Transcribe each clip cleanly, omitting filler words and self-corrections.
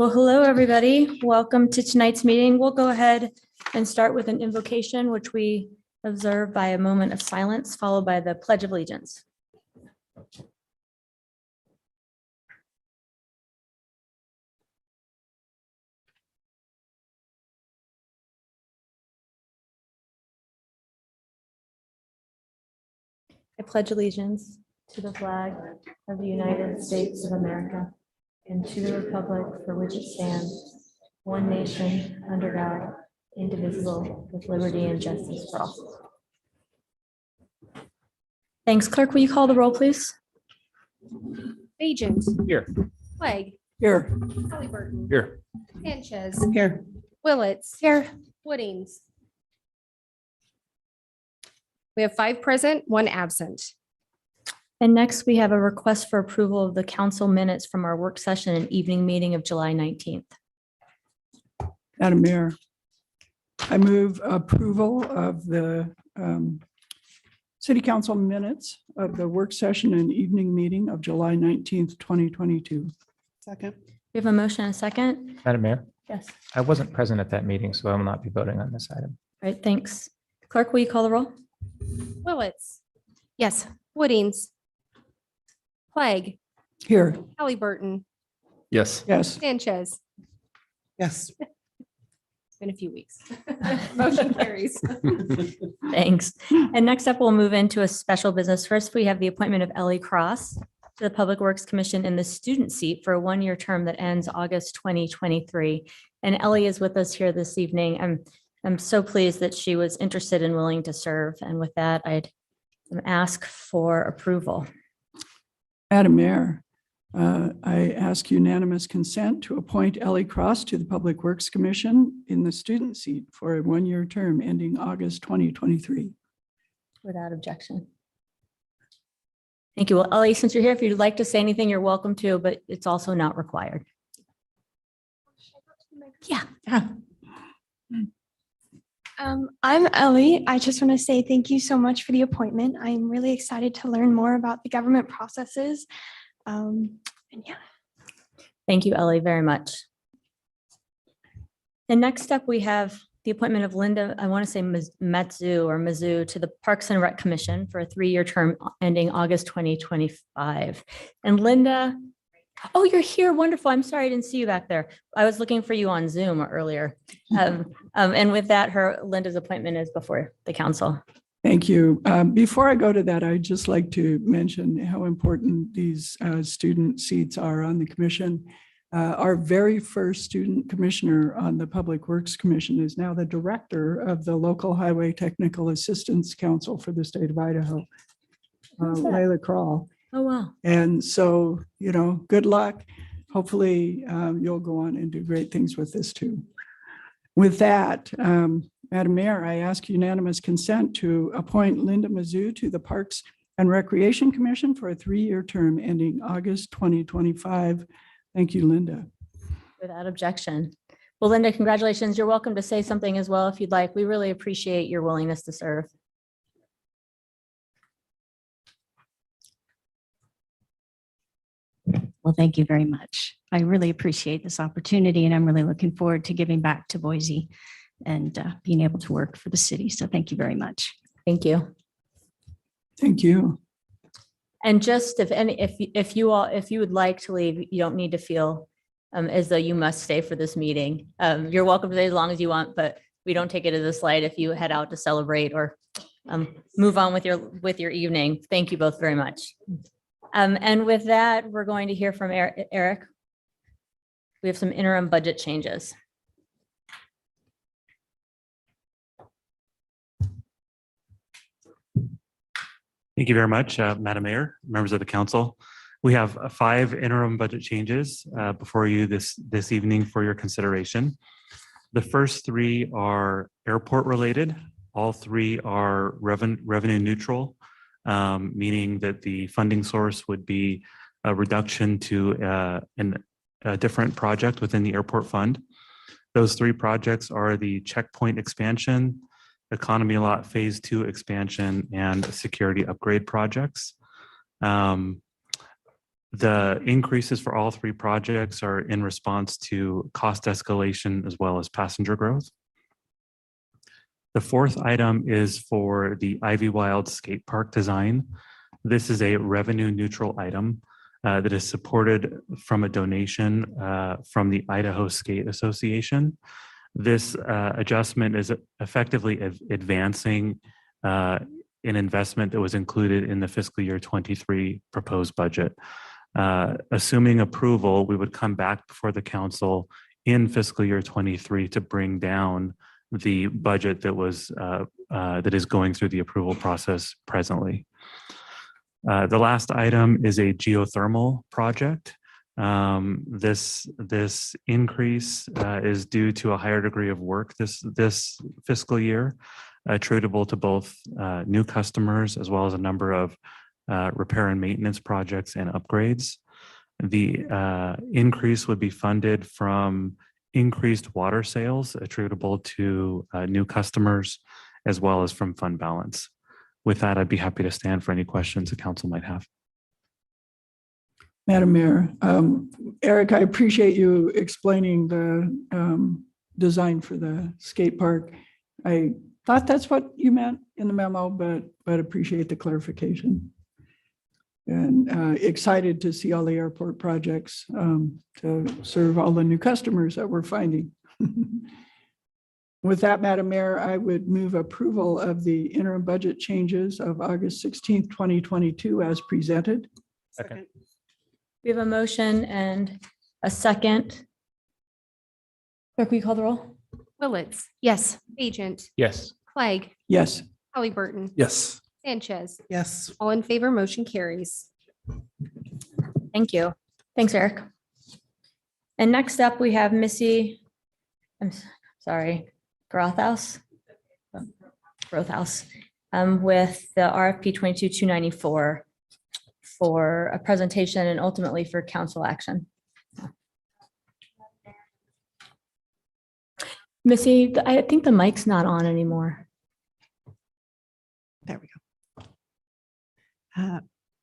Well, hello, everybody. Welcome to tonight's meeting. We'll go ahead and start with an invocation, which we observe by a moment of silence, followed by the Pledge of Allegiance. I pledge allegiance to the flag of the United States of America and to the republic for which it stands, one nation, under God, indivisible, with liberty and justice for all. Thanks. Clerk, will you call the roll, please? Agent. Here. Clegg. Here. Halliburton. Here. Sanchez. Here. Willits. Here. Woodings. We have 5 present, 1 absent. And next, we have a request for approval of the council minutes from our work session and evening meeting of July 19th. Madam Mayor, I move approval of the City Council minutes of the work session and evening meeting of July 19th, 2022. Second. We have a motion and a second. Madam Mayor, Yes. I wasn't present at that meeting, so I will not be voting on this item. All right, thanks. Clerk, will you call the roll? Willits. Yes. Woodings. Clegg. Here, Halliburton. Yes. yes. Sanchez. Yes. Been a few weeks. Motion carries. Thanks. And next up, we'll move into a special business. First, we have the appointment of Ellie Cross to the Public Works Commission in the student seat for a 1-year term that ends August 2023. And Ellie is with us here this evening. I'm so pleased that she was interested and willing to serve. And with that, I'd ask for approval. Madam Mayor, I ask unanimous consent to appoint Ellie Cross to the Public Works Commission in the student seat for a 1-year term ending August 2023. Without objection. Thank you. Well, Ellie, since you're here, if you'd like to say anything, you're welcome to, but it's also not required. Yeah. I'm Ellie. I just want to say thank you so much for the appointment. I'm really excited to learn more about the government processes. And yeah. Thank you, Ellie, very much. And next up, we have the appointment of Linda, I want to say Mizzou to the Parks and Rec Commission for a 3-year term ending August 2025. And Linda, oh, you're here. Wonderful. I'm sorry I didn't see you back there. I was looking for you on Zoom earlier. And with that, Linda's appointment is before the council. Thank you. Before I go to that, I'd just like to mention how important these student seats are on the commission. Our very first student commissioner on the Public Works Commission is now the director of the Local Highway Technical Assistance Council for the state of Idaho, Layla Kroll. Oh, wow. And so, good luck. Hopefully you'll go on and do great things with this too. With that, Madam Mayor, I ask unanimous consent to appoint Linda Mizzou to the Parks and Recreation Commission for a 3-year term ending August 2025. Thank you, Linda. Without objection. Well, Linda, congratulations. You're welcome to say something as well if you'd like. We really appreciate your willingness to serve. Well, thank you very much. I really appreciate this opportunity, and I'm really looking forward to giving back to Boise and being able to work for the city. So thank you very much. Thank you. Thank you. And just if you would like to leave, you don't need to feel as though you must stay for this meeting. You're welcome to stay as long as you want, but we don't take it as a slight if you head out to celebrate or move on with your evening. Thank you both very much. And with that, we're going to hear from Eric. We have some interim budget changes. Thank you very much, Madam Mayor, members of the council. We have 5 interim budget changes before you this evening for your consideration. The first 3 are airport related. All 3 are revenue neutral, meaning that the funding source would be a reduction to a different project within the airport fund. Those 3 projects are the checkpoint expansion, economy lot phase 2 expansion, and security upgrade projects. The increases for all three projects are in response to cost escalation as well as passenger growth. The fourth item is for the Ivy Wild Skate Park design. This is a revenue neutral item that is supported from a donation from the Idaho Skate Association. This adjustment is effectively advancing an investment that was included in the fiscal year 23 proposed budget. Assuming approval, we would come back before the council in fiscal year 23 to bring down the budget that was that is going through the approval process presently. The last item is a geothermal project. This increase is due to a higher degree of work this fiscal year, attributable to both new customers as well as a number of repair and maintenance projects and upgrades. The increase would be funded from increased water sales attributable to new customers, as well as from fund balance. With that, I'd be happy to stand for any questions the council might have. Madam Mayor, Eric, I appreciate you explaining the design for the skate park. I thought that's what you meant in the memo, but appreciate the clarification. And excited to see all the airport projects to serve all the new customers that we're finding. With that, Madam Mayor, I would move approval of the interim budget changes of August 16th, 2022 as presented. Second. We have a motion and a second. Clerk, will you call the roll? Willetts, Yes. Agent, Yes. Clegg, Yes. Halliburton, Yes. Sanchez. Yes. All in favor, motion carries. Thank you. Thanks, Eric. And next up, we have Missy, sorry, Grothaus with the RFP 22-294 for a presentation and ultimately for council action. Missy, I think the mic's not on anymore. There we go.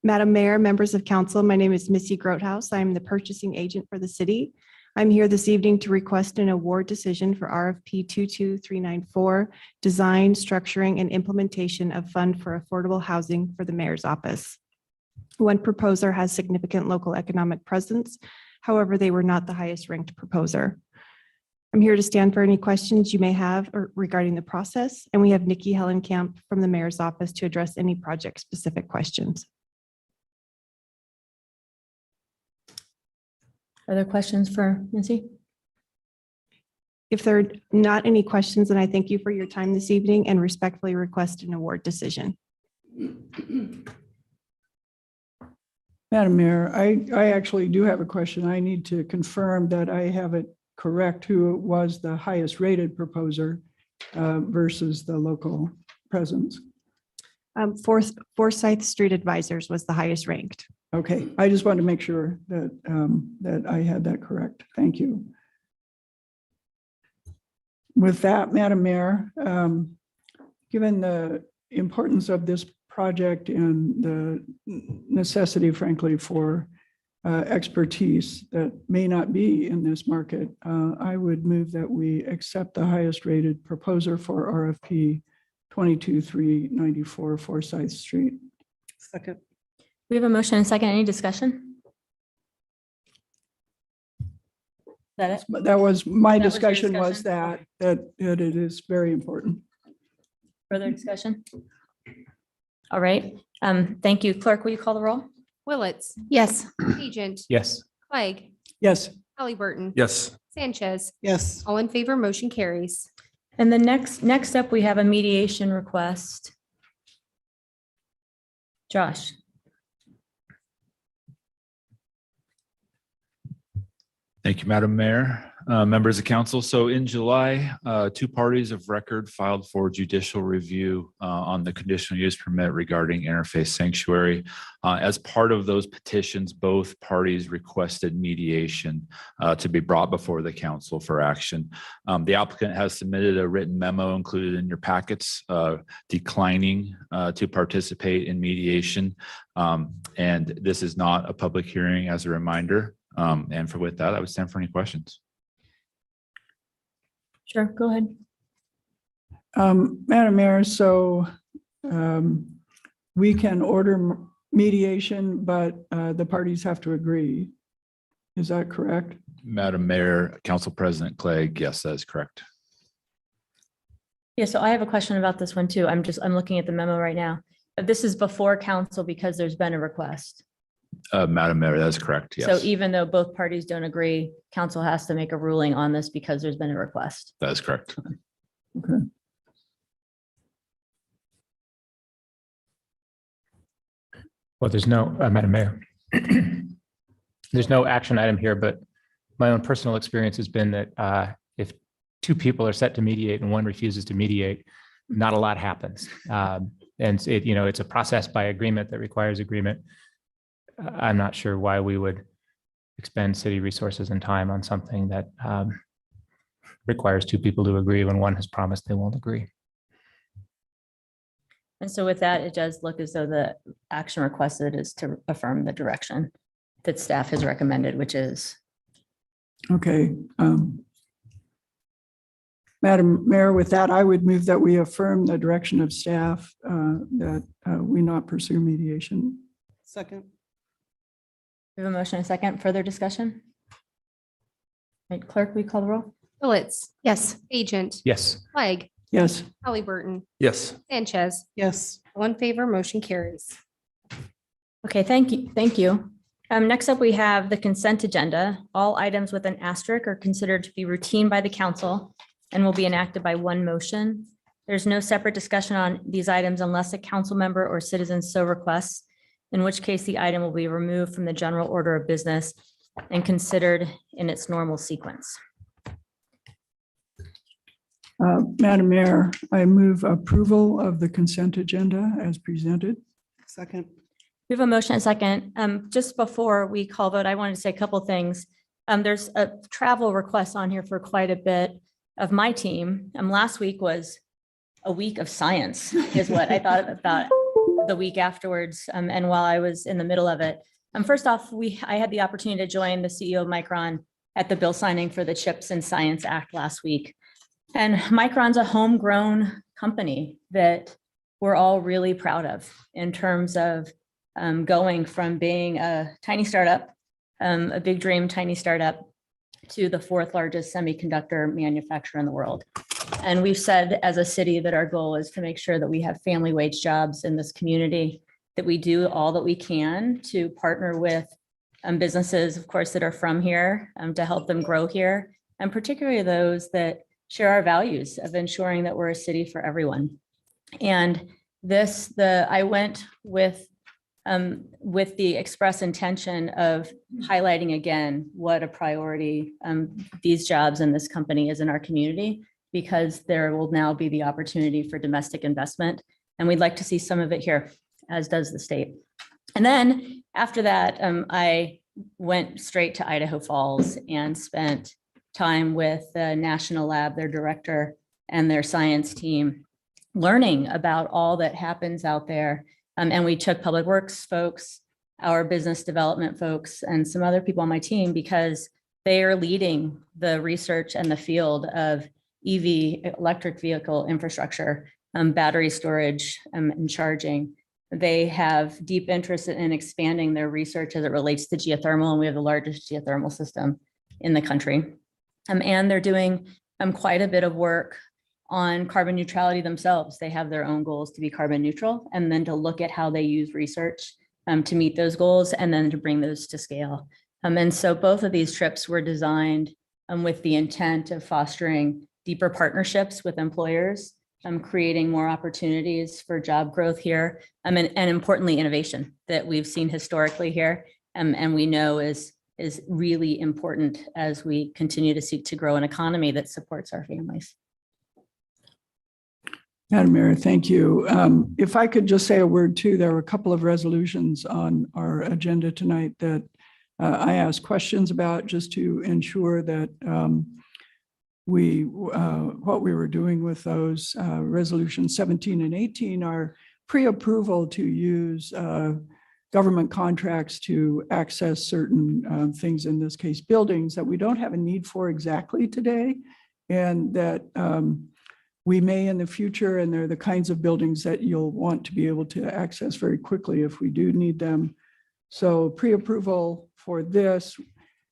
Madam Mayor, members of council, my name is Missy Grothaus. I'm the purchasing agent for the city. I'm here this evening to request an award decision for RFP 22394, design, structuring, and implementation of fund for affordable housing for the mayor's office. One proposer has significant local economic presence. However, they were not the highest ranked proposer. I'm here to stand for any questions you may have regarding the process, and we have Nikki Hellenkamp from the mayor's office to address any project-specific questions. Are there questions for Missy? If there are not any questions, then I thank you for your time this evening and respectfully request an award decision. Madam Mayor, I actually do have a question. I need to confirm that I have it correct who was the highest rated proposer versus the local presence. Forsyth Street Advisors was the highest ranked. Okay, I just wanted to make sure that that I had that correct. Thank you. With that, Madam Mayor, given the importance of this project and the necessity, frankly, for expertise that may not be in this market, I would move that we accept the highest rated proposer for RFP 22394 Forsyth Street. Second. We have a motion and a second. Any discussion? Is that it? But that was my That was your discussion was discussion? that it is very important. Further discussion? All right. Thank you. Clerk, will you call the roll? Willetts, Yes. Agent, Yes. Clegg, Yes. Halliburton, Yes. Sanchez. Yes. All in favor, motion carries. And the next up, we have a mediation request. Josh. Thank you, Madam Mayor. Members of council. So in July, two parties of record filed for judicial review on the conditional use permit regarding interface sanctuary. As part of those petitions, both parties requested mediation to be brought before the council for action. The applicant has submitted a written memo included in your packets declining to participate in mediation. And this is not a public hearing, as a reminder. And with that, I would stand for any questions. Sure, go ahead. Madam Mayor, so we can order mediation, but the parties have to agree. Is that correct? Madam Mayor, Council President Clegg, yes, that is correct. Yeah, so I have a question about this one too. I'm looking at the memo right now. This is before council because there's been a request. Madam Mayor, that is correct, yes. So even though both parties don't agree, council has to make a ruling on this because there's been a request. That is correct. Okay. Well, there's no, Madam Mayor, there's no action item here, but my own personal experience has been that if two people are set to mediate and one refuses to mediate, not a lot happens. And it's a process by agreement that requires agreement. I'm not sure why we would expend city resources and time on something that requires two people to agree when one has promised they won't agree. And so with that, it does look as though the action requested is to affirm the direction that staff has recommended, which is. Okay. Madam Mayor, with that, I would move that we affirm the direction of staff that we not pursue mediation. Second. We have a motion and a second. Further discussion? Right, clerk, we call the roll? Phillips. Yes. Agent. Yes. Clegg. Yes. Halliburton. Yes. Sanchez. Yes. All in favor, motion carries. Okay, thank you. Thank you. Next up, we have the consent agenda. All items with an asterisk are considered to be routine by the council and will be enacted by one motion. There's no separate discussion on these items unless a council member or citizen so requests, in which case the item will be removed from the general order of business and considered in its normal sequence. Madam Mayor, I move approval of the consent agenda as presented. Second. We have a motion and a second. Just before we call vote, I wanted to say a couple things. There's a travel request on here for quite a bit of my team. Last week was a week of science is what I thought about the week afterwards. And while I was in the middle of it, first off, I had the opportunity to join the CEO of Micron at the bill signing for the CHIPS and Science Act last week. And Micron's a homegrown company that we're all really proud of in terms of going from being a tiny startup, a big dream tiny startup, to the fourth largest semiconductor manufacturer in the world. And we've said as a city that our goal is to make sure that we have family wage jobs in this community, that we do all that we can to partner with businesses, of course, that are from here to help them grow here, and particularly those that share our values of ensuring that we're a city for everyone. And I went with the express intention of highlighting again what a priority these jobs in this company is in our community, because there will now be the opportunity for domestic investment. And we'd like to see some of it here, as does the state. And then after that, I went straight to Idaho Falls and spent time with the National Lab, their director, and their science team, learning about all that happens out there. And we took public works folks, our business development folks, and some other people on my team, because they are leading the research and the field of EV, electric vehicle infrastructure, battery storage, and charging. They have deep interest in expanding their research as it relates to geothermal, and we have the largest geothermal system in the country. And they're doing quite a bit of work on carbon neutrality themselves. They have their own goals to be carbon neutral, and then to look at how they use research to meet those goals, and then to bring those to scale. And so both of these trips were designed with the intent of fostering deeper partnerships with employers, creating more opportunities for job growth here, and importantly, innovation that we've seen historically here, and we know is is really important as we continue to seek to grow an economy that supports our families. Madam Mayor, thank you. If I could just say a word too, there were a couple of resolutions on our agenda tonight that I asked questions about just to ensure that what we were doing with those. Resolutions 17 and 18 are pre-approval to use government contracts to access certain things, in this case, buildings that we don't have a need for exactly today, and that we may in the future, and they're the kinds of buildings that you'll want to be able to access very quickly if we do need them. So pre-approval for this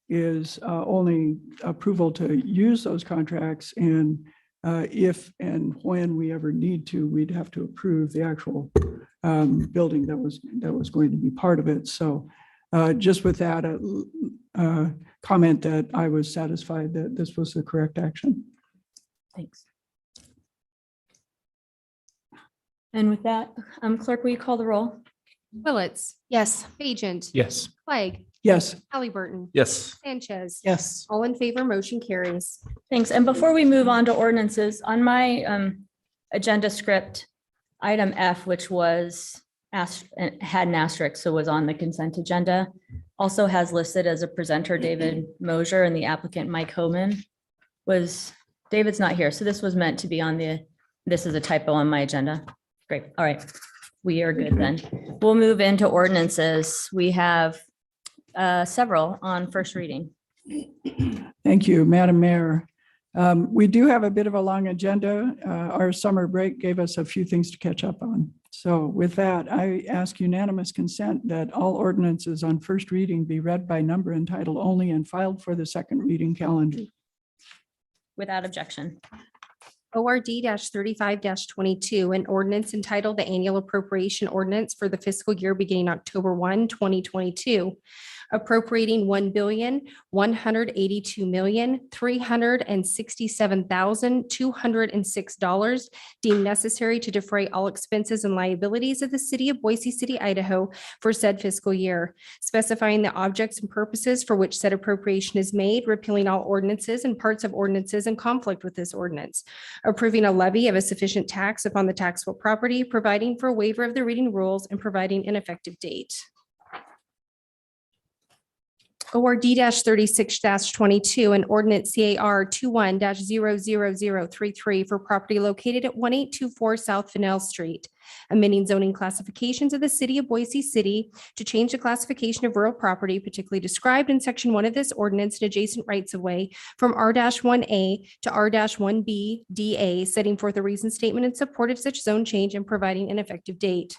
is only approval to use those contracts, and if and when we ever need to, we'd have to approve the actual building that was going to be part of it. So just with that comment that I was satisfied that this was the correct action. Thanks. And with that, clerk, will you call the roll? Willetts, Yes. Agent, Yes. Clegg, Yes. Halliburton, Yes. Sanchez. Yes. All in favor, motion carries. Thanks. And before we move on to ordinances, on my agenda script, item F, which was had an asterisk, so was on the consent agenda, also has listed as a presenter David Mosier, and the applicant Mike Homan David's not here. So this was meant to be on this is a typo on my agenda. Great. All right. We are good then. We'll move into ordinances. We have several on first reading. Thank you, Madam Mayor. We do have a bit of a long agenda. Our summer break gave us a few things to catch up on. So with that, I ask unanimous consent that all ordinances on first reading be read by number and title only and filed for the second reading calendar. Without objection. ORD 35-22, an ordinance entitled the Annual Appropriation Ordinance for the fiscal year beginning October 1, 2022, appropriating $1,182,367,206 deemed necessary to defray all expenses and liabilities of the city of Boise City, Idaho for said fiscal year, specifying the objects and purposes for which said appropriation is made, repealing all ordinances and parts of ordinances in conflict with this ordinance, approving a levy of a sufficient tax upon the taxable property, providing for a waiver of the reading rules, and providing an effective date. ORD 36-22, an ordinance CAR 21-00033 for property located at 1824 South Fennell Street, amending zoning classifications of the city of Boise City to change the classification of rural property particularly described in section 1 of this ordinance and adjacent rights of way from R-1A to R-1B DA, setting forth a reason statement in support of such zone change and providing an effective date.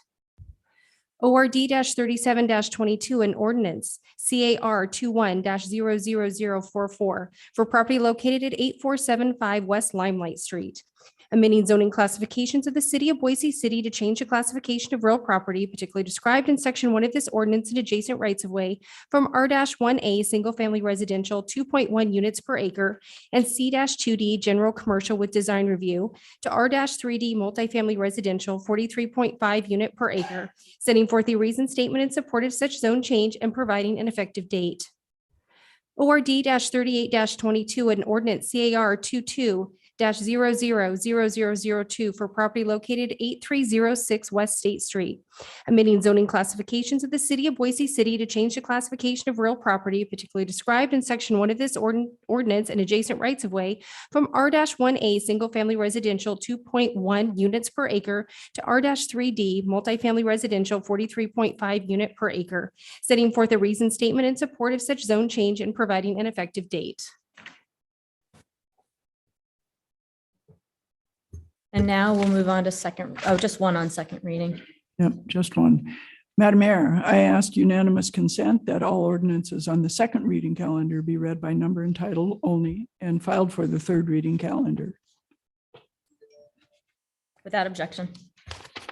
ORD 37-22, an ordinance CAR 21-00044 for property located at 8475 West Limelight Street, amending zoning classifications of the city of Boise City to change the classification of real property particularly described in section 1 of this ordinance and adjacent rights of way from R-1A single family residential 2.1 units per acre and C-2D general commercial with design review to R-3D multifamily residential 43.5 unit per acre, setting forth a reason statement in support of such zone change and providing an effective date. ORD 38-22, an ordinance CAR 22-00002 for property located at 8306 West State Street, amending zoning classifications of the city of Boise City to change the classification of real property particularly described in section 1 of this ordinance and adjacent rights of way from R-1A single family residential 2.1 units per acre to R-3D multifamily residential 43.5 unit per acre, setting forth a reason statement in support of such zone change and providing an effective date. And now we'll move on to just one on second reading. Yep, just one. Madam Mayor, I ask unanimous consent that all ordinances on the second reading calendar be read by number and title only and filed for the third reading calendar. Without objection.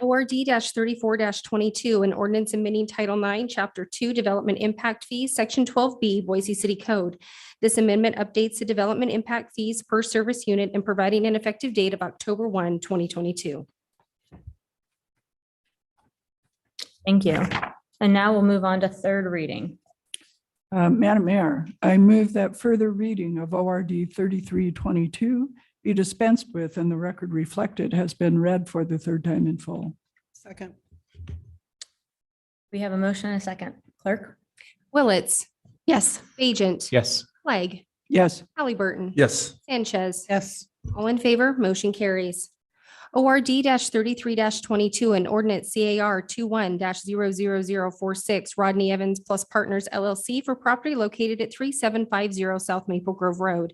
ORD 34-22, an ordinance amending Title IX, Chapter 2, Development Impact Fees, Section 12B, Boise City Code. This amendment updates the development impact fees per service unit and providing an effective date of October 1, 2022. Thank you. And now we'll move on to third reading. Madam Mayor, I move that further reading of ORD 3322 be dispensed with and the record reflected has been read for the third time in full. Second. We have a motion and a second. Clerk? Willetts. Yes. Bajent. Yes. Clegg. Yes. Halliburton. Yes. Sanchez. Yes. All in favor, motion carries. ORD 33-22 and ordinance CAR 21-00046 Rodney Evans plus Partners LLC for property located at 3750 South Maple Grove Road,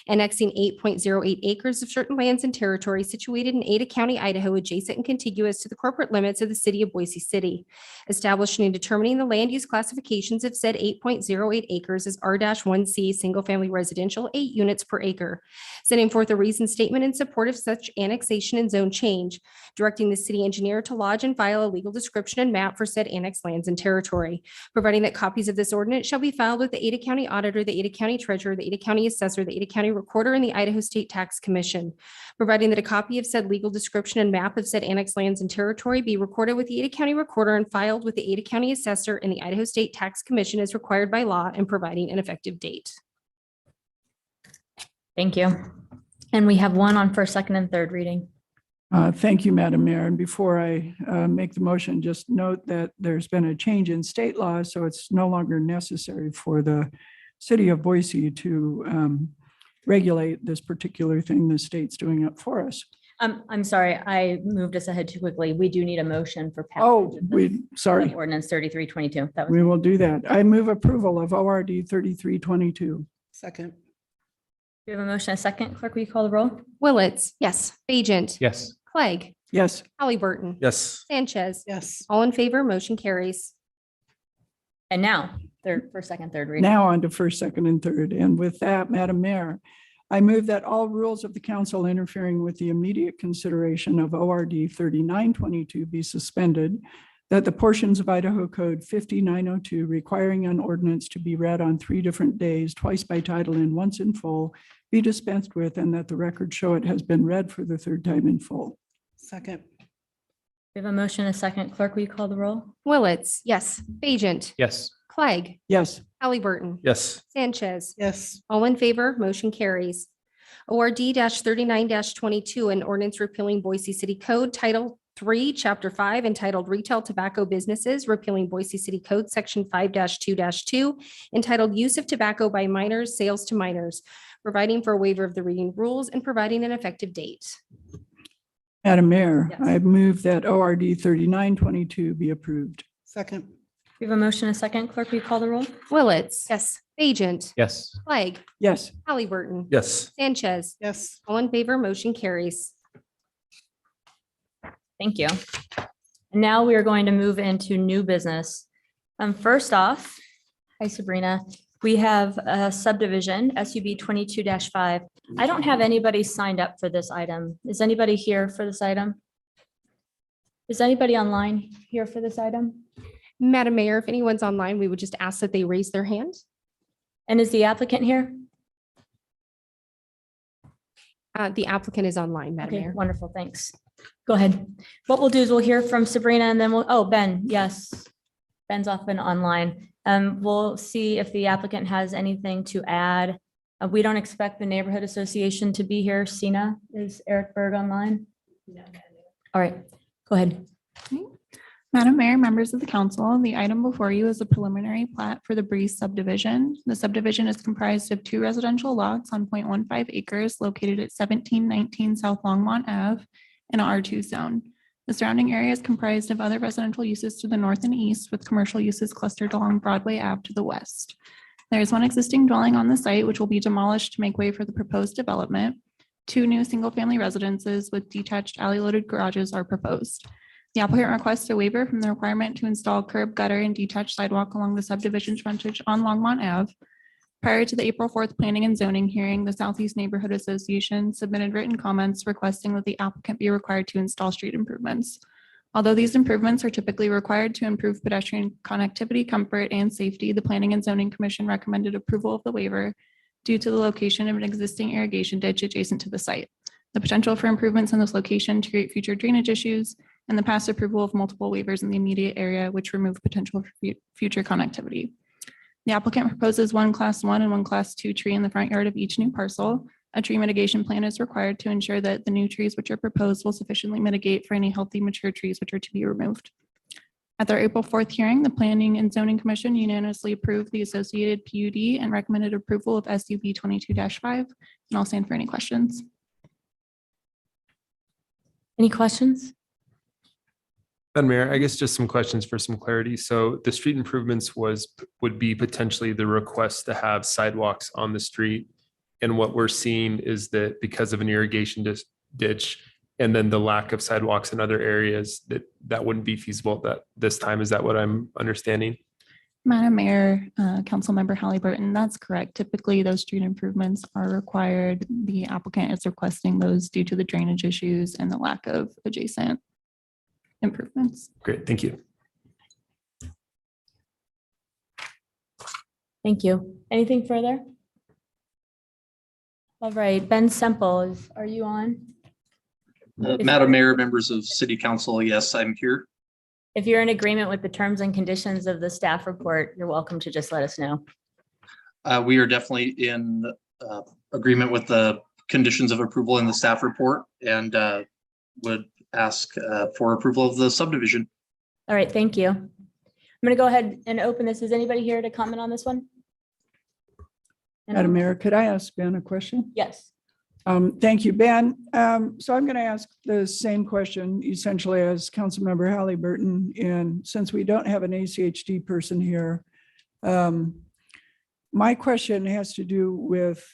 annexing 8.08 acres of certain lands and territory situated in Ada County, Idaho, adjacent and contiguous to the corporate limits of the city of Boise City, establishing and determining the land use classifications of said 8.08 acres as R-1C single family residential, 8 units per acre, setting forth a reasoned statement in support of such annexation and zone change, directing the city engineer to lodge and file a legal description and map for said annexed lands and territory, providing that copies of this ordinance shall be filed with the Ada County Auditor, the Ada County Treasurer, the Ada County Assessor, the Ada County Recorder, and the Idaho State Tax Commission, providing that a copy of said legal description and map of said annexed lands and territory be recorded with the Ada County Recorder and filed with the Ada County Assessor and the Idaho State Tax Commission as required by law, and providing an effective date. Thank you. And we have one on first, second, and third reading. Thank you, Madam Mayor. And before I make the motion, just note that there's been a change in state law, so it's no longer necessary for the city of Boise to regulate this particular thing the state's doing it for us. I'm sorry, I moved us ahead too quickly. We do need a motion for passage. Oh, of this sorry, Ordinance 3322. That was we will do that. I move approval of ORD 3322. Second. We have a motion, a second. Clerk, will you call the roll? Willetts. Yes. Bajent. Yes. Clegg. Yes. Halliburton. Yes. Sanchez. Yes. All in favor, motion carries. And now, first, second, third reading. Now on to first, second, and third. And with that, Madam Mayor, I move that all rules of the council interfering with the immediate consideration of ORD 3922 be suspended, that the portions of Idaho Code 5902 requiring an ordinance to be read on 3 different days, twice by title and once in full, be dispensed with, and that the record show it has been read for the third time in full. Second. We have a motion, a second. Clerk, will you call the roll? Willetts. Yes. Bajent. Yes. Clegg. Yes. Halliburton. Yes. Sanchez. Yes. All in favor, motion carries. ORD 39-22, an ordinance repealing Boise City Code Title 3, Chapter 5, entitled Retail Tobacco Businesses, repealing Boise City Code Section 5-2-2, entitled Use of Tobacco by Minors, Sales to Minors, providing for a waiver of the reading rules and providing an effective date. Madam Mayor, Yes. I move that ORD 3922 be approved. Second. We have a motion, a second. Clerk, will you call the roll? Willetts. Yes. Bajent. Yes. Clegg. Yes. Halliburton. Yes. Sanchez. Yes. All in favor, motion carries. Thank you. And now we are going to move into new business. First off, hi Sabrina, we have a subdivision, SUB 22-5. I don't have anybody signed up for this item. Is anybody here for this item? Is anybody online here for this item? Madam Mayor, if anyone's online, we would just ask that they raise their hand. And is the applicant here? The applicant is online, Madam Okay, Mayor. wonderful, thanks. Go ahead. What we'll do is we'll hear from Sabrina and then Ben, yes. Ben's often online. We'll see if the applicant has anything to add. We don't expect the neighborhood association to be here. Sina, is Eric Berg online? All right, go ahead. Madam Mayor, members of the council, the item before you is a preliminary plat for the Breeze subdivision. The subdivision is comprised of 2 residential lots on 0.15 acres located at 1719 South Longmont Ave in a R2 zone. The surrounding area is comprised of other residential uses to the north and east, with commercial uses clustered along Broadway Ave to the west. There is 1 existing dwelling on the site, which will be demolished to make way for the proposed development. 2 new single-family residences with detached alley-loaded garages are proposed. The applicant requests a waiver from the requirement to install curb, gutter, and detached sidewalk along the subdivision's frontage on Longmont Ave. Prior to the April 4th Planning and Zoning hearing, the Southeast Neighborhood Association submitted written comments requesting that the applicant be required to install street improvements. Although these improvements are typically required to improve pedestrian connectivity, comfort, and safety, the Planning and Zoning Commission recommended approval of the waiver due to the location of an existing irrigation ditch adjacent to the site, the potential for improvements in this location to create future drainage issues, and the past approval of multiple waivers in the immediate area, which remove potential for future connectivity. The applicant proposes one Class 1 and one Class 2 tree in the front yard of each new parcel. A tree mitigation plan is required to ensure that the new trees which are proposed will sufficiently mitigate for any healthy mature trees which are to be removed. At their April 4th hearing, the Planning and Zoning Commission unanimously approved the associated PUD and recommended approval of SUB 22-5. And I'll stand for any questions. Any questions? Madam Mayor, I guess just some questions for some clarity. So the street improvements would be potentially the request to have sidewalks on the street. And what we're seeing is that because of an irrigation ditch and then the lack of sidewalks in other areas, that wouldn't be feasible at this time. Is that what I'm understanding? Madam Mayor, Councilmember Halliburton, that's correct. Typically, those street improvements are required. The applicant is requesting those due to the drainage issues and the lack of adjacent improvements. Great, thank you. Thank you. Anything further? All right, Ben Semple, are you on? Madam Mayor, members of City Council, yes, I'm here. If you're in agreement with the terms and conditions of the staff report, you're welcome to just let us know. We are definitely in agreement with the conditions of approval in the staff report and would ask for approval of the subdivision. All right, thank you. I'm going to go ahead and open this. Is anybody here to comment on this one? Madam Mayor, could I ask Ben a question? Yes. Thank you, Ben. So I'm going to ask the same question essentially as Councilmember Halliburton. And since we don't have an ACHD person here, my question has to do with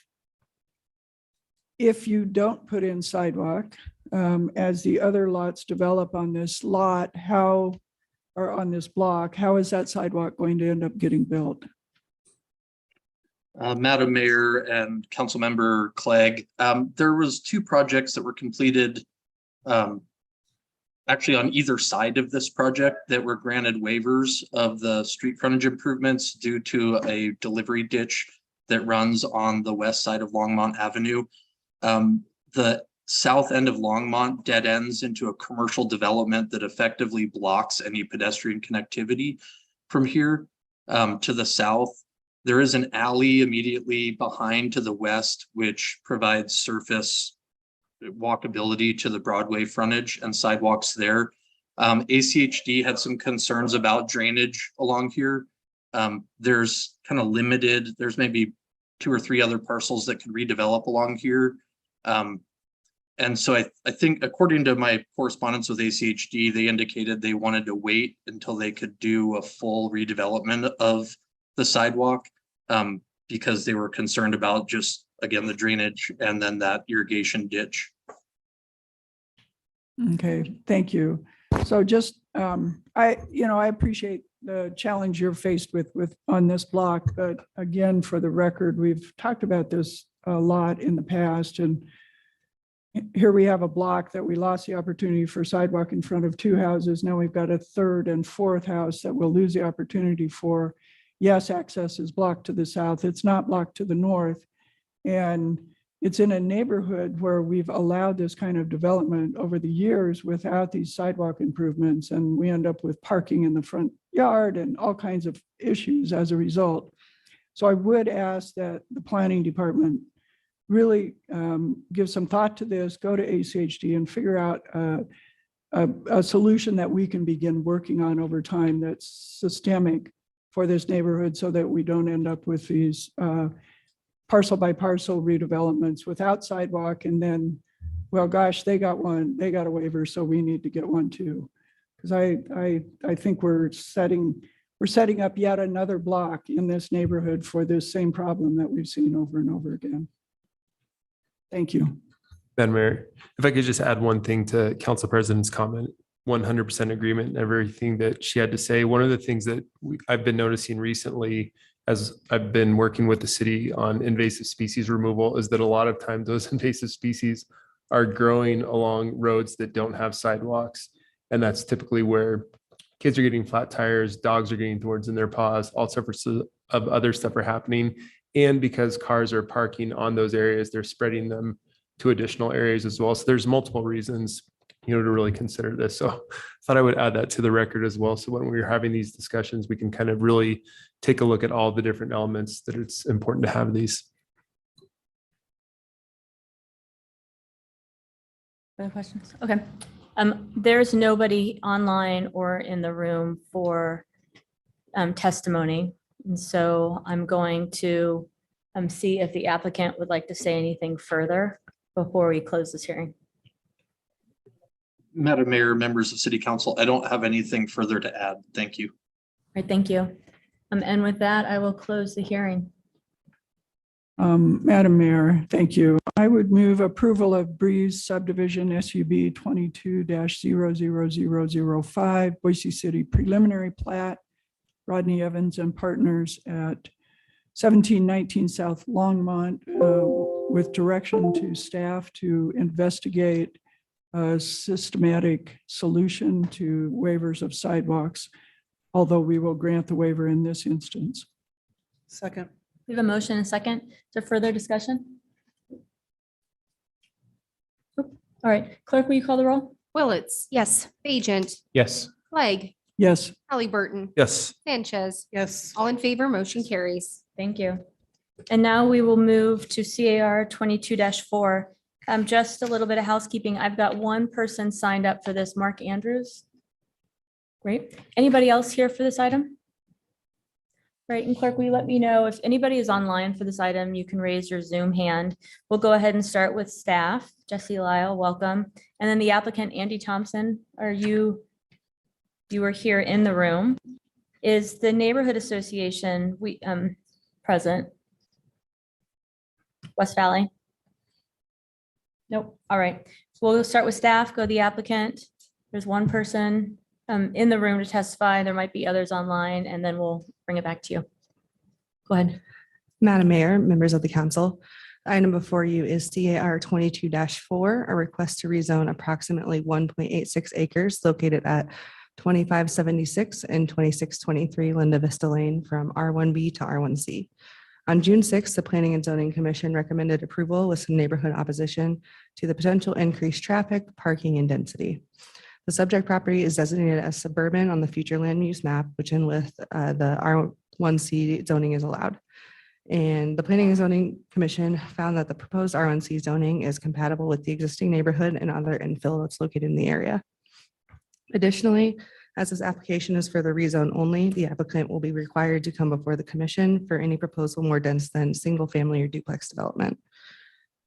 if you don't put in sidewalk, as the other lots develop on this lot, or on this block, how is that sidewalk going to end up getting built? Madam Mayor and Councilmember Clegg, there was 2 projects that were completed actually on either side of this project that were granted waivers of the street frontage improvements due to a delivery ditch that runs on the west side of Longmont Avenue. The south end of Longmont dead ends into a commercial development that effectively blocks any pedestrian connectivity from here to the south. There is an alley immediately behind to the west, which provides surface walkability to the Broadway frontage and sidewalks there. ACHD had some concerns about drainage along here. There's kind of limited, there's maybe 2 or 3 other parcels that could redevelop along here. And so I think according to my correspondence with ACHD, they indicated they wanted to wait until they could do a full redevelopment of the sidewalk because they were concerned about just, again, the drainage and then that irrigation ditch. Okay, thank you. So just, I appreciate the challenge you're faced with on this block, but again, for the record, we've talked about this a lot in the past, and here we have a block that we lost the opportunity for sidewalk in front of 2 houses. Now we've got a 3rd and 4th house that we'll lose the opportunity for. Yes, access is blocked to the south. It's not blocked to the north. And it's in a neighborhood where we've allowed this kind of development over the years without these sidewalk improvements. And we end up with parking in the front yard and all kinds of issues as a result. So I would ask that the planning department really give some thought to this, go to ACHD and figure out a solution that we can begin working on over time that's systemic for this neighborhood so that we don't end up with these parcel by parcel redevelopments without sidewalk. And then, well, gosh, they got a waiver, so we need to get one too. Because I think we're setting up yet another block in this neighborhood for this same problem that we've seen over and over again. Thank you. Madam Mayor, if I could just add one thing to Council President's comment, 100% agreement in everything that she had to say. One of the things that I've been noticing recently as I've been working with the city on invasive species removal is that a lot of times those invasive species are growing along roads that don't have sidewalks. And that's typically where kids are getting flat tires, dogs are getting thorns in their paws, all sorts of other stuff are happening. And because cars are parking on those areas, they're spreading them to additional areas as well. So there's multiple reasons to really consider this. So I thought I would add that to the record as well. So when we're having these discussions, we can kind of really take a look at all the different elements that it's important to have these. Other questions? Okay. There's nobody online or in the room for testimony. And so I'm going to see if the applicant would like to say anything further before we close this hearing. Madam Mayor, members of City Council, I don't have anything further to add. Thank you. All right, thank you. And with that, I will close the hearing. Madam Mayor, thank you. I would move approval of Breeze Subdivision SUB 22-00005, Boise City preliminary plat, Rodney Evans and Partners at 1719 South Longmont, with direction to staff to investigate a systematic solution to waivers of sidewalks, although we will grant the waiver in this instance. Second. We have a motion and a second. Is there further discussion? All right, clerk, will you call the roll? Willetts. Yes. Bajent. Yes. Clegg. Yes. Halliburton. Yes. Sanchez. Yes. All in favor, motion carries. Thank you. And now we will move to CAR 22-4. Just a little bit of housekeeping. I've got one person signed up for this, Mark Andrews. Great. Anybody else here for this item? Right, and clerk, will you let me know if anybody is online for this item, you can raise your Zoom hand. We'll go ahead and start with staff. Jesse Lyle, welcome. And then the applicant, Andy Thompson, you are here in the room. Is the neighborhood association present? West Valley? Nope. All right. So we'll start with staff, go to the applicant. There's one person in the room to testify. There might be others online, and then we'll bring it back to you. Go ahead. Madam Mayor, members of the council, the item before you is CAR 22-4, a request to rezone approximately 1.86 acres located at 2576 and 2623 Linda Vista Lane from R1B to R1C. On June 6th, the Planning and Zoning Commission recommended approval with some neighborhood opposition to the potential increased traffic, parking, and density. The subject property is designated as suburban on the future land use map, which in with the R1C zoning is allowed. And the Planning and Zoning Commission found that the proposed R1C zoning is compatible with the existing neighborhood and other infill that's located in the area. Additionally, as this application is for the rezone only, the applicant will be required to come before the commission for any proposal more dense than single family or duplex development.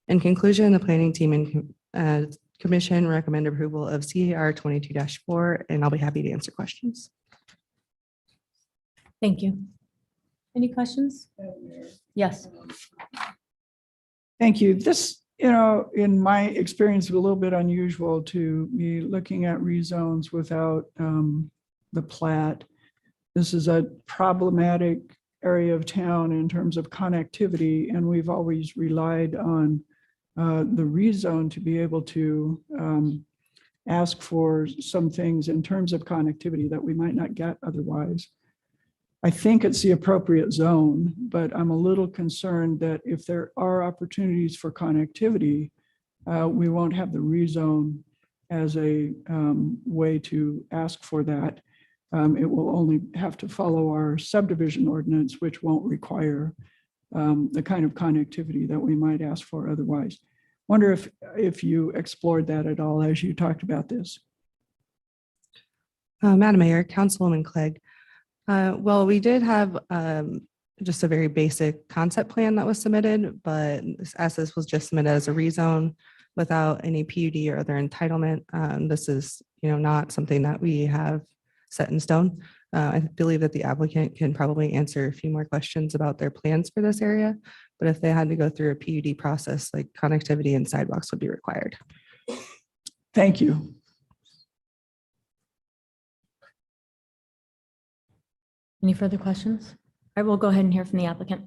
In conclusion, the planning team and commission recommend approval of CAR 22-4, and I'll be happy to answer questions. Thank you. Any questions? Yes. Thank you. This, in my experience, a little bit unusual to be looking at rezones without the plat. This is a problematic area of town in terms of connectivity, and we've always relied on the rezone to be able to ask for some things in terms of connectivity that we might not get otherwise. I think it's the appropriate zone, but I'm a little concerned that if there are opportunities for connectivity, we won't have the rezone as a way to ask for that. It will only have to follow our subdivision ordinance, which won't require the kind of connectivity that we might ask for otherwise. Wonder if you explored that at all as you talked about this. Madam Mayor, Councilwoman Clegg. Well, we did have just a very basic concept plan that was submitted, but as this was just submitted as a rezone without any PUD or other entitlement, this is not something that we have set in stone. I believe that the applicant can probably answer a few more questions about their plans for this area, but if they had to go through a PUD process, like connectivity and sidewalks would be required. Thank you. Any further questions? I will go ahead and hear from the applicant.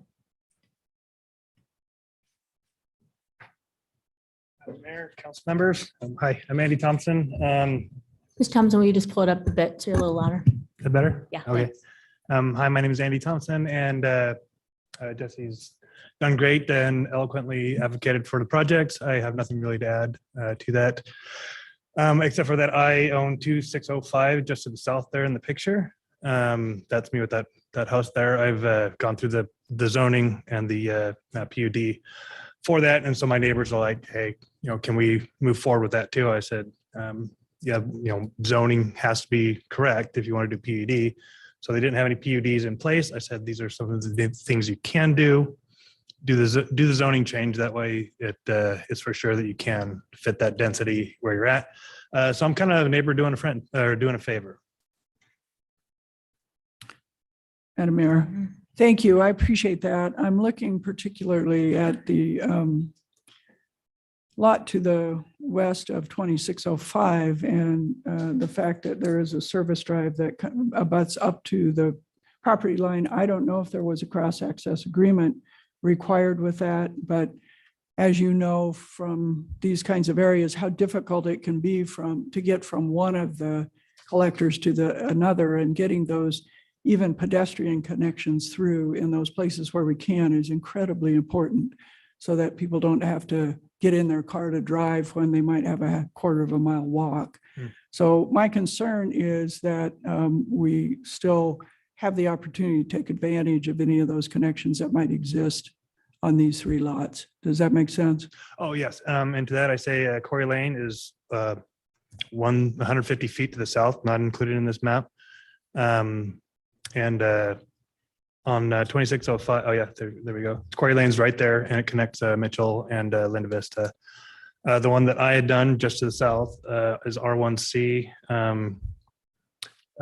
Mayor, council members. Hi, I'm Andy Thompson. Mr. Thompson, will you just pull it up a bit so you're a little louder? Is that better? Yeah. Okay. Thanks. Hi, my name is Andy Thompson, and Jesse's done great and eloquently advocated for the project. I have nothing really to add to that. Except for that, I own 2605 just to the south there in the picture. That's me with that house there. I've gone through the zoning and the PUD for that. And so my neighbors are like, hey, can we move forward with that too? I said, yeah, zoning has to be correct if you want to do PUD. So they didn't have any PUDs in place. I said, these are some of the things you can do. Do the zoning change. That way it is for sure that you can fit that density where you're at. So I'm kind of a neighbor doing a friend or doing a favor. Madam Mayor, thank you. I appreciate that. I'm looking particularly at the lot to the west of 2605 and the fact that there is a service drive that abuts up to the property line. I don't know if there was a cross-access agreement required with that, but as you know from these kinds of areas, how difficult it can be to get from one of the collectors to another, and getting those even pedestrian connections through in those places where we can is incredibly important, so that people don't have to get in their car to drive when they might have a quarter of a mile walk. So my concern is that we still have the opportunity to take advantage of any of those connections that might exist on these three lots. Does that make sense? Oh, yes. And to that, I say Corey Lane is 150 feet to the south, not included in this map. And on 2605, oh yeah, there we go. Quarry Lane's right there, and it connects Mitchell and Linda Vista. The one that I had done just to the south is R1C.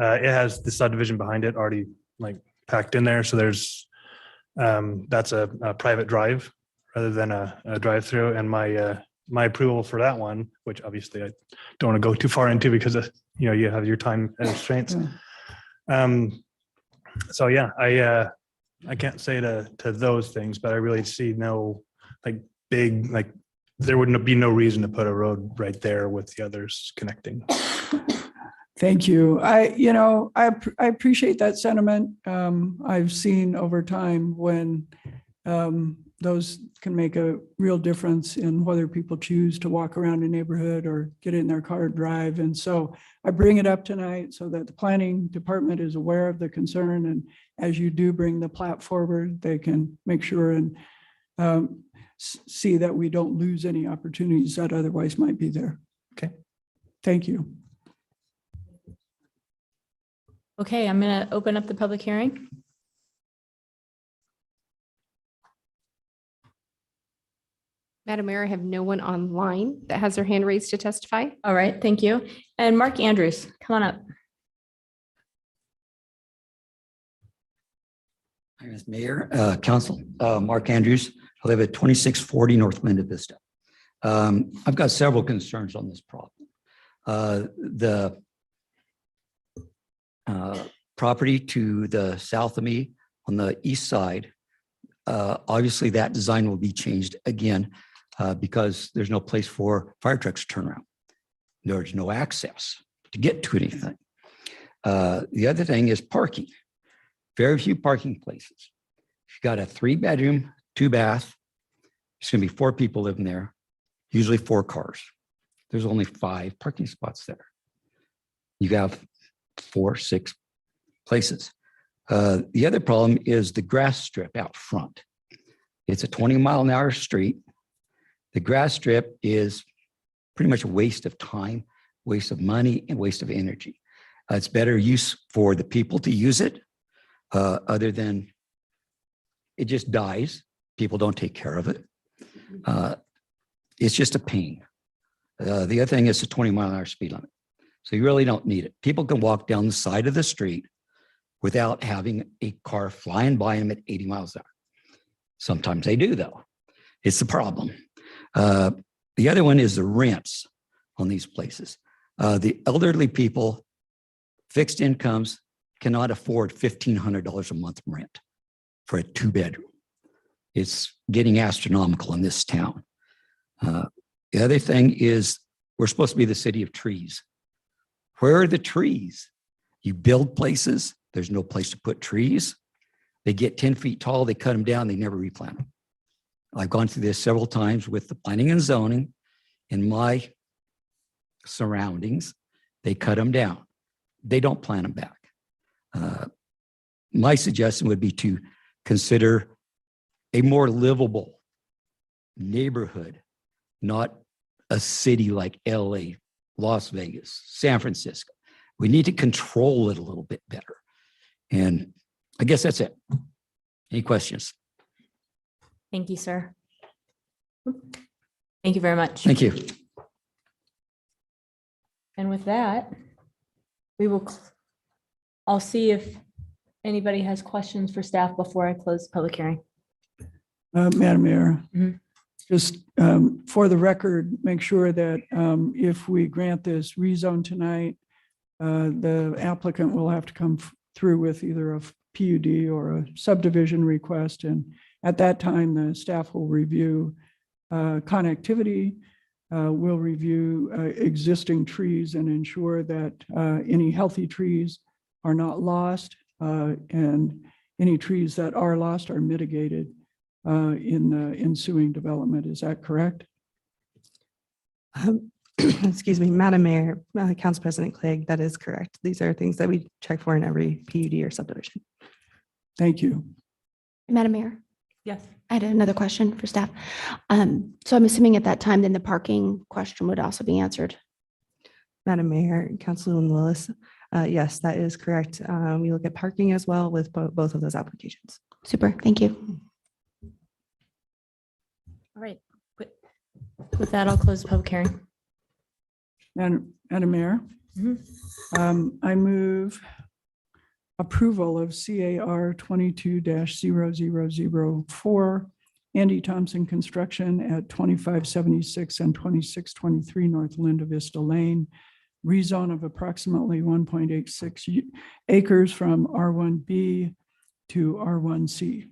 It has the subdivision behind it already packed in there. So there's that's a private drive rather than a drive-through. And my approval for that one, which obviously I don't want to go too far into because of, you have your time constraints. So yeah, I can't say to those things, but I really see no big, there wouldn't be no reason to put a road right there with the others connecting. Thank you. I appreciate that sentiment. I've seen over time when those can make a real difference in whether people choose to walk around a neighborhood or get in their car and drive. And so I bring it up tonight so that the planning department is aware of the concern. And as you do bring the plat forward, they can make sure and see that we don't lose any opportunities that otherwise might be there. Okay. Thank you. Okay, I'm going to open up the public hearing. Madam Mayor, I have no one online that has their hand raised to testify. All right, thank you. And Mark Andrews, come on up. Hi, Ms. Mayor, Council, Mark Andrews. I live at 2640 North Linda Vista. I've got several concerns on this problem. The property to the south of me on the east side, obviously that design will be changed again because there's no place for fire trucks to turn around. There's no access to get to anything. The other thing is parking. Very few parking places. If you got a 3-bedroom, 2-bath, there's going to be 4 people living there, usually 4 cars. There's only 5 parking spots there. You have 4, 6 places. The other problem is the grass strip out front. It's a 20-mile-an-hour street. The grass strip is pretty much a waste of time, waste of money, and waste of energy. It's better use for the people to use it, other than it just dies. People don't take care of it. It's just a pain. The other thing is a 20-mile-an-hour speed limit. So you really don't need it. People can walk down the side of the street without having a car flying by them at 80 miles an hour. Sometimes they do, though. It's the problem. The other one is the rents on these places. The elderly people, fixed incomes, cannot afford $1,500 a month rent for a 2-bedroom. It's getting astronomical in this town. The other thing is we're supposed to be the city of trees. Where are the trees? You build places, there's no place to put trees. They get 10 feet tall, they cut them down, they never replant them. I've gone through this several times with the planning and zoning. In my surroundings, they cut them down. They don't plant them back. My suggestion would be to consider a more livable neighborhood, not a city like LA, Las Vegas, San Francisco. We need to control it a little bit better. And I guess that's it. Any questions? Thank you, sir. Thank you very much. Thank you. And with that, I'll see if anybody has questions for staff before I close the public hearing. Madam Mayor, Mhm. just for the record, make sure that if we grant this rezone tonight, the applicant will have to come through with either a PUD or a subdivision request. And at that time, the staff will review connectivity, will review existing trees and ensure that any healthy trees are not lost, and any trees that are lost are mitigated in the ensuing development. Is that correct? Excuse me, Madam Mayor, Council President Clegg, that is correct. These are things that we check for in every PUD or subdivision. Thank you. Madam Mayor, Yes. I had another question for staff. So I'm assuming at that time, then the parking question would also be answered. Madam Mayor, Councilwoman Willis, yes, that is correct. We look at parking as well with both of those applications. Super, thank you. All right. With that, I'll close the public hearing. Madam Mayor, I move approval of CAR 22-0004, Andy Thompson Construction at 2576 and 2623 North Linda Vista Lane, rezone of approximately 1.86 acres from R1B to R1C.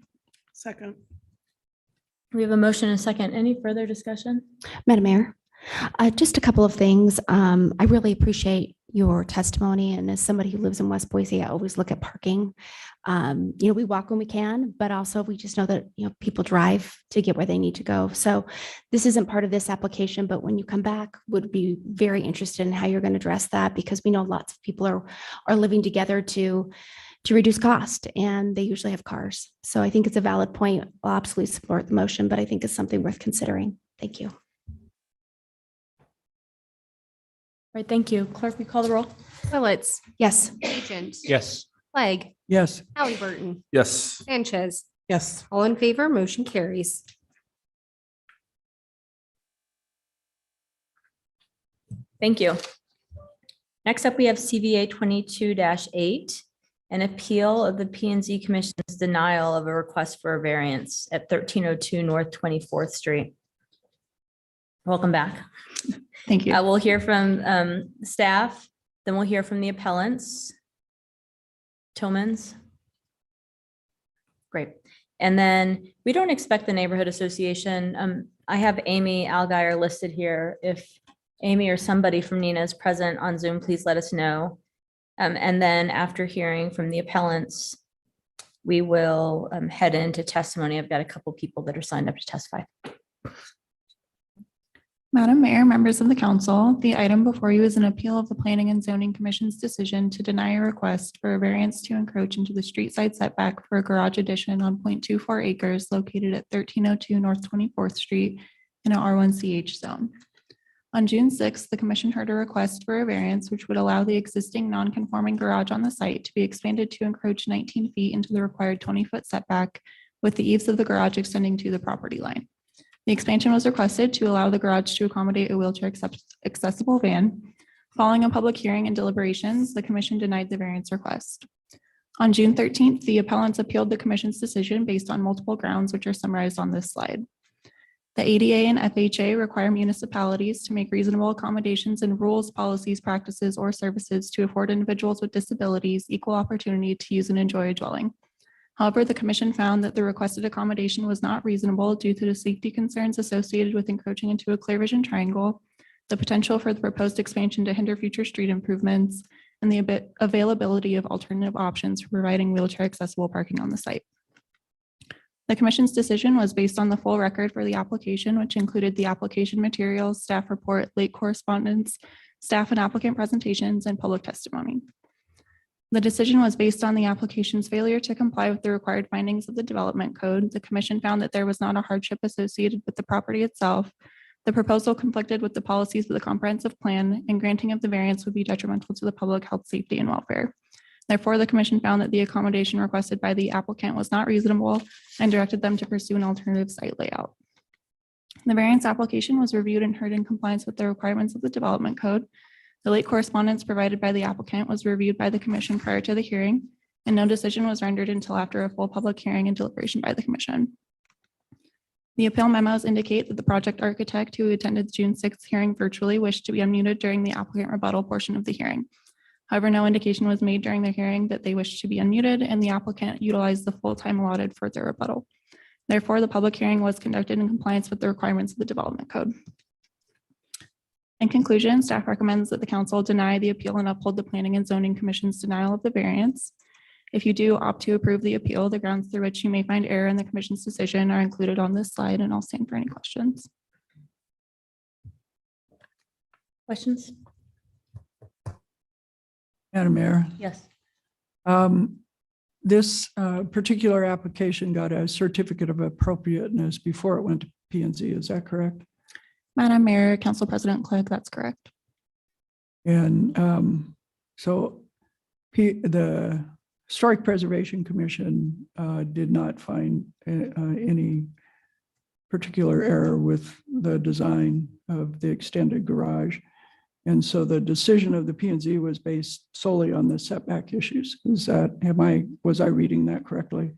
Second. We have a motion and a second. Any further discussion? Madam Mayor, just a couple of things. I really appreciate your testimony. And as somebody who lives in West Boise, I always look at parking. We walk when we can, but also we just know that, people drive to get where they need to go. So this isn't part of this application, but when you come back, would be very interested in how you're going to address that, because we know lots of people are living together to reduce cost, and they usually have cars. So I think it's a valid point. I'll absolutely support the motion, but I think it's something worth considering. Thank you. All right, thank you. Clerk, we call the roll? Willetts. Yes. Agent. Yes. Clegg. Yes. Halliburton. Yes. Sanchez. Yes. All in favor, motion carries. Thank you. Next up, we have CVA 22-8, an appeal of the P&Z Commission's denial of a request for a variance at 1302 North 24th Street. Welcome back. Thank you. We'll hear from staff, then we'll hear from the appellants. Tomans. Great. And then we don't expect the neighborhood association. I have Amy Algeier listed here. If Amy or somebody from Nina is present on Zoom, please let us know. And then after hearing from the appellants, we will head into testimony. I've got a couple people that are signed up to testify. Madam Mayor, members of the council, the item before you is an appeal of the Planning and Zoning Commission's decision to deny a request for a variance to encroach into the street side setback for a garage addition on 0.24 acres located at 1302 North 24th Street in an R1CH zone. On June 6th, the commission heard a request for a variance which would allow the existing non-conforming garage on the site to be expanded to encroach 19 feet into the required 20-foot setback, with the eaves of the garage extending to the property line. The expansion was requested to allow the garage to accommodate a wheelchair accessible van. Following a public hearing and deliberations, the commission denied the variance request. On June 13th, the appellants appealed the commission's decision based on multiple grounds, which are summarized on this slide. The ADA and FHA require municipalities to make reasonable accommodations in rules, policies, practices, or services to afford individuals with disabilities equal opportunity to use and enjoy a dwelling. However, the commission found that the requested accommodation was not reasonable due to the safety concerns associated with encroaching into a clear vision triangle, the potential for the proposed expansion to hinder future street improvements, and the availability of alternative options for providing wheelchair accessible parking on the site. The commission's decision was based on the full record for the application, which included the application materials, staff report, late correspondence, staff and applicant presentations, and public testimony. The decision was based on the application's failure to comply with the required findings of the development code. The commission found that there was not a hardship associated with the property itself. The proposal conflicted with the policies of the comprehensive plan, and granting of the variance would be detrimental to the public health, safety, and welfare. Therefore, the commission found that the accommodation requested by the applicant was not reasonable and directed them to pursue an alternative site layout. The variance application was reviewed and heard in compliance with the requirements of the development code. The late correspondence provided by the applicant was reviewed by the commission prior to the hearing, and no decision was rendered until after a full public hearing and deliberation by the commission. The appeal memos indicate that the project architect who attended June 6th hearing virtually wished to be unmuted during the applicant rebuttal portion of the hearing. However, no indication was made during the hearing that they wished to be unmuted, and the applicant utilized the full time allotted for their rebuttal. Therefore, the public hearing was conducted in compliance with the requirements of the development code. In conclusion, staff recommends that the council deny the appeal and uphold the Planning and Zoning Commission's denial of the variance. If you do opt to approve the appeal, the grounds through which you may find error in the commission's decision are included on this slide, and I'll stand for any questions. Questions? Madam Mayor, Yes. this particular application got a certificate of appropriateness before it went to P&Z. Is that correct? Madam Mayor, Council President Clegg, that's correct. And so the Historic Preservation Commission did not find any particular error with the design of the extended garage. And so the decision of the P&Z was based solely on the setback issues. Is that, was I reading that correctly?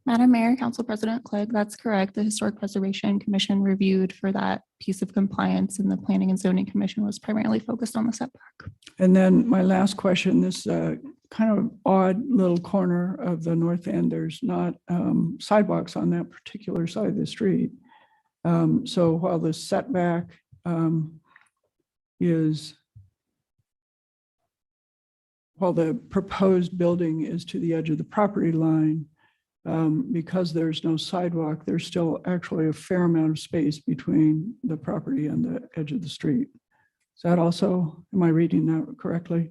Madam Mayor, Council President Clegg, that's correct. The Historic Preservation Commission reviewed for that piece of compliance, and the Planning and Zoning Commission was primarily focused on the setback. And then my last question, this kind of odd little corner of the north end, there's not sidewalks on that particular side of the street. So while the setback while the proposed building is to the edge of the property line, because there's no sidewalk, there's still actually a fair amount of space between the property and the edge of the street. Is that also, am I reading that correctly?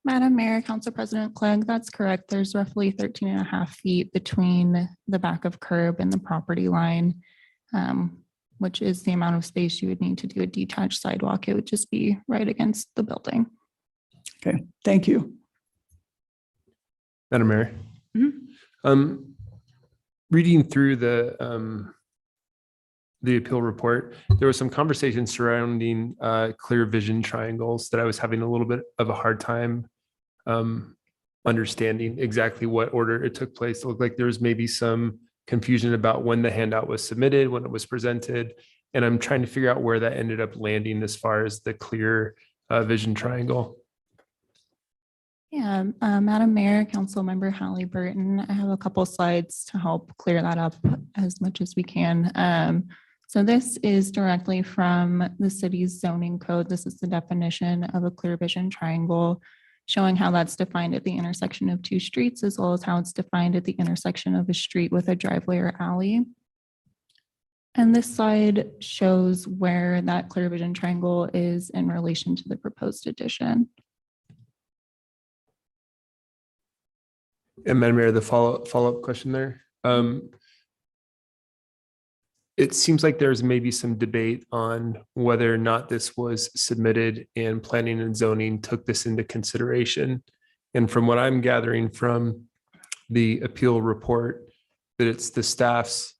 Madam Mayor, Council President Clegg, that's correct. There's roughly 13 and a half feet between the back of curb and the property line, which is the amount of space you would need to do a detached sidewalk. It would just be right against the building. Okay, thank you. Madam Mayor. Reading through the appeal report, there was some conversation surrounding clear vision triangles that I was having a little bit of a hard time understanding exactly what order it took place. It looked like there was maybe some confusion about when the handout was submitted, when it was presented, and I'm trying to figure out where that ended up landing as far as the clear vision triangle. Yeah, Madam Mayor, Council Member Halliburton, I have a couple slides to help clear that up as much as we can. So this is directly from the city's zoning code. This is the definition of a clear vision triangle, showing how that's defined at the intersection of two streets, as well as how it's defined at the intersection of a street with a driveway or alley. And this slide shows where that clear vision triangle is in relation to the proposed addition. And Madam Mayor, the follow-up question there. It seems like there's maybe some debate on whether or not this was submitted and planning and zoning took this into consideration. And from what I'm gathering from the appeal report, that it's the staff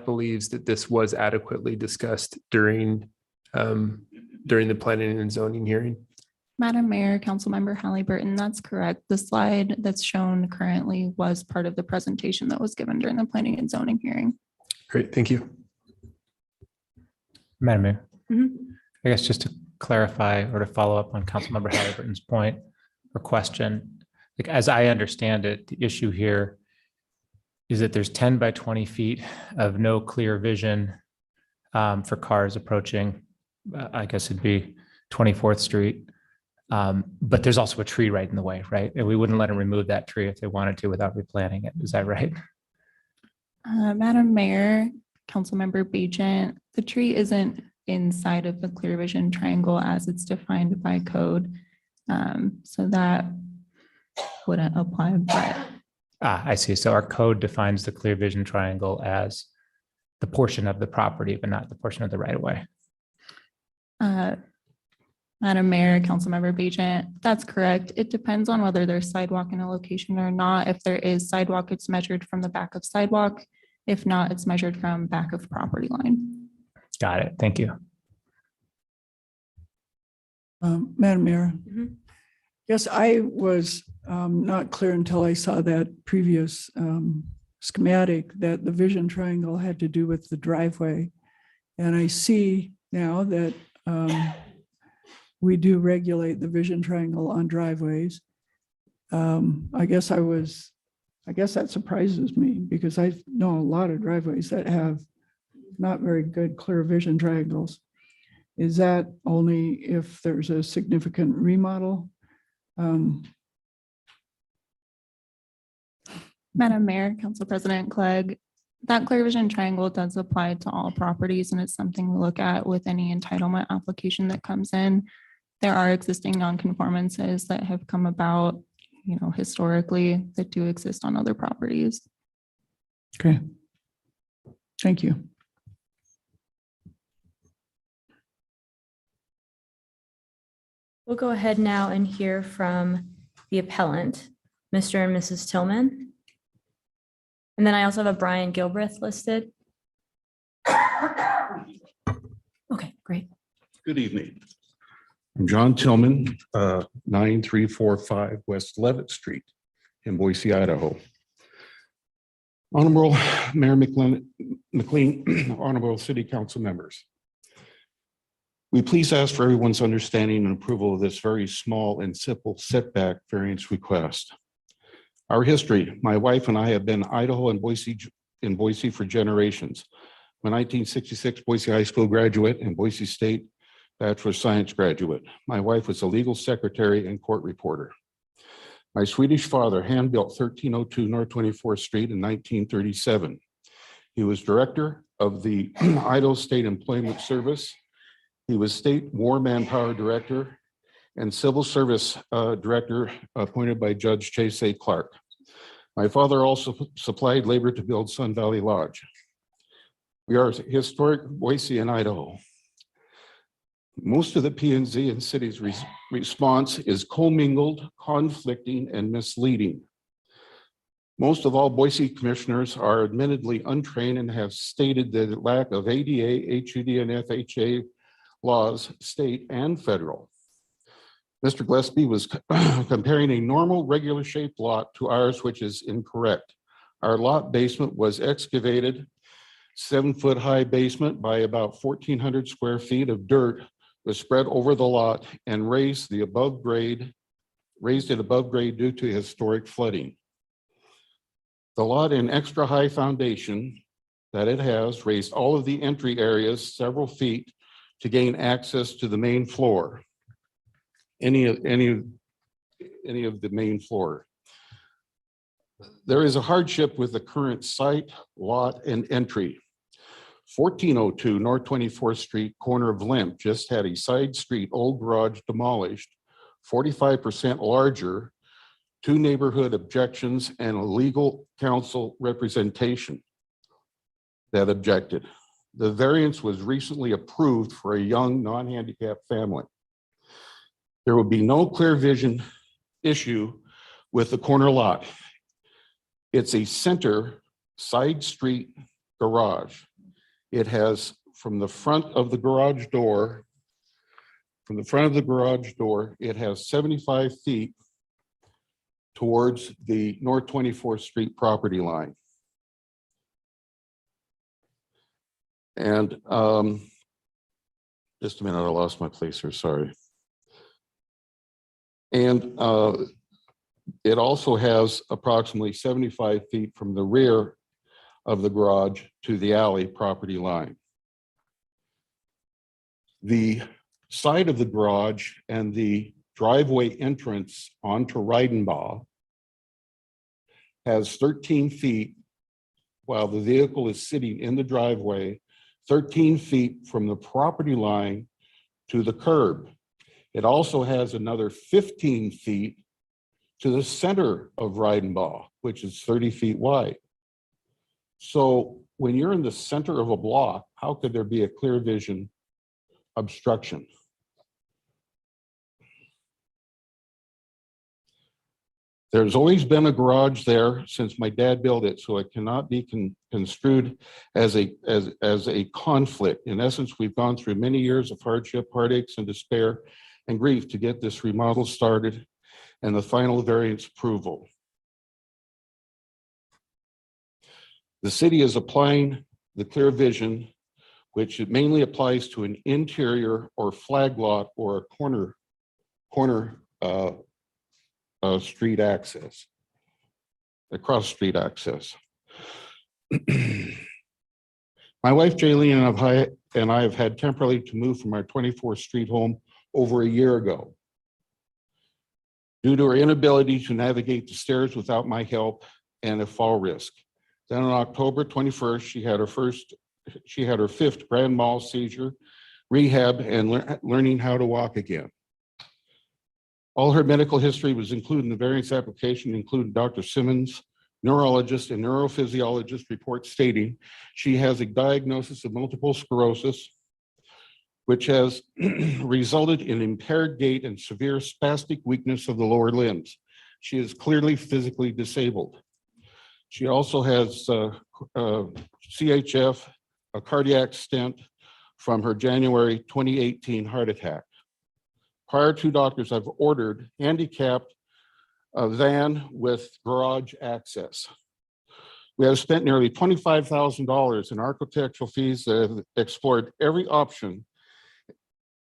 believes that this was adequately discussed during the planning and zoning hearing. Madam Mayor, Councilmember Halliburton, that's correct. The slide that's shown currently was part of the presentation that was given during the planning and zoning hearing. Great, thank you. Madam Mayor, I guess just to clarify or to follow up on Councilmember Halliburton's point or question, like as I understand it, the issue here is that there's 10 by 20 feet of no clear vision for cars approaching, I guess it'd be 24th Street. But there's also a tree right in the way, right? And we wouldn't let them remove that tree if they wanted to without replanting it. Is that right? Madam Mayor, Councilmember Bagent, the tree isn't inside of the clear vision triangle as it's defined by code. So that wouldn't apply, but I see. So our code defines the clear vision triangle as the portion of the property, but not the portion of the right of way. Madam Mayor, Councilmember Bajent, that's correct. It depends on whether there's sidewalk in a location or not. If there is sidewalk, it's measured from the back of sidewalk. If not, it's measured from back of property line. Got it. Thank you. Madam Mayor, Mhm. yes, I was not clear until I saw that previous schematic that the vision triangle had to do with the driveway. And I see now that we do regulate the vision triangle on driveways. I guess that surprises me because I know a lot of driveways that have not very good clear vision triangles. Is that only if there's a significant remodel? Madam Mayor, Council President Clegg, that clear vision triangle does apply to all properties, and it's something we look at with any entitlement application that comes in. There are existing nonconformances that have come about, historically that do exist on other properties. Okay. Thank you. We'll go ahead now and hear from the appellant, Mr. and Mrs. Tillman. And then I also have a Brian Gilbreth listed. Okay, great. Good evening. I'm John Tillman, 9345 West Levitt Street in Boise, Idaho. Honorable Mayor McLean, honorable City Council members. We please ask for everyone's understanding and approval of this very small and simple setback variance request. Our history, my wife and I have been Idaho and Boise for generations. I'm a 1966 Boise High School graduate and Boise State Bachelor of Science graduate. My wife was a legal secretary and court reporter. My Swedish father hand-built 1302 North 24th Street in 1937. He was director of the Idaho State Employment Service. He was state war manpower director and civil service director appointed by Judge Chase A. Clark. My father also supplied labor to build Sun Valley Lodge. We are historic Boise in Idaho. Most of the P&Z and city's response is commingled, conflicting, and misleading. Most of all Boise commissioners are admittedly untrained and have stated the lack of ADA, HUD, and FHA laws, state and federal. Mr. Gillespie was comparing a normal regular shaped lot to ours, which is incorrect. Our lot basement was excavated, 7-foot high basement by about 1,400 square feet of dirt was spread over the lot and raised it above grade due to historic flooding. The lot in extra high foundation that it has raised all of the entry areas several feet to gain access to the main floor. Any of the main floor. There is a hardship with the current site, lot, and entry. 1402 North 24th Street, corner of Limp, just had a side street old garage demolished, 45% larger, 2 neighborhood objections, and a legal counsel representation that objected. The variance was recently approved for a young non-handicapped family. There will be no clear vision issue with the corner lot. It's a center side street garage. It has from the front of the garage door, it has 75 feet towards the North 24th Street property line. And just a minute, I lost my place here, sorry. And it also has approximately 75 feet from the rear of the garage to the alley property line. The side of the garage and the driveway entrance onto Reidenbaugh has 13 feet while the vehicle is sitting in the driveway, 13 feet from the property line to the curb. It also has another 15 feet to the center of Reidenbaugh, which is 30 feet wide. So when you're in the center of a block, how could there be a clear vision obstruction? There's always been a garage there since my dad built it, so it cannot be construed as a conflict. In essence, we've gone through many years of hardship, heartaches, and despair and grief to get this remodel started and the final variance approval. The city is applying the clear vision, which it mainly applies to an interior or flag lot or a corner street access, across street access. My wife Jaylene and I have had temporarily to move from our 24th Street home over a year ago due to her inability to navigate the stairs without my help and a fall risk. Then on October 21st, she had her fifth grand mal seizure, rehab, and learning how to walk again. All her medical history was included in the variance application, including Dr. Simmons, neurologist and neurophysiologist report stating she has a diagnosis of multiple sclerosis, which has resulted in impaired gait and severe spastic weakness of the lower limbs. She is clearly physically disabled. She also has CHF, a cardiac stent from her January 2018 heart attack. Prior to doctors, I've ordered handicapped van with garage access. We have spent nearly $25,000 in architectural fees that have explored every option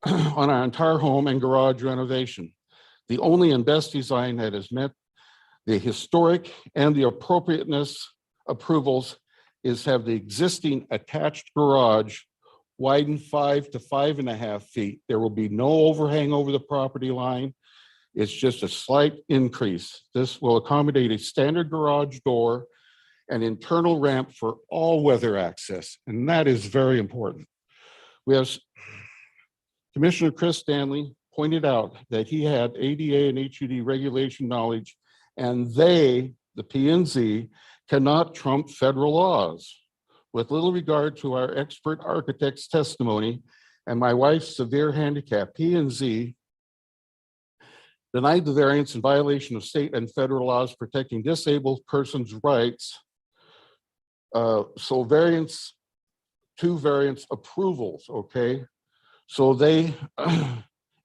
on our entire home and garage renovation. The only and best design that has met the historic and the appropriateness approvals is have the existing attached garage widen 5 to 5.5 feet. There will be no overhang over the property line. It's just a slight increase. This will accommodate a standard garage door and internal ramp for all weather access, and that is very important. We have Commissioner Chris Stanley pointed out that he had ADA and HUD regulation knowledge, and they, the P&Z, cannot trump federal laws. With little regard to our expert architect's testimony and my wife's severe handicap, P&Z denied the variance in violation of state and federal laws protecting disabled persons' rights. So two variance approvals, okay? So they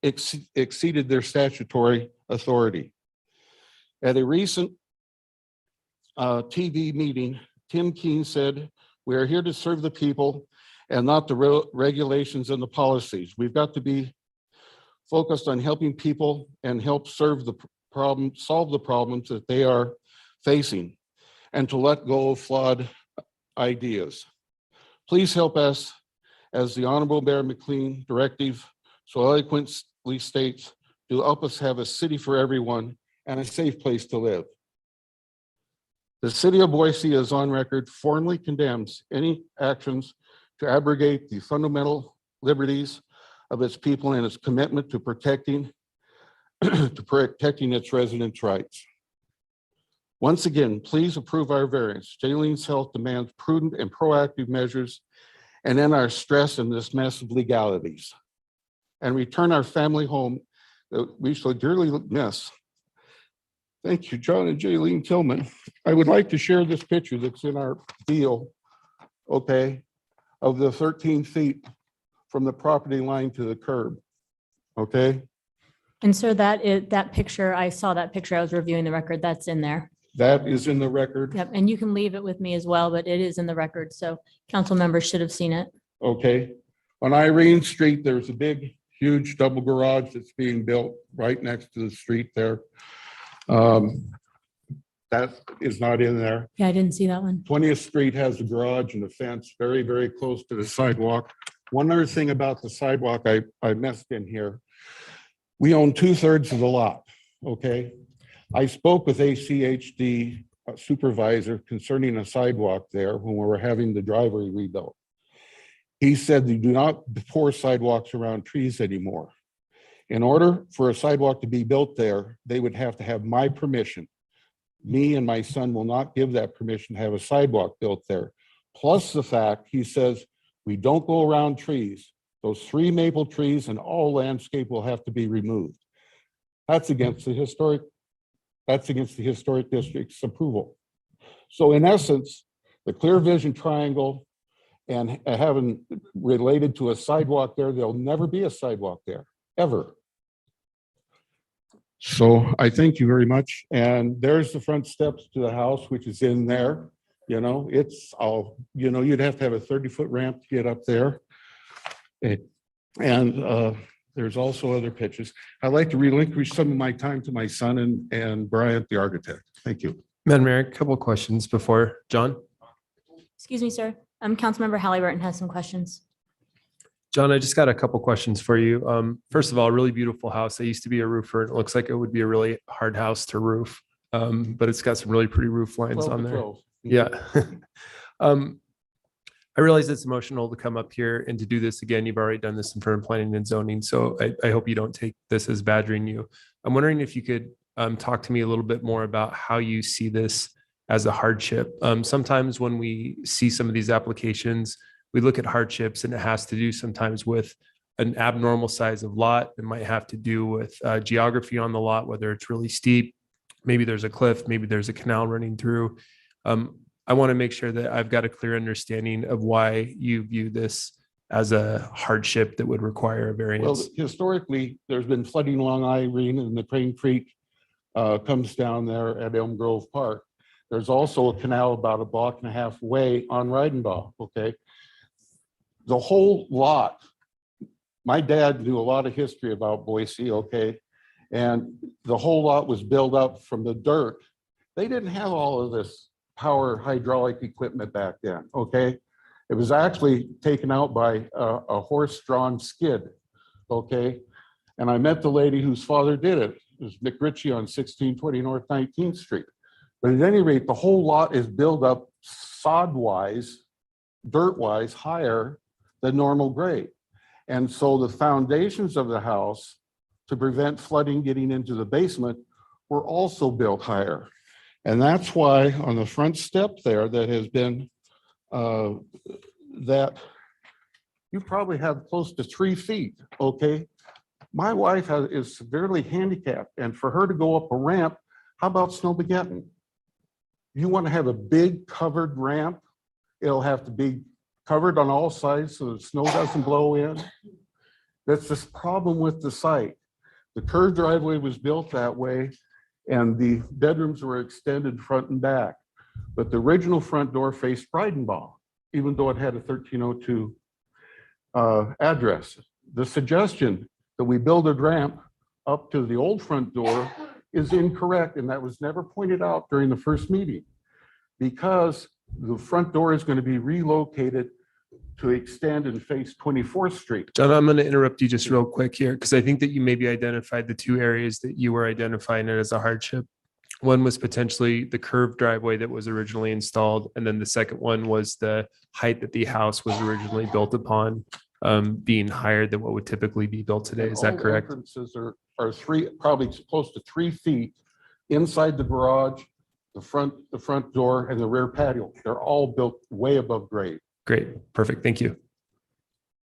exceeded their statutory authority. At a recent TV meeting, Tim Keene said, "We are here to serve the people and not the regulations and the policies. We've got to be focused on helping people and help solve the problems that they are facing, and to let go of flawed ideas. Please help us, as the Honorable Mayor McLean directive so eloquently states, to help us have a city for everyone and a safe place to live." The city of Boise is on record formally condemns any actions to abrogate the fundamental liberties of its people and its commitment to protecting its residents' rights. Once again, please approve our variance. Jaylene's health demands prudent and proactive measures and end our stress in this mess of legalities, and return our family home that we shall dearly miss. Thank you, John and Jaylene Tillman. I would like to share this picture that's in our deal, okay, of the 13 feet from the property line to the curb, okay? And so that picture, I saw that picture, I was reviewing the record, that's in there. That is in the record. Yep, and you can leave it with me as well, but it is in the record, so council members should have seen it. Okay. On Irene Street, there's a big, huge double garage that's being built right next to the street there. That is not in there. Yeah, I didn't see that one. 20th Street has a garage and a fence very, very close to the sidewalk. One other thing about the sidewalk I messed in here. We own 2/3 of the lot, okay? I spoke with ACHD supervisor concerning a sidewalk there when we were having the driveway rebuilt. He said you do not pour sidewalks around trees anymore. In order for a sidewalk to be built there, they would have to have my permission. Me and my son will not give that permission to have a sidewalk built there. Plus the fact, he says, we don't go around trees. Those 3 maple trees and all landscape will have to be removed. That's against the historic district's approval. So in essence, the clear vision triangle and having related to a sidewalk there, there'll never be a sidewalk there, ever. So I thank you very much. And there's the front steps to the house, which is in there. You know, it's all, you know, you'd have to have a 30-foot ramp to get up there. And there's also other pictures. I'd like to relinquish some of my time to my son and Bryant, the architect. Thank you. Madam Mayor, a couple of questions before John. Excuse me, sir. Councilmember Halliburton has some questions. John, I just got a couple questions for you. First of all, really beautiful house. I used to be a roofer and it looks like it would be a really hard house to roof. But it's got some really pretty roof lines on there. 12. Yeah. I realize it's emotional to come up here and to do this again. You've already done this in front of planning and zoning. So I hope you don't take this as badgering you. I'm wondering if you could talk to me a little bit more about how you see this as a hardship. Sometimes when we see some of these applications, we look at hardships and it has to do sometimes with an abnormal size of lot. It might have to do with geography on the lot, whether it's really steep, maybe there's a cliff, maybe there's a canal running through. I want to make sure that I've got a clear understanding of why you view this as a hardship that would require a variance. Well, historically, there's been flooding along Irene and the Crane Creek comes down there at Elm Grove Park. There's also a canal about a block and a half away on Reidenbach, okay? The whole lot, my dad knew a lot of history about Boise, okay? And the whole lot was built up from the dirt. They didn't have all of this power hydraulic equipment back then, okay? It was actually taken out by a horse-drawn skid, okay? And I met the lady whose father did it. It was Mick Ritchie on 1620 North 19th Street. But at any rate, the whole lot is built up sod-wise, dirt-wise, higher than normal grade. And so the foundations of the house to prevent flooding getting into the basement were also built higher. And that's why on the front step there that has been, that you probably have close to 3 feet, okay? My wife is severely handicapped, and for her to go up a ramp, how about Snowmageddon? You want to have a big covered ramp, it'll have to be covered on all sides so the snow doesn't blow in. That's this problem with the site. The curved driveway was built that way, and the bedrooms were extended front and back. But the original front door faced Breidenbach, even though it had a 1302 address. The suggestion that we build a ramp up to the old front door is incorrect, and that was never pointed out during the first meeting, because the front door is going to be relocated to extend and face 24th Street. John, I'm going to interrupt you just real quick here, because I think that you maybe identified the 2 areas that you were identifying it as a hardship. One was potentially the curved driveway that was originally installed. And then the second one was the height that the house was originally built upon being higher than what would typically be built today. Is that correct? All entrances are probably close to 3 feet inside the garage, the front door, and the rear patio. They're all built way above grade. Great. Perfect. Thank you.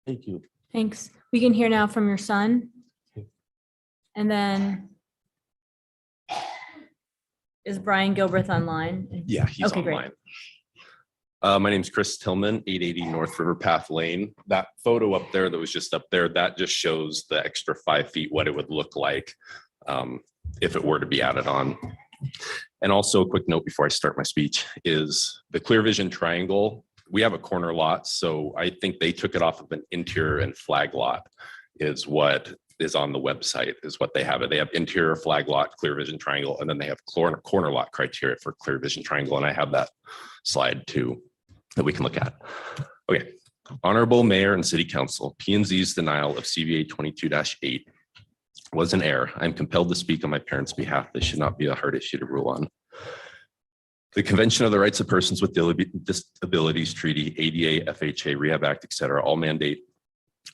Thank you. Thanks. We can hear now from your son. And then is Brian Gilbreth online? Yeah, he's Okay, great. online. My name's Chris Tillman, 880 North River Path Lane. That photo up there that was just up there, that just shows the extra 5 feet, what it would look like if it were to be added on. And also a quick note before I start my speech is the clear vision triangle. We have a corner lot, so I think they took it off of an interior and flag lot is what is on the website, is what they have. They have interior flag lot, clear vision triangle, and then they have corner lot criteria for clear vision triangle. And I have that slide too that we can look at. Okay. Honorable Mayor and City Council, P&Z's denial of CVA 22-8 was an error. I'm compelled to speak on my parents' behalf. This should not be a hard issue to rule on. The Convention of the Rights of Persons with Disabilities Treaty, ADA, FHA, Rehab Act, et cetera, all mandate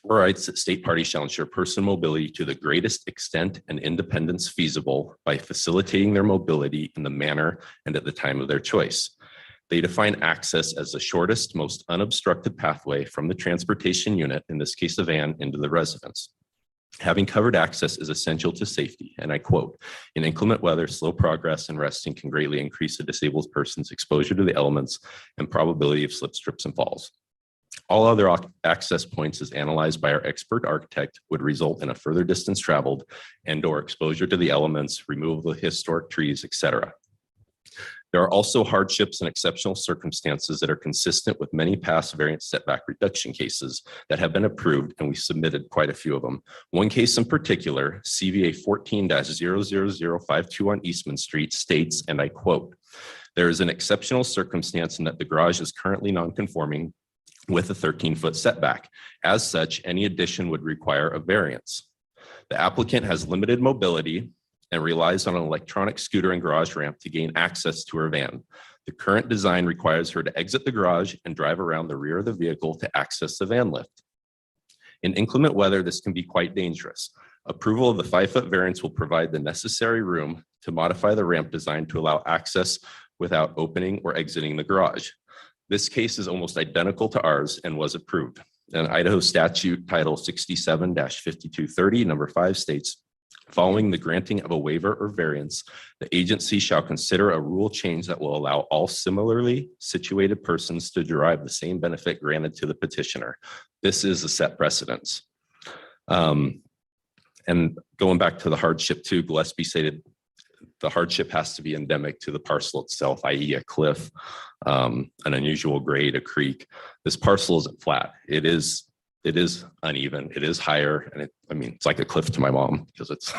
rights that state parties shall ensure personal mobility to the greatest extent and independence feasible by facilitating their mobility in the manner and at the time of their choice. They define access as the shortest, most unobstructed pathway from the transportation unit, in this case a van, into the residence. Having covered access is essential to safety, and I quote, "In inclement weather, slow progress and resting can greatly increase a disabled person's exposure to the elements and probability of slips, trips, and falls. All other access points as analyzed by our expert architect would result in a further distance traveled and/or exposure to the elements, removal of historic trees, etc. There are also hardships and exceptional circumstances that are consistent with many past variance setback reduction cases that have been approved, and we submitted quite a few of them. One case in particular, CVA 14-00052 on Eastman Street states, and I quote, "There is an exceptional circumstance in that the garage is currently non-conforming with a 13-foot setback. As such, any addition would require a variance. The applicant has limited mobility and relies on an electronic scooter and garage ramp to gain access to her van. The current design requires her to exit the garage and drive around the rear of the vehicle to access the van lift. In inclement weather, this can be quite dangerous. Approval of the 5-foot variance will provide the necessary room to modify the ramp design to allow access without opening or exiting the garage. This case is almost identical to ours and was approved. And Idaho statute title 67-5230, number 5 states, following the granting of a waiver or variance, the agency shall consider a rule change that will allow all similarly situated persons to derive the same benefit granted to the petitioner. This is a set precedence." And going back to the hardship too, Gillespie stated the hardship has to be endemic to the parcel itself, i.e. a cliff, an unusual grade, a creek. This parcel isn't flat. It is uneven. It is higher. And it's like a cliff to my mom because it's,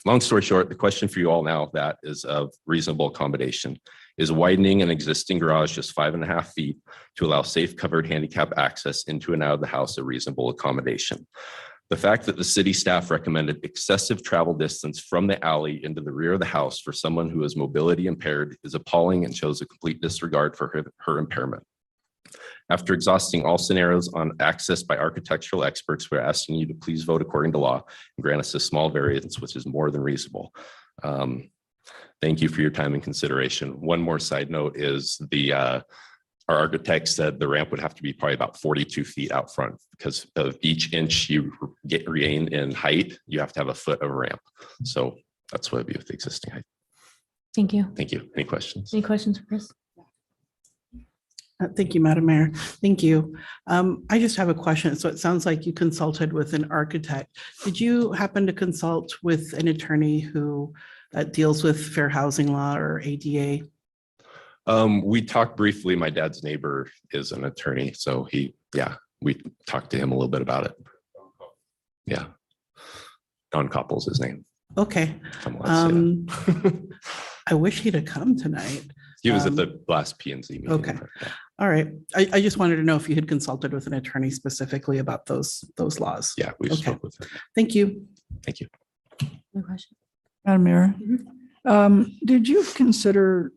long story short, the question for you all now that is of reasonable accommodation. Is widening an existing garage just 5.5 feet to allow safe covered handicap access into and out of the house a reasonable accommodation? The fact that the city staff recommended excessive travel distance from the alley into the rear of the house for someone who is mobility impaired is appalling and shows a complete disregard for her impairment. After exhausting all scenarios on access by architectural experts, we're asking you to please vote according to law and grant us a small variance, which is more than reasonable. Thank you for your time and consideration. One more side note is our architect said the ramp would have to be probably about 42 feet out front because of each inch you gain in height, you have to have a foot of ramp. So that's what it'd be with the existing height. Thank you. Thank you. Any questions? Any questions for Chris? Thank you, Madam Mayor. Thank you. I just have a question. So it sounds like you consulted with an architect. Did you happen to consult with an attorney who deals with fair housing law or ADA? We talked briefly. My dad's neighbor is an attorney, so we talked to him a little bit about it. Yeah. Don Koppel's his name. Okay. I wish he'd have come tonight. He was at the last P&Z meeting. Okay. All right. I just wanted to know if you had consulted with an attorney specifically about those laws. Yeah, we spoke with him. Thank you. Thank you. No question. Madam Mayor, did you consider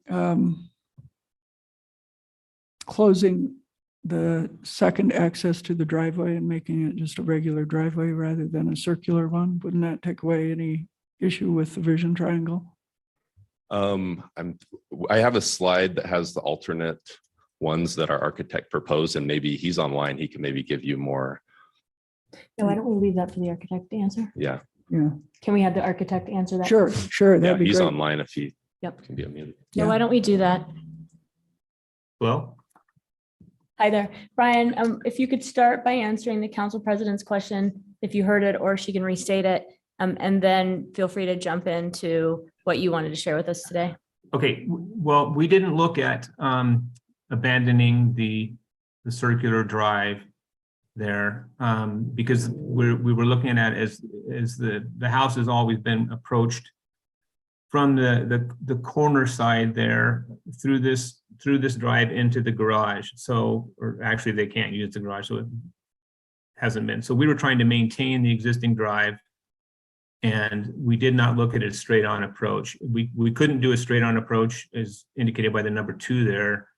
closing the second access to the driveway and making it just a regular driveway rather than a circular one? Wouldn't that take away any issue with the vision triangle? I have a slide that has the alternate ones that our architect proposed, and maybe he's online. He can maybe give you more. No, why don't we leave that for the architect to answer? Yeah. Yeah. Can we have the architect answer that? Sure. That'd be he's great. online if he Yep. can be unmuted. So why don't we do that? Well, Hi there, Brian. If you could start by answering the council president's question, if you heard it, or she can restate it, and then feel free to jump into what you wanted to share with us today. okay, well, we didn't look at abandoning the circular drive there because we were looking at as the house has always been approached from the corner side there through this drive into the garage. So, or actually they can't use the garage, so it hasn't been. So we were trying to maintain the existing drive And we did not look at a straight on approach. We couldn't do a straight on approach as indicated by the number 2 there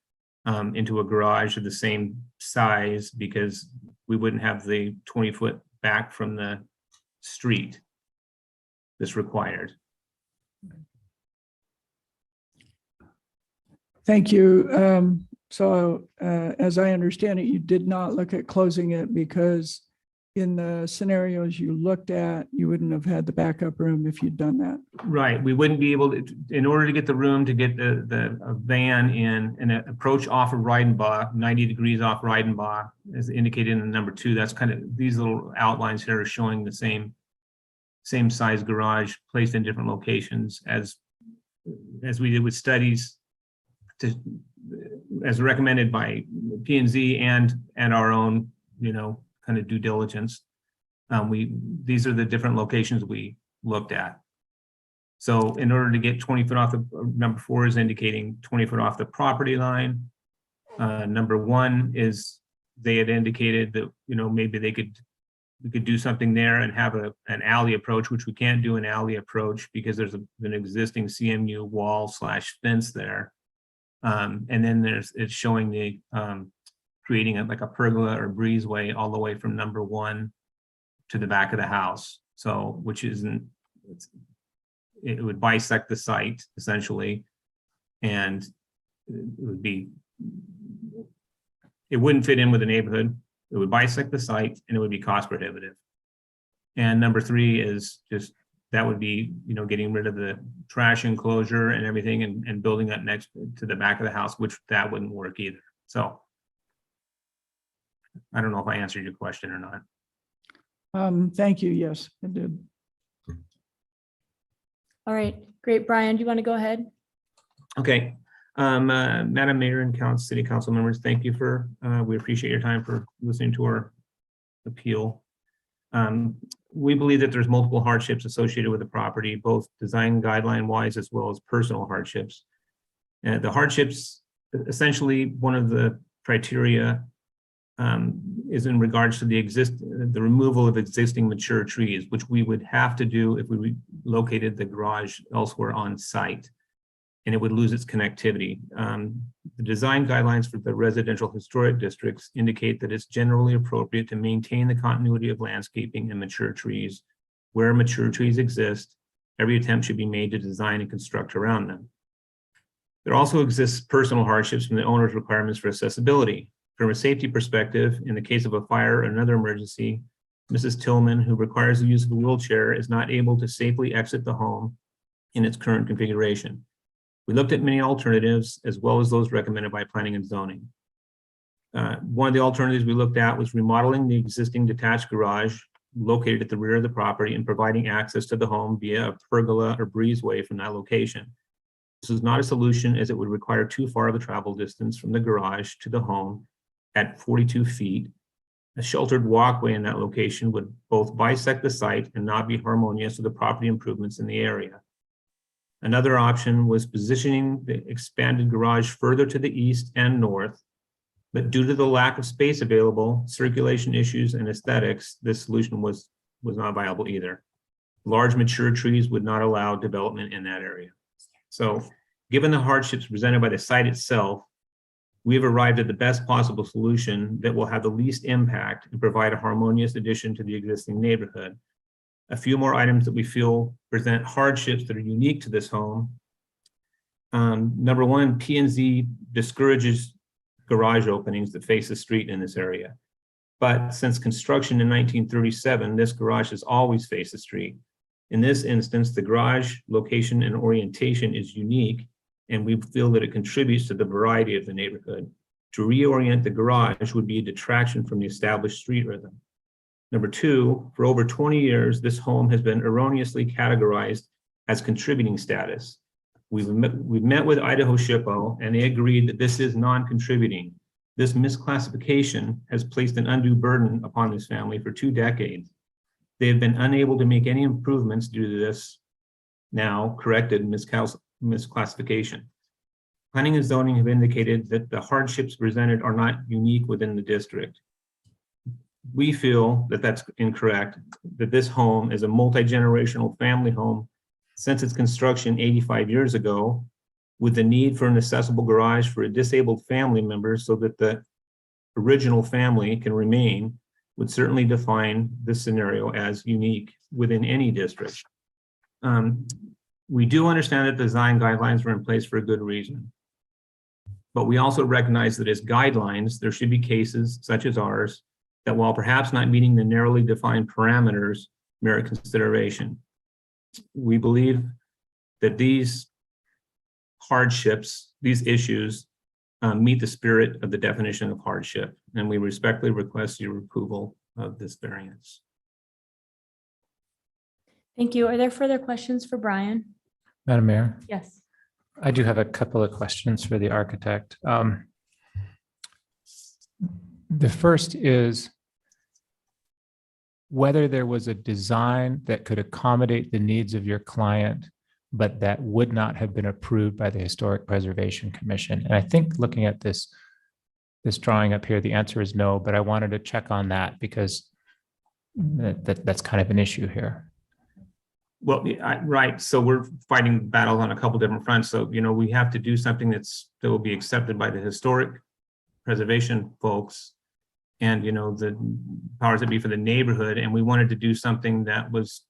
into a garage of the same size because we wouldn't have the 20-foot back from the street that's required. Thank you. So as I understand it, you did not look at closing it because in the scenarios you looked at, you wouldn't have had the backup room if you'd done that. Right. We wouldn't be able to, in order to get the room to get the van in and approach off of Reidenbach, 90 degrees off Reidenbach, as indicated in the number 2. That's kind of, these little outlines here are showing the same size garage placed in different locations as we did with studies as recommended by P&Z and our own, kind of due diligence. These are the different locations we looked at. So in order to get 20 foot off the, number 4 is indicating 20 foot off the property line. Number 1 is they had indicated that, maybe we could do something there and have an alley approach, which we can't do an alley approach because there's an existing CMU wall / fence there. And then it's showing the creating like a pergola or breezeway all the way from number 1 to the back of the house. So, which isn't, it would bisect the site essentially, and it wouldn't fit in with the neighborhood. It would bisect the site and it would be cost prohibitive. And number 3 is just, that would be, getting rid of the trash enclosure and everything and building that next to the back of the house, which that wouldn't work either. So I don't know if I answered your question or not. Thank you. Yes, it did. All right, great. Brian, do you want to go ahead? Okay. Madam Mayor and City Council members, thank you for, we appreciate your time for listening to our appeal. We believe that there's multiple hardships associated with the property, both design guideline wise as well as personal hardships. And the hardships, essentially one of the criteria is in regards to the removal of existing mature trees, which we would have to do if we located the garage elsewhere on site, and it would lose its connectivity. The design guidelines for the residential historic districts indicate that it's generally appropriate to maintain the continuity of landscaping and mature trees. Where mature trees exist, every attempt should be made to design and construct around them. There also exists personal hardships from the owner's requirements for accessibility. From a safety perspective, in the case of a fire or another emergency, Mrs. Tillman, who requires the use of a wheelchair, is not able to safely exit the home in its current configuration. We looked at many alternatives as well as those recommended by planning and zoning. One of the alternatives we looked at was remodeling the existing detached garage located at the rear of the property and providing access to the home via a pergola or breezeway from that location. This is not a solution as it would require too far of a travel distance from the garage to the home at 42 feet. A sheltered walkway in that location would both bisect the site and not be harmonious with the property improvements in the area. Another option was positioning the expanded garage further to the east and north, but due to the lack of space available, circulation issues, and aesthetics, this solution was not viable either. Large mature trees would not allow development in that area. So, given the hardships presented by the site itself, we have arrived at the best possible solution that will have the least impact and provide a harmonious addition to the existing neighborhood. A few more items that we feel present hardships that are unique to this home. Number 1, P&Z discourages garage openings that face the street in this area. But since construction in 1937, this garage has always faced the street. In this instance, the garage location and orientation is unique, and we feel that it contributes to the variety of the neighborhood. To reorient the garage would be a detraction from the established street rhythm. Number 2, for over 20 years, this home has been erroneously categorized as contributing status. We've met with Idaho SHPO, and they agreed that this is non-contributing. This misclassification has placed an undue burden upon this family for 2 decades. They have been unable to make any improvements due to this now corrected misclassification. Planning and zoning have indicated that the hardships presented are not unique within the district. we feel that that's incorrect, that this home is a multi-generational family home since its construction 85 years ago, with the need for an accessible garage for a disabled family member so that the original family can remain, would certainly define this scenario as unique within any district. We do understand that design guidelines were in place for a good reason. But we also recognize that as guidelines, there should be cases such as ours that, while perhaps not meeting the narrowly defined parameters, merit consideration. We believe that these hardships, these issues, meet the spirit of the definition of hardship, and we respectfully request your approval of this variance. Thank you. Are there further questions for Brian? Madam Mayor, Yes. I do have a couple of questions for the architect. The first is whether there was a design that could accommodate the needs of your client, but that would not have been approved by the Historic Preservation Commission. And I think looking at this drawing up here, the answer is no, but I wanted to check on that because that's kind of an issue here. Well, right. So we're fighting battles on a couple different fronts. So, we have to do something that will be accepted by the historic preservation folks and, the powers that be for the neighborhood. And we wanted to do something that was,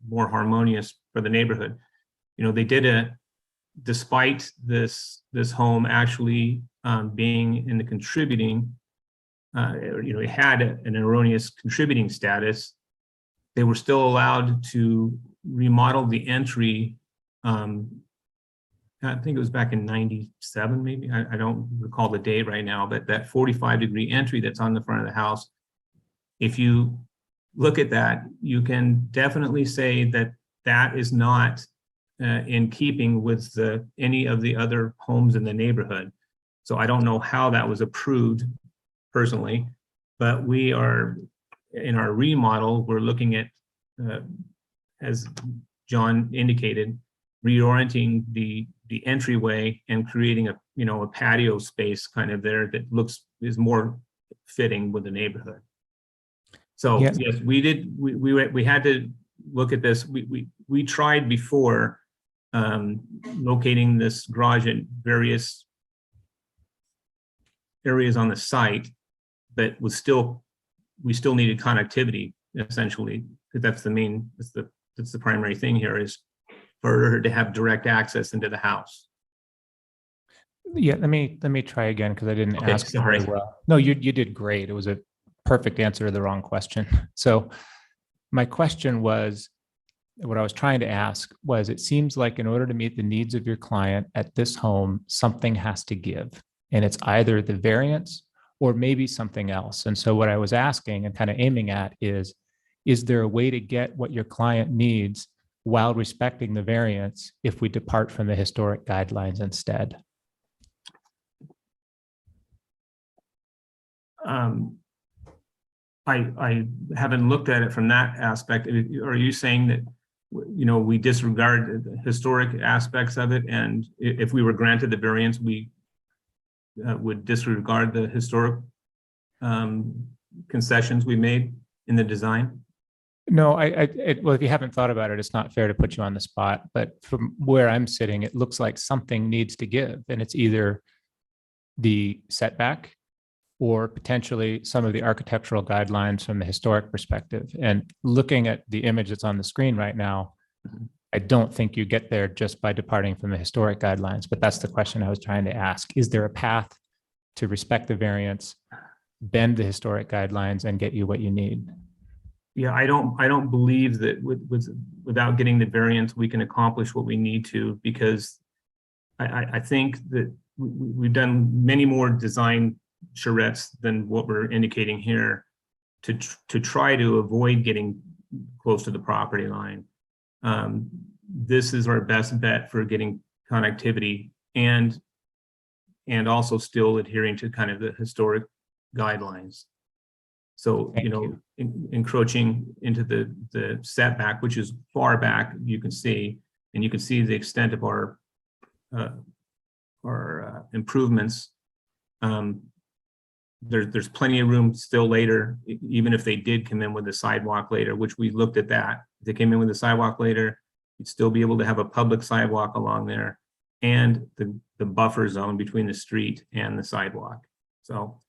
more harmonious for the neighborhood. They did despite this home actually being in the contributing, it had an erroneous contributing status. They were still allowed to remodel the entry. I think it was back in 97, maybe. I don't recall the date right now, but that 45-degree entry that's on the front of the house, if you look at that, you can definitely say that that is not in keeping with any of the other homes in the neighborhood. So I don't know how that was approved personally, but we are, in our remodel, we're looking at, as John indicated, reorienting the entryway and creating a patio space kind of there that is more fitting with the neighborhood. So yes, we did. We had to look at this. We tried before locating this garage in various areas on the site, but we still needed connectivity essentially, because that's the primary thing here, is for her to have direct access into the house. Yeah, let me try again because I didn't ask sorry. very well. No, you did great. It was a perfect answer to the wrong question. So my question was, what I was trying to ask was, it seems like in order to meet the needs of your client at this home, something has to give. And it's either the variance or maybe something else. And so what I was asking and kind of aiming at is there a way to get what your client needs while respecting the variance if we depart from the historic guidelines instead? I haven't looked at it from that aspect. Are you saying that, we disregard the historic aspects of it, and if we were granted the variance, we would disregard the historic concessions we made in the design? No, well, if you haven't thought about it, it's not fair to put you on the spot, but from where I'm sitting, it looks like something needs to give, and it's either the setback or potentially some of the architectural guidelines from the historic perspective. And looking at the image that's on the screen right now, I don't think you get there just by departing from the historic guidelines, but that's the question I was trying to ask. Is there a path to respect the variance, bend the historic guidelines, and get you what you need? Yeah, I don't believe that without getting the variance, we can accomplish what we need to, because I think that we've done many more design charrettes than what we're indicating here to try to avoid getting close to the property line. This is our best bet for getting connectivity and also still adhering to kind of the historic guidelines. So, encroaching into the setback, which is far back, you can see the extent of our improvements. there's plenty of room still later, even if they did come in with a sidewalk later, which we looked at that. If they came in with a sidewalk later, you'd still be able to have a public sidewalk along there and the buffer zone between the street and the sidewalk. So.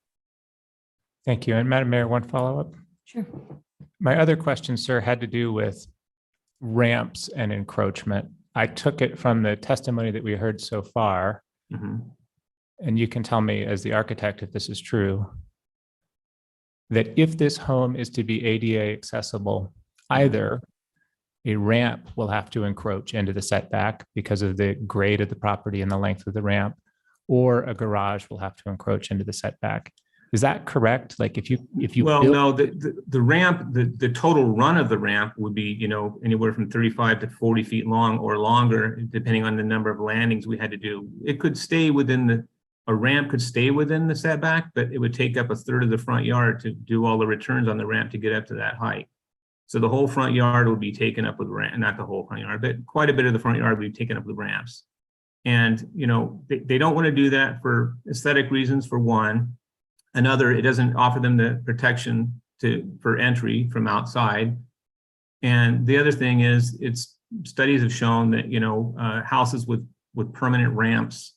Thank you. And Madam Mayor, one follow-up. Sure. My other question, sir, had to do with ramps and encroachment. I took it from the testimony that we heard so far, and you can tell me as the architect if this is true, that if this home is to be ADA accessible, either a ramp will have to encroach into the setback because of the grade of the property and the length of the ramp, or a garage will have to encroach into the setback. Is that correct? Like if you Well, build- no, the ramp, the total run of the ramp would be, you know, anywhere from 35 to 40 feet long or longer, depending on the number of landings we had to do. It could stay within a ramp could stay within the setback, but it would take up a third of the front yard to do all the returns on the ramp to get up to that height. So the whole front yard would be taken up with ramp, not the whole front yard, but quite a bit of the front yard would be taken up with ramps. And, you know, they don't want to do that for aesthetic reasons, for one. Another, it doesn't offer them the protection for entry from outside. And the other thing is, studies have shown that, you know, houses with permanent ramps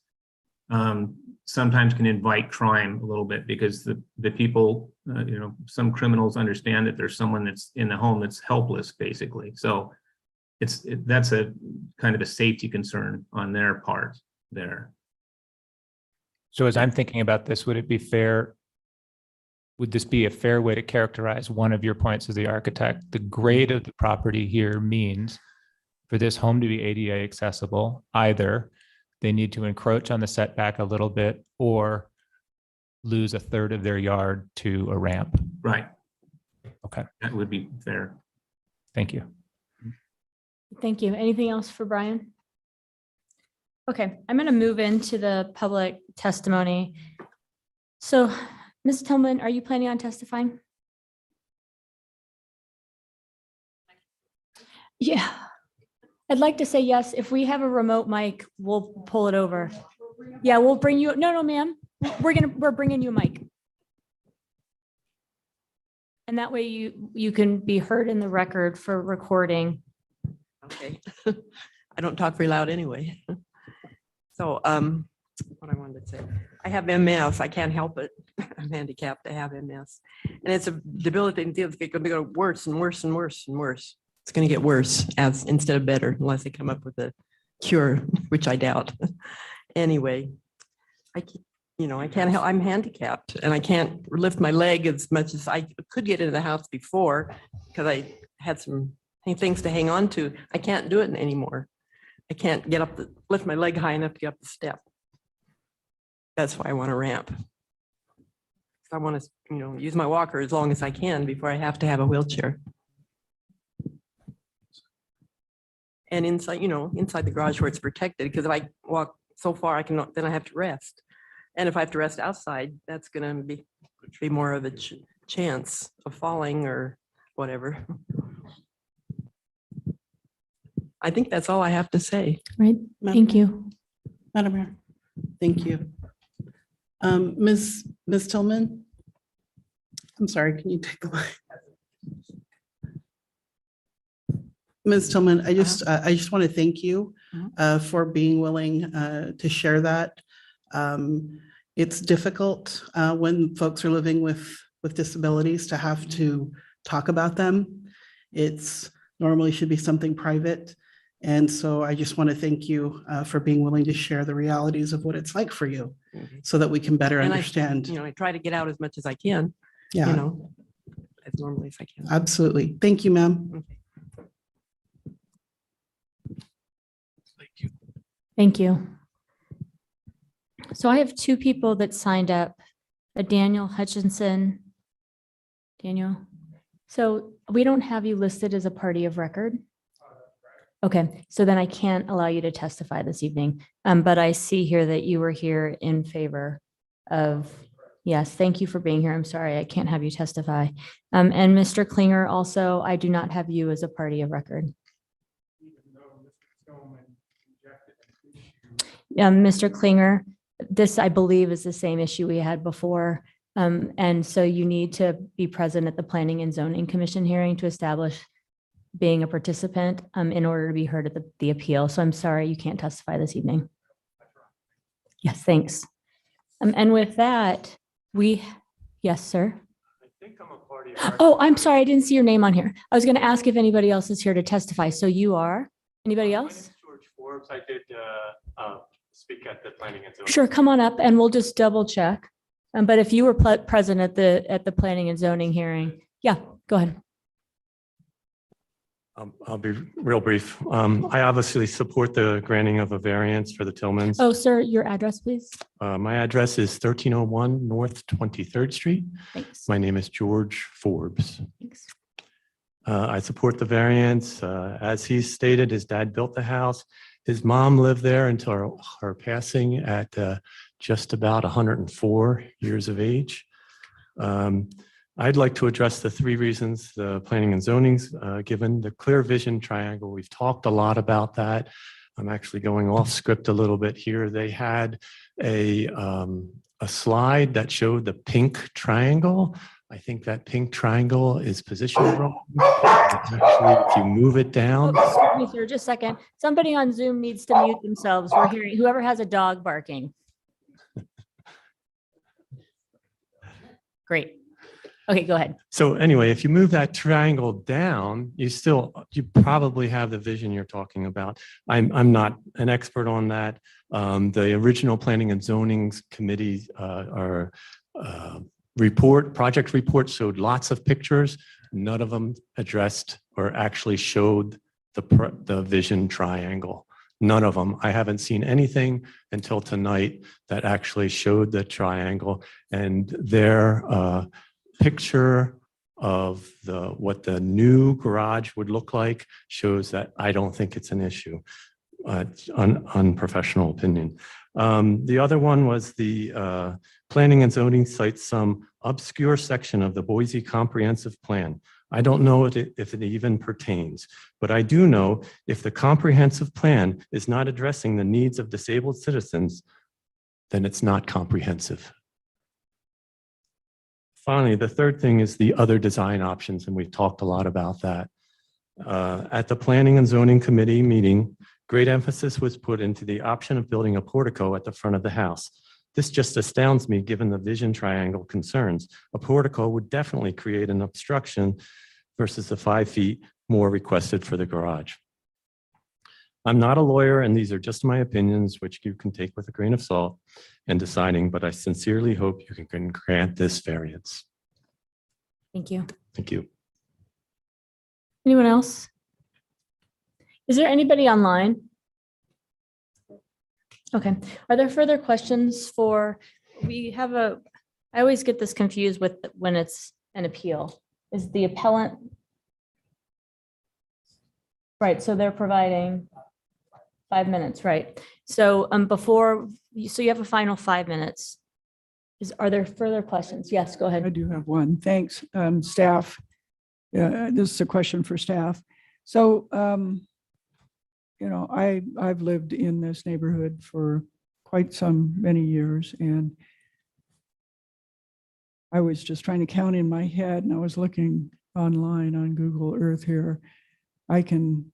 sometimes can invite crime a little bit, because the people, you know, some criminals understand that there's someone that's in the home that's helpless, basically. So that's a kind of a safety concern on their part there. So as I'm thinking about this, would this be a fair way to characterize one of your points as the architect? The grade of the property here means for this home to be ADA accessible, either they need to encroach on the setback a little bit or lose a third of their yard to a ramp. Right. Okay. That would be fair. Thank you. Thank you. Anything else for Brian? Okay, I'm going to move into the public testimony. So, Ms. Tillman, are you planning on testifying? Yeah, I'd like to say yes. If we have a remote mic, we'll pull it over. Yeah, we'll bring you. No, ma'am. We're bringing you a mic. And that way you can be heard in the record for recording. Okay. I don't talk very loud anyway. So what I wanted to say, I have MS. I can't help it. I'm handicapped. I have MS. And it's a debilitating deal. It's going to go worse and worse and worse and worse. It's going to get worse instead of better, unless they come up with a cure, which I doubt. Anyway, I can't help. I'm handicapped and I can't lift my leg as much as I could get into the house before, because I had some things to hang on to. I can't do it anymore. I can't lift my leg high enough to get up the step. That's why I want a ramp. I want to, use my walker as long as I can before I have to have a wheelchair. And inside the garage where it's protected, because if I walk so far, then I have to rest. And if I have to rest outside, that's going to be more of a chance of falling or whatever. I think that's all I have to say. Right. Thank you. Madam Mayor. Thank you. Ms. Tillman? I'm sorry, can you take the line? Ms. Tillman, I just want to thank you for being willing to share that. It's difficult when folks are living with disabilities to have to talk about them. It's normally should be something private. And so I just want to thank you for being willing to share the realities of what it's like for you, so that we can better understand. I try to get out as much as I can, Yeah. As normally as I can. Absolutely. Thank you, ma'am. Thank you. So I have two people that signed up, a Daniel Hutchinson. Daniel. So we don't have you listed as a party of record. Okay, so then I can't allow you to testify this evening. But I see here that you were here in favor of, yes, thank you for being here. I'm sorry, I can't have you testify. And Mr. Klinger, also, I do not have you as a party of record. Mr. Klinger, this, I believe, is the same issue we had before. And so you need to be present at the Planning and Zoning Commission hearing to establish being a participant in order to be heard at the appeal. So I'm sorry you can't testify this evening. Yes, thanks. And with that, yes, sir. Oh, I'm sorry, I didn't see your name on here. I was going to ask if anybody else is here to testify. So you are? Anybody else? George Forbes. I did speak at the planning and zoning. Sure, come on up and we'll just double check. But if you were present at the planning and zoning hearing, yeah, go ahead. I'll be real brief. I obviously support the granting of a variance for the Tillmans. Oh, sir, your address, please. My address is 1301 North 23rd Street. Thanks. My name is George Forbes. Thanks. I support the variance. As he stated, his dad built the house. His mom lived there until her passing at just about 104 years of age. I'd like to address the three reasons the planning and zoning's given. The clear vision triangle, we've talked a lot about that. I'm actually going off script a little bit here. They had a slide that showed the pink triangle. I think that pink triangle is positioned wrong. Actually, if you move it down. Oh, excuse me, sir, just a second. Somebody on Zoom needs to mute themselves. We're hearing whoever has a dog barking. Great. Okay, go ahead. So anyway, if you move that triangle down, you probably have the vision you're talking about. I'm not an expert on that. The original Planning and Zoning Committee project report showed lots of pictures. None of them addressed or actually showed the vision triangle. None of them. I haven't seen anything until tonight that actually showed the triangle, and their picture of what the new garage would look like shows that I don't think it's an issue. Unprofessional opinion. The other one was the planning and zoning cites some obscure section of the Boise Comprehensive Plan. I don't know if it even pertains, but I do know if the comprehensive plan is not addressing the needs of disabled citizens, then it's not comprehensive. Finally, the third thing is the other design options, and we've talked a lot about that. At the Planning and Zoning Committee meeting, great emphasis was put into the option of building a portico at the front of the house. This just astounds me given the vision triangle concerns. A portico would definitely create an obstruction versus the 5 feet more requested for the garage. I'm not a lawyer, and these are just my opinions, which you can take with a grain of salt in deciding, but I sincerely hope you can grant this variance. Thank you. Thank you. Anyone else? Is there anybody online? Okay. Are there further questions I always get this confused with when it's an appeal. Is the appellant? Right, so they're providing 5 minutes, right? So so you have a final 5 minutes. Are there further questions? Yes, go ahead. I do have one. Thanks, staff. This is a question for staff. So, I've lived in this neighborhood for quite many years, and I was just trying to count in my head, and I was looking online on Google Earth here. I can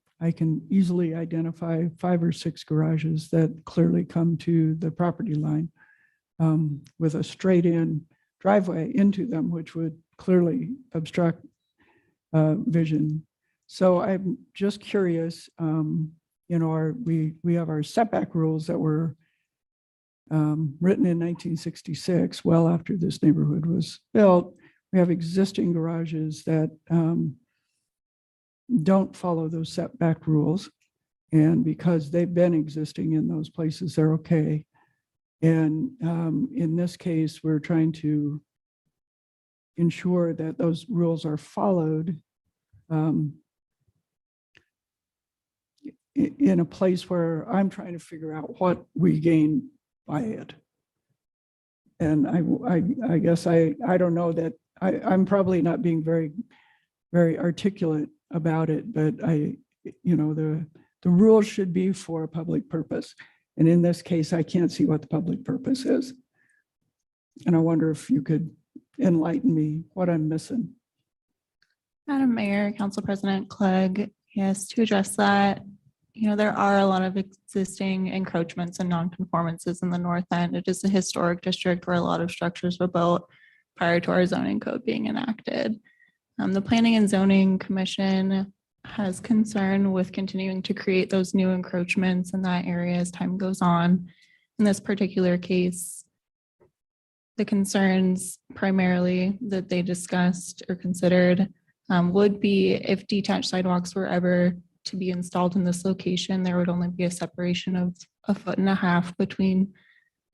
easily identify 5 or 6 garages that clearly come to the property line with a straight-in driveway into them, which would clearly obstruct vision. So I'm just curious. We have our setback rules that were written in 1966, well after this neighborhood was built. We have existing garages that don't follow those setback rules. And because they've been existing in those places, they're okay. And in this case, we're trying to ensure that those rules are followed in a place where I'm trying to figure out what we gain by it. And I guess I don't know that I'm probably not being very, very articulate about it, but the rules should be for a public purpose. And in this case, I can't see what the public purpose is. And I wonder if you could enlighten me what I'm missing. Madam Mayor, Council President Clegg, yes, to address that, there are a lot of existing encroachments and nonconformances in the north end. It is a historic district where a lot of structures were built prior to our zoning code being enacted. The Planning and Zoning Commission has concern with continuing to create those new encroachments in that area as time goes on. In this particular case, the concerns primarily that they discussed or considered would be if detached sidewalks were ever to be installed in this location, there would only be a separation of 1.5 feet between,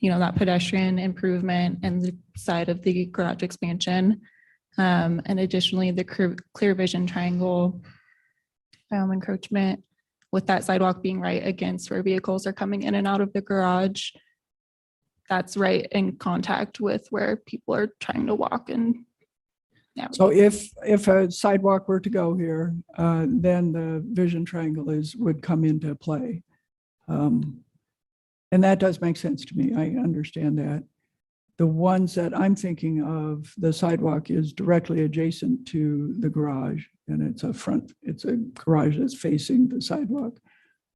that pedestrian improvement and the side of the garage expansion. And additionally, the clear vision triangle encroachment with that sidewalk being right against where vehicles are coming in and out of the garage. That's right in contact with where people are trying to walk and So if a sidewalk were to go here, then the vision triangle would come into play. And that does make sense to me. I understand that. The ones that I'm thinking of, the sidewalk is directly adjacent to the garage, and it's a garage that's facing the sidewalk.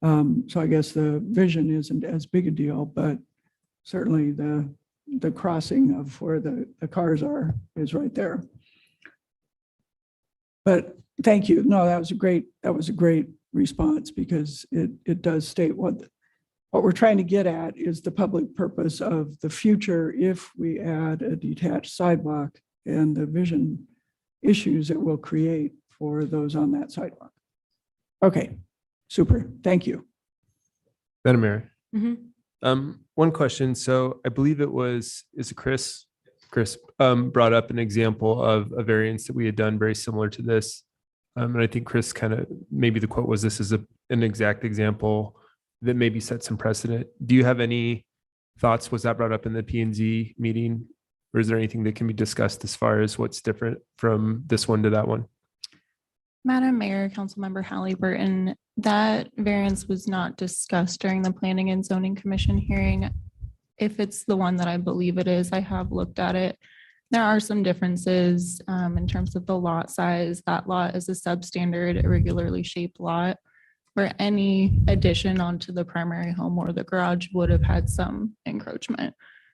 So I guess the vision isn't as big a deal, but certainly the crossing of where the cars are is right there. But thank you. No, that was a great response, because it does state what we're trying to get at is the public purpose of the future if we add a detached sidewalk and the vision issues it will create for those on that sidewalk. Okay, super. Thank you. Madam Mayor. Mhm. One question. So I believe is it Chris? Chris brought up an example of a variance that we had done very similar to this. And I think Chris maybe the quote was, this is an exact example that maybe set some precedent. Do you have any thoughts? Was that brought up in the P&Z meeting? Or is there anything that can be discussed as far as what's different from this one to that one? Madam Mayor, Councilmember Halliburton, that variance was not discussed during the Planning and Zoning Commission hearing. If it's the one that I believe it is, I have looked at it. There are some differences in terms of the lot size. That lot is a substandard, irregularly shaped lot where any addition onto the primary home or the garage would have had some encroachment.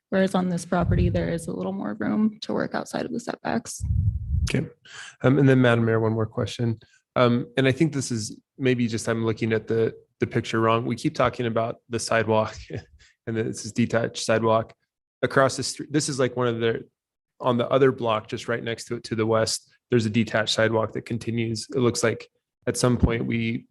Whereas on this property, there is a little more room to work outside of the setbacks. Okay. And then Madam Mayor, one more question. And I think this is maybe just, I'm looking at the picture wrong. We keep talking about the sidewalk and then this is detached sidewalk across the street. This is like on the other block, just right next to it to the west, there's a detached sidewalk that continues. It looks like at some point we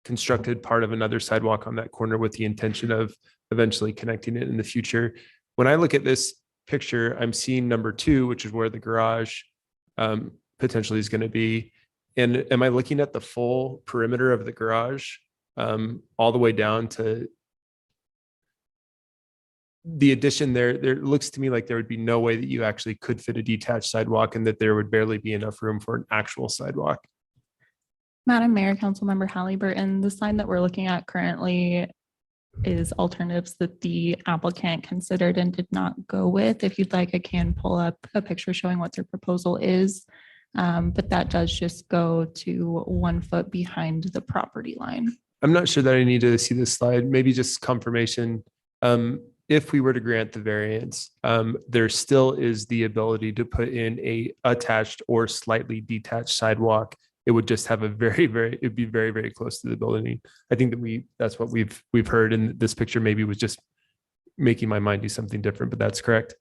constructed part of another sidewalk on that corner with the intention of eventually connecting it in the future. When I look at this picture, I'm seeing number 2, which is where the garage potentially is going to be. And am I looking at the full perimeter of the garage all the way down to the addition there? There looks to me like there would be no way that you actually could fit a detached sidewalk and that there would barely be enough room for an actual sidewalk. Madam Mayor, Councilmember Halliburton, the sign that we're looking at currently is alternatives that the applicant considered and did not go with. If you'd like, I can pull up a picture showing what their proposal is. But that does just go to 1 foot behind the property line. I'm not sure that I need to see this slide, maybe just confirmation. If we were to grant the variance, there still is the ability to put in a attached or slightly detached sidewalk. It would just have it'd be very, very close to the building. I think that's what we've heard, and this picture maybe was just making my mind do something different, but that's correct.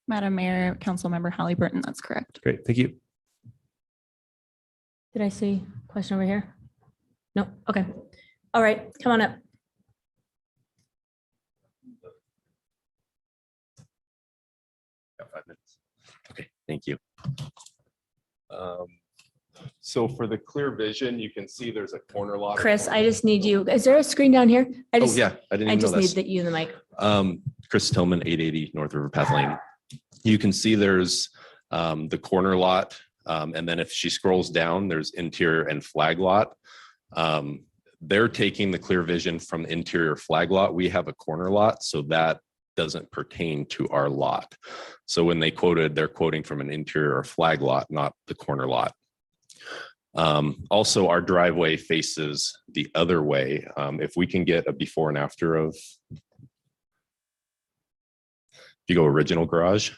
Madam Mayor, Councilmember Halliburton, that's correct. Great, thank you. Did I see a question over here? No, okay. All right, come on up. Got 5 minutes. Okay, thank you. So for the clear vision, you can see there's a corner lot. Chris, I just need you. Is there a screen down here? Oh, yeah, I didn't even know just this. need you in the mic. Chris Tillman, 880 North River Path Lane. You can see there's the corner lot. And then if she scrolls down, there's interior and flag lot. They're taking the clear vision from the interior flag lot. We have a corner lot, so that doesn't pertain to our lot. So when they quoted, they're quoting from an interior or flag lot, not the corner lot. Also, our driveway faces the other way. If we can get a before and after of, if you go original garage.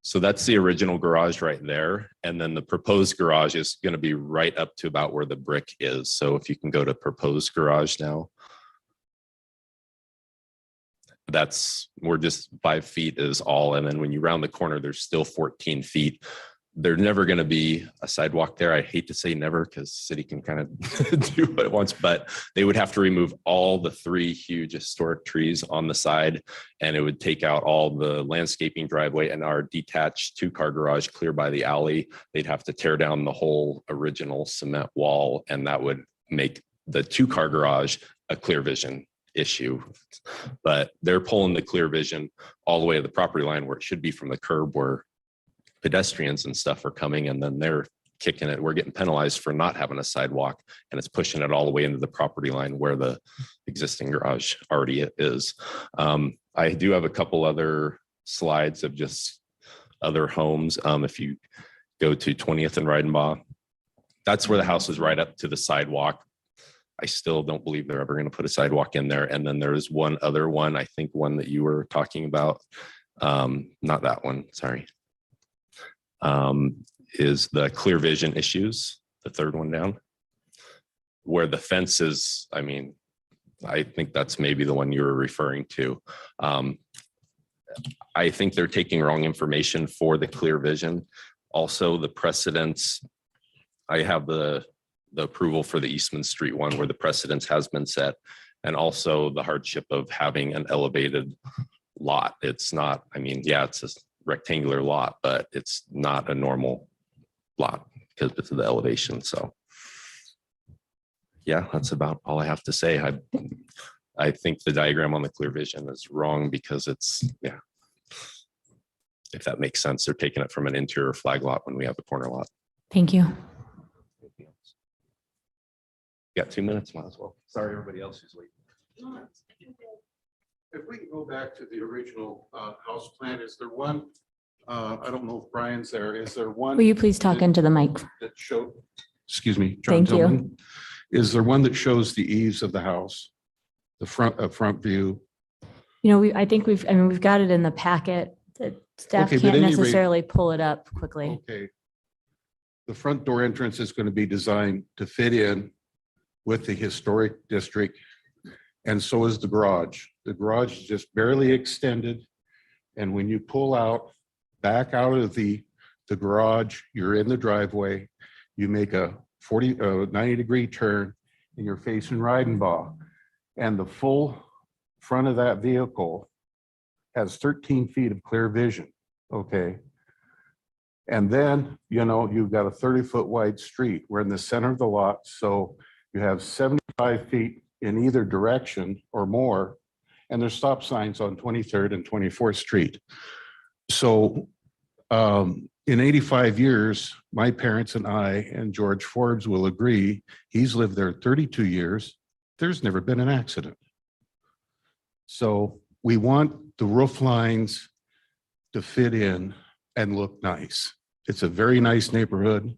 So that's the original garage right there. And then the proposed garage is going to be right up to about where the brick is. So if you can go to proposed garage now. We're just 5 feet is all. And then when you round the corner, there's still 14 feet. There's never going to be a sidewalk there. I hate to say never because the city can kind of do what it wants, but they would have to remove all the 3 huge historic trees on the side, and it would take out all the landscaping driveway and our detached 2-car garage clear by the alley. They'd have to tear down the whole original cement wall, and that would make the 2-car garage a clear vision issue. But they're pulling the clear vision all the way to the property line where it should be from the curb where pedestrians and stuff are coming, and then they're kicking it. We're getting penalized for not having a sidewalk, and it's pushing it all the way into the property line where the existing garage already is. I do have a couple other slides of just other homes. If you go to 20th and Reidenbaugh, that's where the house is right up to the sidewalk. I still don't believe they're ever going to put a sidewalk in there. And then there's one other one, I think one that you were talking about. Not that one, sorry. Is the clear vision issues, the third one down, where the fence is. I mean, I think that's maybe the one you were referring to. I think they're taking wrong information for the clear vision. Also, the precedents, I have the approval for the Eastman Street one where the precedence has been set, and also the hardship of having an elevated lot. It's not, I mean, yeah, it's a rectangular lot, but it's not a normal lot because it's the elevation. So yeah, that's about all I have to say. I think the diagram on the clear vision is wrong because it's, yeah, if that makes sense. They're taking it from an interior flag lot when we have a corner lot. Thank you. Got 2 minutes, might as well. Sorry, everybody else who's waiting. If we can go back to the original house plan, is there one, I don't know if Brian's there, is there one? Will you please talk into the mic? That showed, excuse me, John Thank you. Tillman. Is there one that shows the eaves of the house? The front view? You know, I think we've got it in the packet. The staff Okay, but can't at any rate- necessarily pull it up quickly. Okay. The front door entrance is going to be designed to fit in with the historic district, and so is the garage. The garage is just barely extended, and when you pull out, back out of the garage, you're in the driveway, you make a 90-degree turn, and you're facing Reidenbaugh. And the full front of that vehicle has 13 feet of clear vision, okay? And then, you know, you've got a 30-foot wide street. We're in the center of the lot, so you have 75 feet in either direction or more, and there's stop signs on 23rd and 24th Street. So in 85 years, my parents and I and George Forbes will agree, he's lived there 32 years. There's never been an accident. So we want the roof lines to fit in and look nice. It's a very nice neighborhood.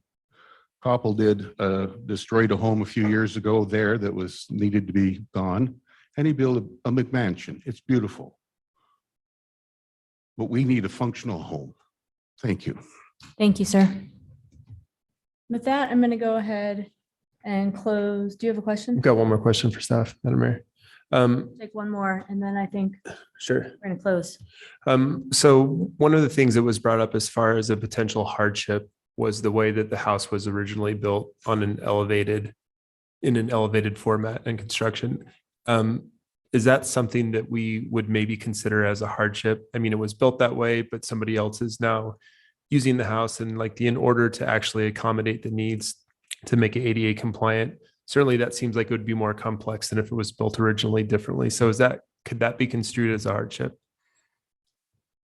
Koppel destroyed a home a few years ago there that was needed to be gone, and he built a McMansion. It's beautiful. But we need a functional home. Thank you. Thank you, sir. With that, I'm going to go ahead and close. Do you have a question? I've got one more question for staff, Madam Mayor. Take one more, and then I think Sure. we're going to close. So one of the things that was brought up as far as a potential hardship was the way that the house was originally built on in an elevated format and construction. Is that something that we would maybe consider as a hardship? I mean, it was built that way, but somebody else is now using the house, and like in order to actually accommodate the needs to make it ADA compliant, certainly that seems like it would be more complex than if it was built originally differently. So could that be construed as a hardship?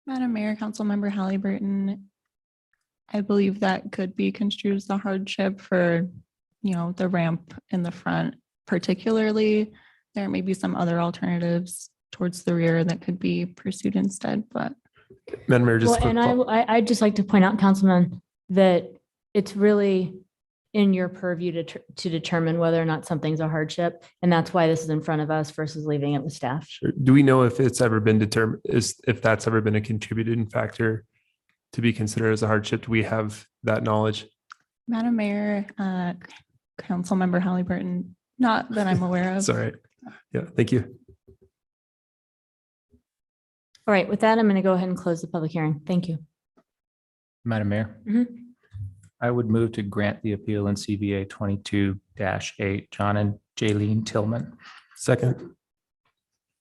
Madam Mayor, Councilmember Halliburton, I believe that could be construed as a hardship for, you know, the ramp in the front particularly. there may be some other alternatives towards the rear that could be pursued instead, but. Madam Mayor, just. Well, and I'd just like to point out, Councilman, that it's really in your purview to determine whether or not something's a hardship. And that's why this is in front of us versus leaving it with staff. Sure. Do we know if it's ever been determined, if that's ever been a contributing factor to be considered as a hardship? Do we have that knowledge? Madam Mayor, Councilmember Halliburton, not that I'm aware of. Sorry. Yeah, thank you. All right, with that, I'm going to go ahead and close the public hearing. Thank you. Madam Mayor, I would move to grant the appeal in CVA 22-8, John and Jaylene Tillman. Second.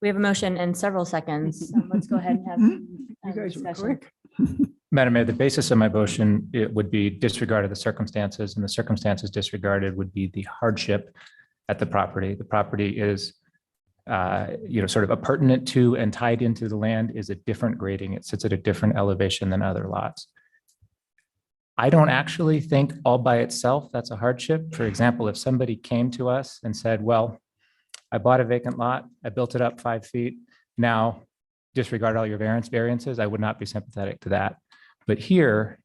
We have a motion and several seconds. Let's go ahead and have You guys were discussion. quick. Madam Mayor, the basis of my motion, it would be disregard of the circumstances, and the circumstances disregarded would be the hardship at the property. The property is, sort of appurtenant to and tied into the land is a different grading. It sits at a different elevation than other lots. I don't actually think all by itself that's a hardship. For example, if somebody came to us and said, well, I bought a vacant lot, I built it up 5 feet, now disregard all your variances, I would not be sympathetic to that. But here,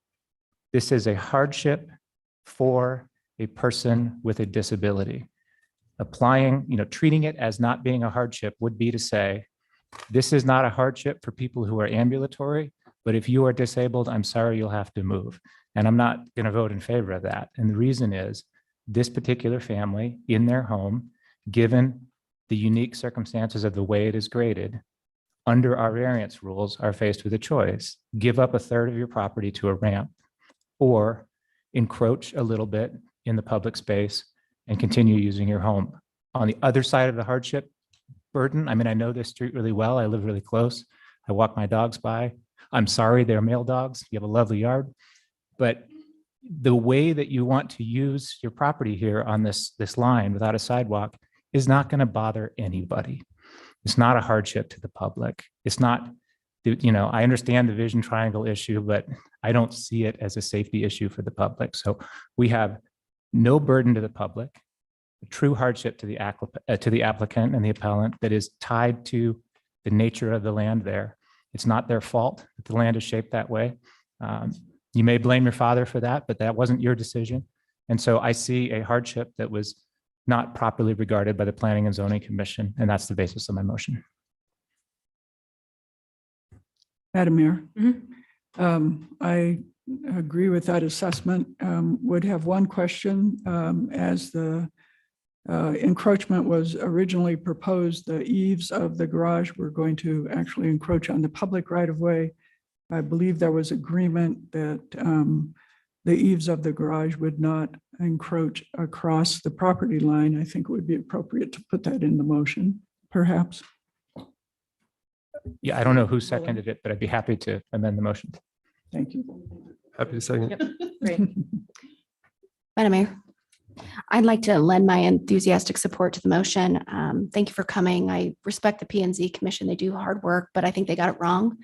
this is a hardship for a person with a disability. Applying, treating it as not being a hardship would be to say, this is not a hardship for people who are ambulatory, but if you are disabled, I'm sorry, you'll have to move. And I'm not going to vote in favor of that. And the reason is this particular family in their home, given the unique circumstances of the way it is graded, under our variance rules are faced with a choice: give up a third of your property to a ramp, or encroach a little bit in the public space and continue using your home. On the other side of the hardship burden, I mean, I know this street really well. I live really close. I walk my dogs by. I'm sorry, they're male dogs. You have a lovely yard. But the way that you want to use your property here on this line without a sidewalk is not going to bother anybody. It's not a hardship to the public. It's not, I understand the vision triangle issue, but I don't see it as a safety issue for the public. So we have no burden to the public, a true hardship to the applicant and the appellant that is tied to the nature of the land there. It's not their fault that the land is shaped that way. You may blame your father for that, but that wasn't your decision. And so I see a hardship that was not properly regarded by the Planning and Zoning Commission, and that's the basis of my motion. Madam Mayor, I agree with that assessment. Would have one question. As the encroachment was originally proposed, the eaves of the garage were going to actually encroach on the public right of way. I believe there was agreement that the eaves of the garage would not encroach across the property line. I think it would be appropriate to put that in the motion, perhaps. Yeah, I don't know who seconded it, but I'd be happy to amend the motion. Thank you. Happy to second. Yep. Great. Madam Mayor, I'd like to lend my enthusiastic support to the motion. Thank you for coming. I respect the P&Z Commission. They do hard work, but I think they got it wrong.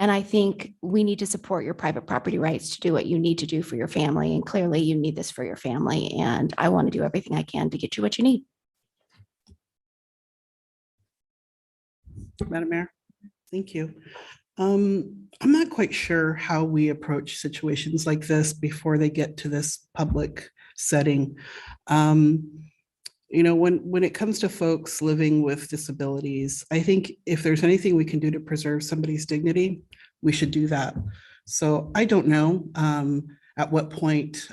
And I think we need to support your private property rights to do what you need to do for your family. And clearly you need this for your family. And I want to do everything I can to get you what you need. Madam Mayor, thank you. I'm not quite sure how we approach situations like this before they get to this public setting. When it comes to folks living with disabilities, I think if there's anything we can do to preserve somebody's dignity, we should do that. So I don't know at what point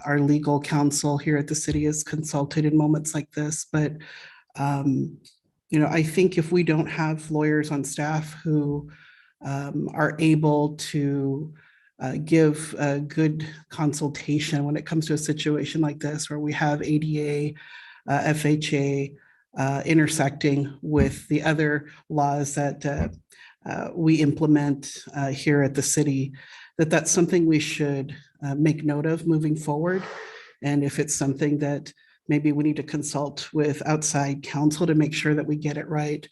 our legal counsel here at the city is consulted in moments like this, but I think if we don't have lawyers on staff who are able to give a good consultation when it comes to a situation like this, where we have ADA, FHA intersecting with the other laws that we implement here at the city, that's something we should make note of moving forward. And if it's something that maybe we need to consult with outside counsel to make sure that we get it right,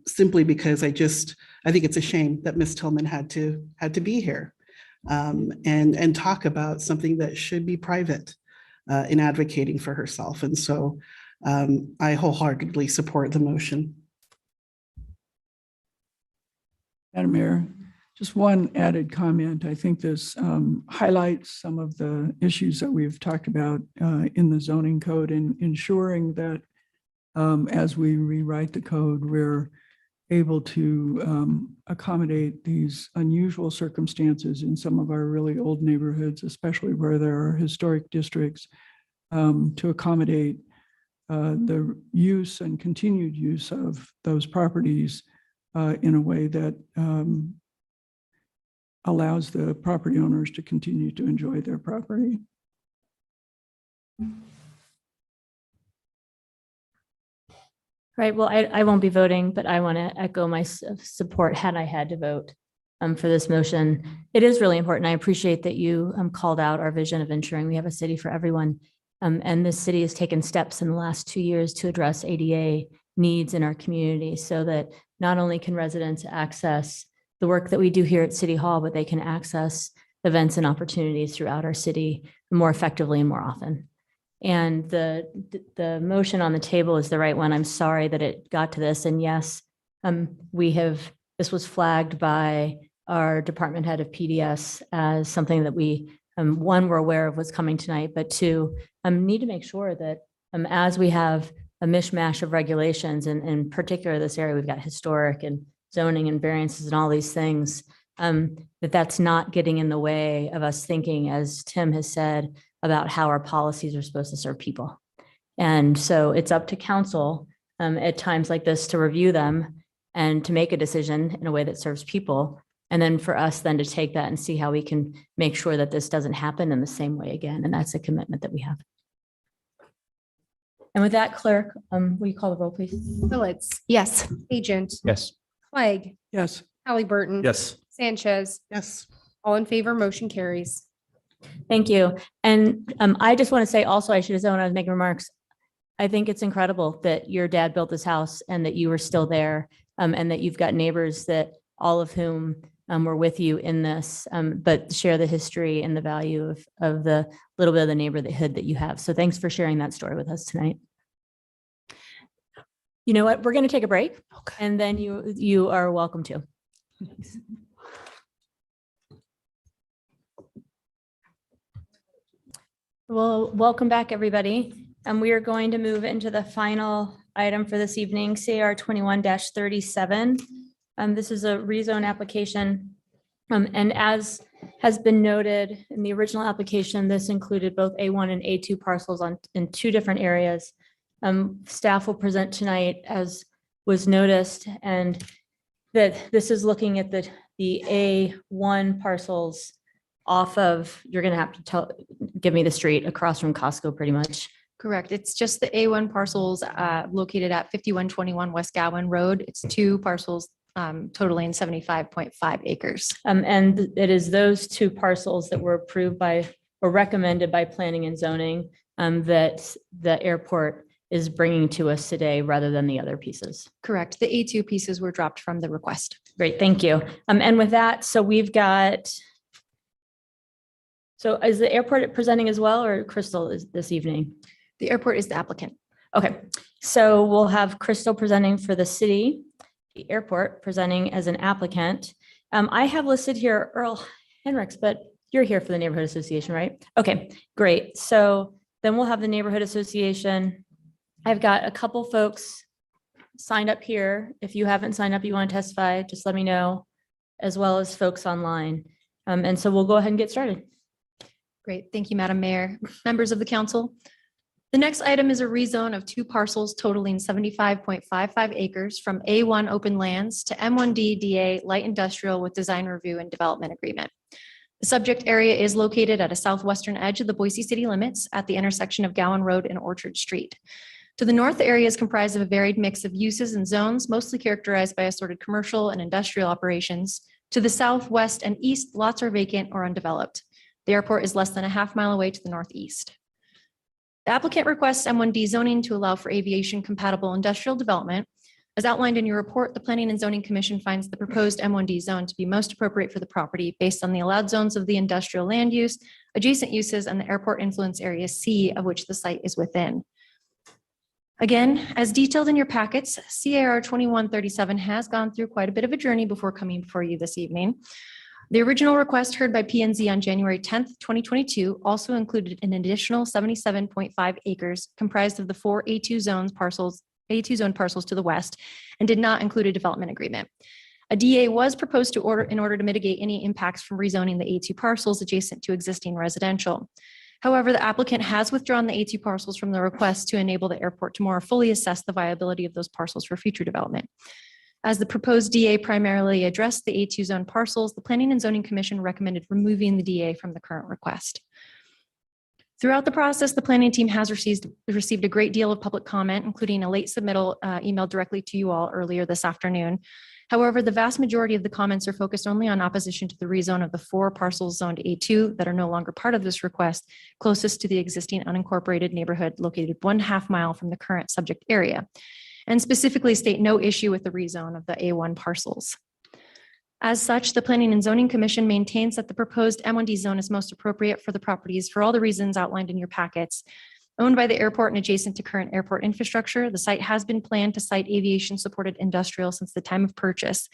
simply because I think it's a shame that Ms. Tillman had to be here and talk about something that should be private in advocating for herself. And so I wholeheartedly support the motion. Madam Mayor, just one added comment. I think this highlights some of the issues that we've talked about in the zoning code and ensuring that as we rewrite the code, we're able to accommodate these unusual circumstances in some of our really old neighborhoods, especially where there are historic districts, to accommodate the use and continued use of those properties in a way that allows the property owners to continue to enjoy their property. Right. Well, I won't be voting, but I want to echo my support had I had to vote for this motion. It is really important. I appreciate that you called out our vision of ensuring we have a city for everyone. And this city has taken steps in the last 2 years to address ADA needs in our community so that not only can residents access the work that we do here at City Hall, but they can access events and opportunities throughout our city more effectively and more often. And the motion on the table is the right one. I'm sorry that it got to this. And yes, this was flagged by our department head of PDS as something that we, one, were aware of was coming tonight, but two, need to make sure that as we have a mishmash of regulations, and in particular this area, we've got historic and zoning and variances and all these things, that's not getting in the way of us thinking, as Tim has said, about how our policies are supposed to serve people. And so it's up to council at times like this to review them and to make a decision in a way that serves people. And then for us then to take that and see how we can make sure that this doesn't happen in the same way again. And that's a commitment that we have. And with that, clerk, will you call the roll, please? Phillips. Yes. Agent. Yes. Clegg. Yes. Halliburton. Yes. Sanchez. Yes. All in favor, motion carries. Thank you. And I just want to say also, I should have said when I was making remarks, I think it's incredible that your dad built this house and that you were still there, and that you've got neighbors that all of whom were with you in this, but share the history and the value of the little bit of the neighborhood that you have. So thanks for sharing that story with us tonight. You know what? We're going to take a break, and then you are welcome to. Well, welcome back, everybody. We are going to move into the final item for this evening, CAR 21-37. This is a rezone application. And as has been noted in the original application, this included both A1 and A2 parcels in 2 different areas. Staff will present tonight, as was noticed, and that this is looking at the A1 parcels off of, you're going to have to give me the street, across from Costco pretty much. Correct. It's just the A1 parcels located at 5121 West Gowan Road. It's 2 parcels totaling 75.5 acres. And it is those 2 parcels that were approved by or recommended by planning and zoning that the airport is bringing to us today rather than the other pieces. Correct. The A2 pieces were dropped from the request. Great, thank you. And with that, so we've got, so is the airport presenting as well, or Crystal is this evening? The airport is the applicant. Okay, so we'll have Crystal presenting for the city, the airport presenting as an applicant. I have listed here Earl Henricks, but you're here for the neighborhood association, right? Okay, great. So then we'll have the neighborhood association. I've got a couple folks signed up here. If you haven't signed up, you want to testify, just let me know, as well as folks online. And so we'll go ahead and get started. Great. Thank you, Madam Mayor. Members of the council. The next item is a rezone of 2 parcels totaling 75.55 acres from A1 open lands to M1D DA light industrial with design review and development agreement. The subject area is located at a southwestern edge of the Boise city limits at the intersection of Gowan Road and Orchard Street. To the north, the area is comprised of a varied mix of uses and zones, mostly characterized by assorted commercial and industrial operations. To the south, west, and east, lots are vacant or undeveloped. The airport is less than a half-mile away to the northeast. The applicant requests M1D zoning to allow for aviation-compatible industrial development. As outlined in your report, the Planning and Zoning Commission finds the proposed M1D zone to be most appropriate for the property based on the allowed zones of the industrial land use, adjacent uses, and the airport influence area C, of which the site is within. Again, as detailed in your packets, CAR 2137 has gone through quite a bit of a journey before coming before you this evening. The original request heard by P&Z on January 10th, 2022 also included an additional 77.5 acres comprised of the 4 A2 zone parcels to the west and did not include a development agreement. A DA was proposed in order to mitigate any impacts from rezoning the A2 parcels adjacent to existing residential. However, the applicant has withdrawn the A2 parcels from the request to enable the airport to more fully assess the viability of those parcels for future development. As the proposed DA primarily addressed the A2 zone parcels, the Planning and Zoning Commission recommended removing the DA from the current request. Throughout the process, the planning team has received a great deal of public comment, including a late submittal emailed directly to you all earlier this afternoon. However, the vast majority of the comments are focused only on opposition to the rezone of the 4 parcels zoned A2 that are no longer part of this request, closest to the existing unincorporated neighborhood located 1/2 mile from the current subject area, and specifically state no issue with the rezone of the A1 parcels. As such, the Planning and Zoning Commission maintains that the proposed M1D zone is most appropriate for the properties for all the reasons outlined in your packets. Owned by the airport and adjacent to current airport infrastructure, the site has been planned to site aviation-supported industrial since the time of purchase.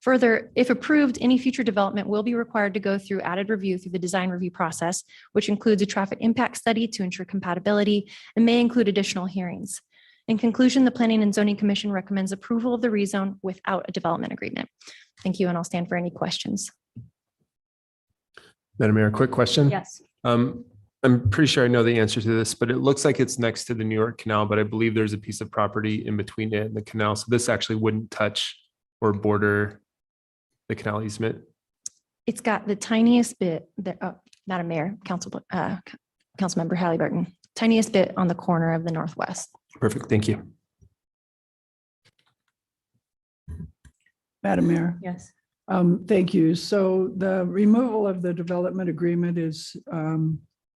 Further, if approved, any future development will be required to go through added review through the design review process, which includes a traffic impact study to ensure compatibility and may include additional hearings. In conclusion, the Planning and Zoning Commission recommends approval of the rezone without a development agreement. Thank you, and I'll stand for any questions. Madam Mayor, quick question. Yes. I'm pretty sure I know the answer to this, but it looks like it's next to the New York Canal, but I believe there's a piece of property in between it and the canal. So this actually wouldn't touch or border the canal easement. It's got the tiniest bit that, Madam Mayor, Councilmember Halliburton, tiniest bit on the corner of the northwest. Perfect. Thank you. Madam Mayor. Yes. Thank you. So the removal of the development agreement is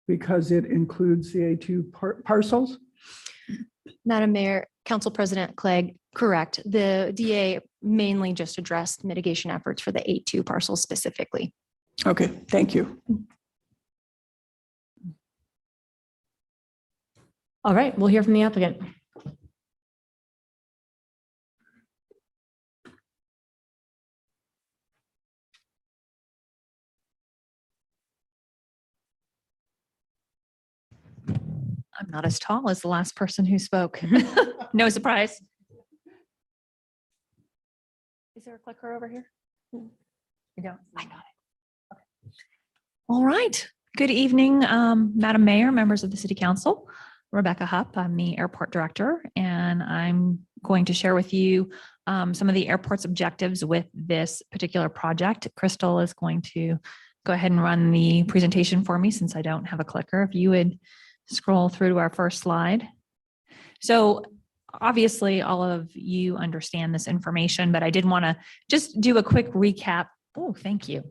because it includes the A2 parcels? Madam Mayor, Council President Clegg, correct. The DA mainly just addressed mitigation efforts for the A2 parcels specifically. Okay, thank you. All right, we'll hear from the applicant. I'm not as tall as the last person who spoke. No surprise. Is there a clicker over here? You don't. I got it. Okay. All right. Good evening, Madam Mayor, members of the City Council. Rebecca Hupp, I'm the airport director, and I'm going to share with you some of the airport's objectives with this particular project. Crystal is going to go ahead and run the presentation for me since I don't have a clicker. If you would scroll through to our first slide. So obviously all of you understand this information, but I did want to just do a quick recap. Oh, thank you.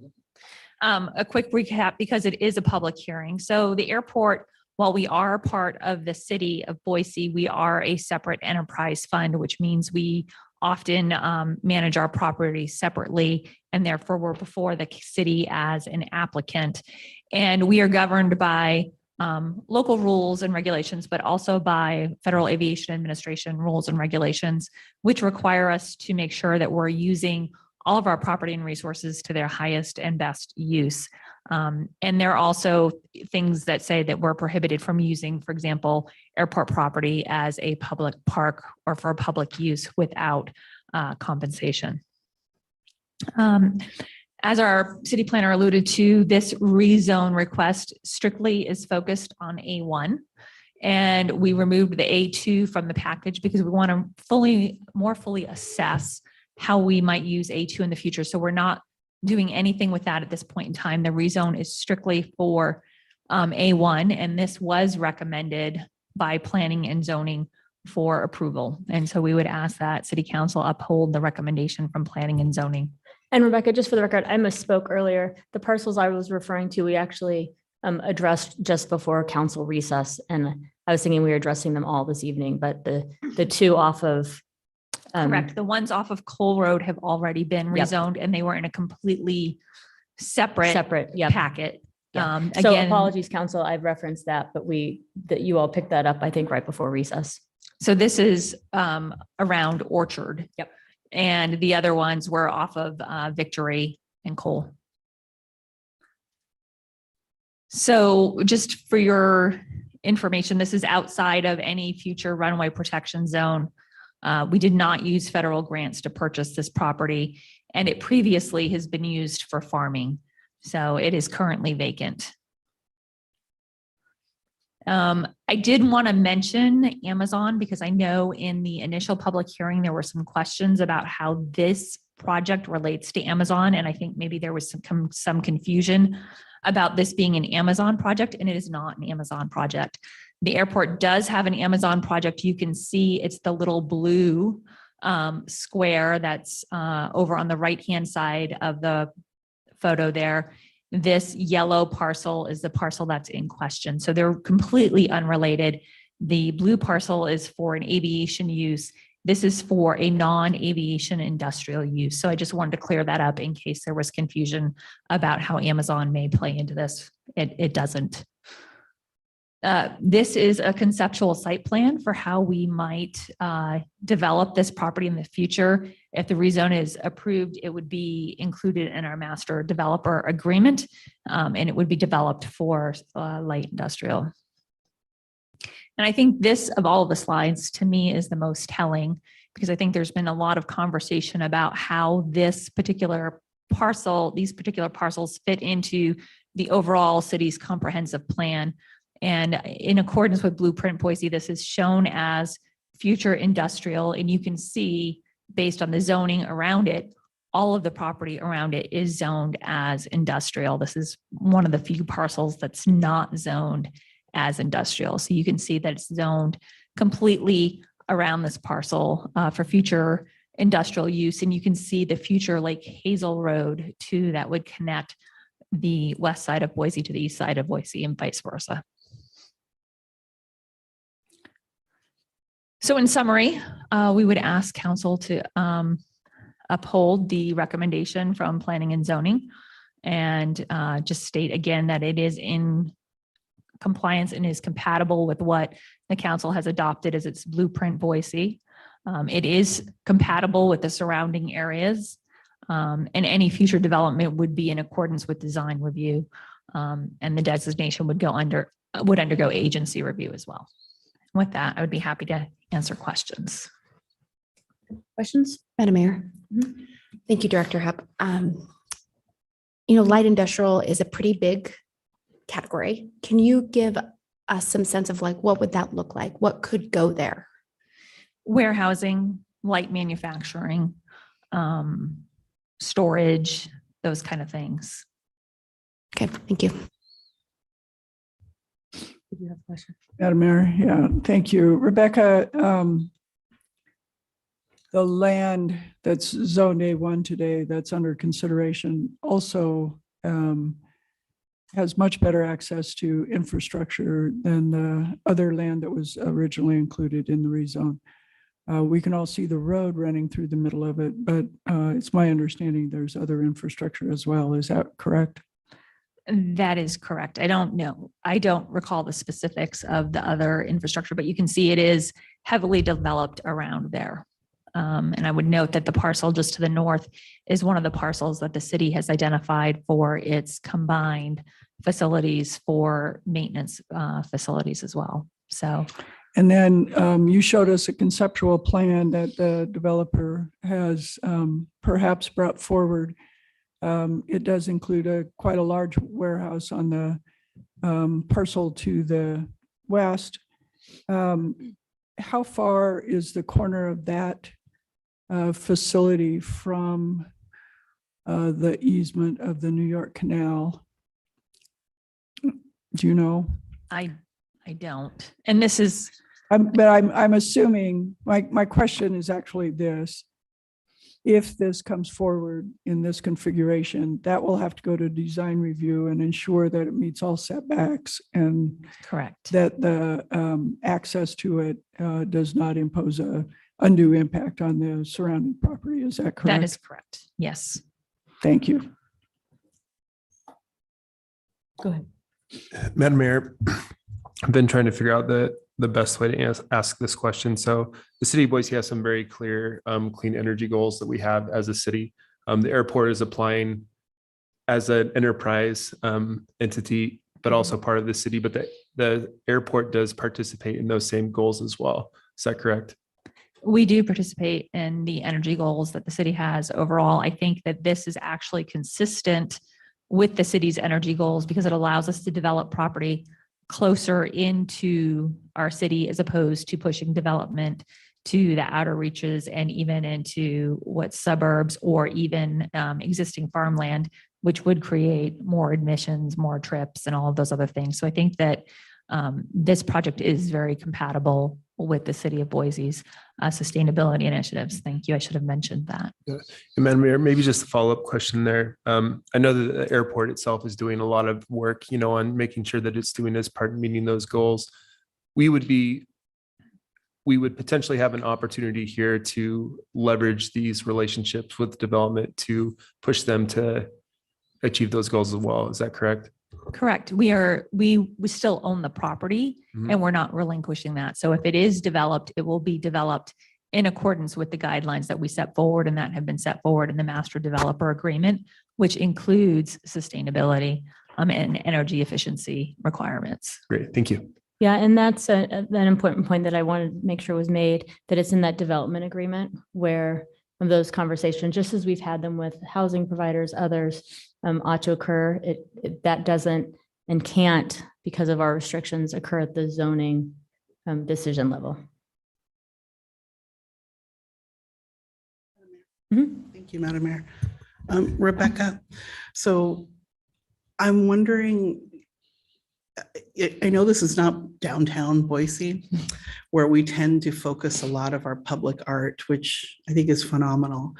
A quick recap because it is a public hearing. So the airport, while we are part of the city of Boise, we are a separate enterprise fund, which means we often manage our property separately, and therefore we're before the city as an applicant. And we are governed by local rules and regulations, but also by Federal Aviation Administration rules and regulations, which require us to make sure that we're using all of our property and resources to their highest and best use. And there are also things that say that we're prohibited from using, for example, airport property as a public park or for public use without compensation. As our city planner alluded to, this rezone request strictly is focused on A1. And we removed the A2 from the package because we want to more fully assess how we might use A2 in the future. So we're not doing anything with that at this point in time. The rezone is strictly for A1, and this was recommended by planning and zoning for approval. And so we would ask that City Council uphold the recommendation from planning and zoning. And Rebecca, just for the record, I misspoke earlier. The parcels I was referring to, we actually addressed just before council recess. And I was thinking we were addressing them all this evening, but the two off of correct. The ones off of Cole Road have already been rezoned, and they were in a completely separate packet. So Again, apologies, council, I've referenced that, but that you all picked that up, I think, right before recess. So this is around Orchard. Yep. And the other ones were off of Victory and Cole. So just for your information, this is outside of any future runway protection zone. We did not use federal grants to purchase this property, and it previously has been used for farming. So it is currently vacant. I did want to mention Amazon because I know in the initial public hearing, there were some questions about how this project relates to Amazon. And I think maybe there was some confusion about this being an Amazon project, and it is not an Amazon project. The airport does have an Amazon project. You can see it's the little blue square that's over on the right-hand side of the photo there. This yellow parcel is the parcel that's in question. So they're completely unrelated. The blue parcel is for an aviation use. This is for a non-aviation industrial use. So I just wanted to clear that up in case there was confusion about how Amazon may play into this. It doesn't. This is a conceptual site plan for how we might develop this property in the future. If the rezone is approved, it would be included in our master developer agreement, and it would be developed for light industrial. And I think this, of all of the slides, to me is the most telling, because I think there's been a lot of conversation about how this particular parcel, these particular parcels fit into the overall city's comprehensive plan. And in accordance with Blueprint Boise, this is shown as future industrial, and you can see based on the zoning around it, all of the property around it is zoned as industrial. This is one of the few parcels that's not zoned as industrial. So you can see that it's zoned completely around this parcel for future industrial use. And you can see the future Lake Hazel Road too, that would connect the west side of Boise to the east side of Boise and vice versa. So in summary, we would ask council to uphold the recommendation from planning and zoning, and just state again that it is in compliance and is compatible with what the council has adopted as its Blueprint Boise. It is compatible with the surrounding areas, and any future development would be in accordance with design review, and the designation would undergo agency review as well. With that, I would be happy to answer questions. Questions? Madam Mayor. Thank you, Director Hupp. Light industrial is a pretty big category. Can you give us some sense of what would that look like? What could go there? Warehousing, light manufacturing, storage, those kind of things. Okay, thank you. Did you have a question? Madam Mayor, yeah, thank you. Rebecca, the land that's zoned A1 today that's under consideration also has much better access to infrastructure than the other land that was originally included in the rezone. We can all see the road running through the middle of it, but it's my understanding there's other infrastructure as well. Is that correct? That is correct. I don't know. I don't recall the specifics of the other infrastructure, but you can see it is heavily developed around there. And I would note that the parcel just to the north is one of the parcels that the city has identified for its combined facilities for maintenance facilities as well. So. And then you showed us a conceptual plan that the developer has perhaps brought forward. It does include quite a large warehouse on the parcel to the west. How far is the corner of that facility from the easement of the New York Canal? Do you know? I don't. And this is. But I'm assuming my question is actually this. If this comes forward in this configuration, that will have to go to design review and ensure that it meets all setbacks and correct that the access to it does not impose a undue impact on the surrounding property. Is that correct? That is correct. Yes. Thank you. Go ahead. Madam Mayor, I've been trying to figure out the best way to ask this question. So the city of Boise has some very clear clean energy goals that we have as a city. The airport is applying as an enterprise entity, but also part of the city. But the airport does participate in those same goals as well. Is that correct? We do participate in the energy goals that the city has overall. I think that this is actually consistent with the city's energy goals because it allows us to develop property closer into our city as opposed to pushing development to the outer reaches and even into what suburbs or even existing farmland, which would create more admissions, more trips, and all of those other things. So I think that this project is very compatible with the city of Boise's sustainability initiatives. Thank you. I should have mentioned that. Yeah. And Madam Mayor, maybe just a follow-up question there. I know that the airport itself is doing a lot of work, on making sure that it's doing its part in meeting those goals. We would potentially have an opportunity here to leverage these relationships with development to push them to achieve those goals as well. Is that correct? Correct. We still own the property and we're not relinquishing that. So if it is developed, it will be developed in accordance with the guidelines that we set forward and that have been set forward in the master developer agreement, which includes sustainability and energy efficiency requirements. Great. Thank you. Yeah, and that's an important point that I wanted to make sure was made, that it's in that development agreement where those conversations, just as we've had them with housing providers, others, ought to occur. That doesn't and can't, because of our restrictions, occur at the zoning decision level. Thank you, Madam Mayor. Rebecca, so I'm wondering, I know this is not downtown Boise, where we tend to focus a lot of our public art, which I think is phenomenal.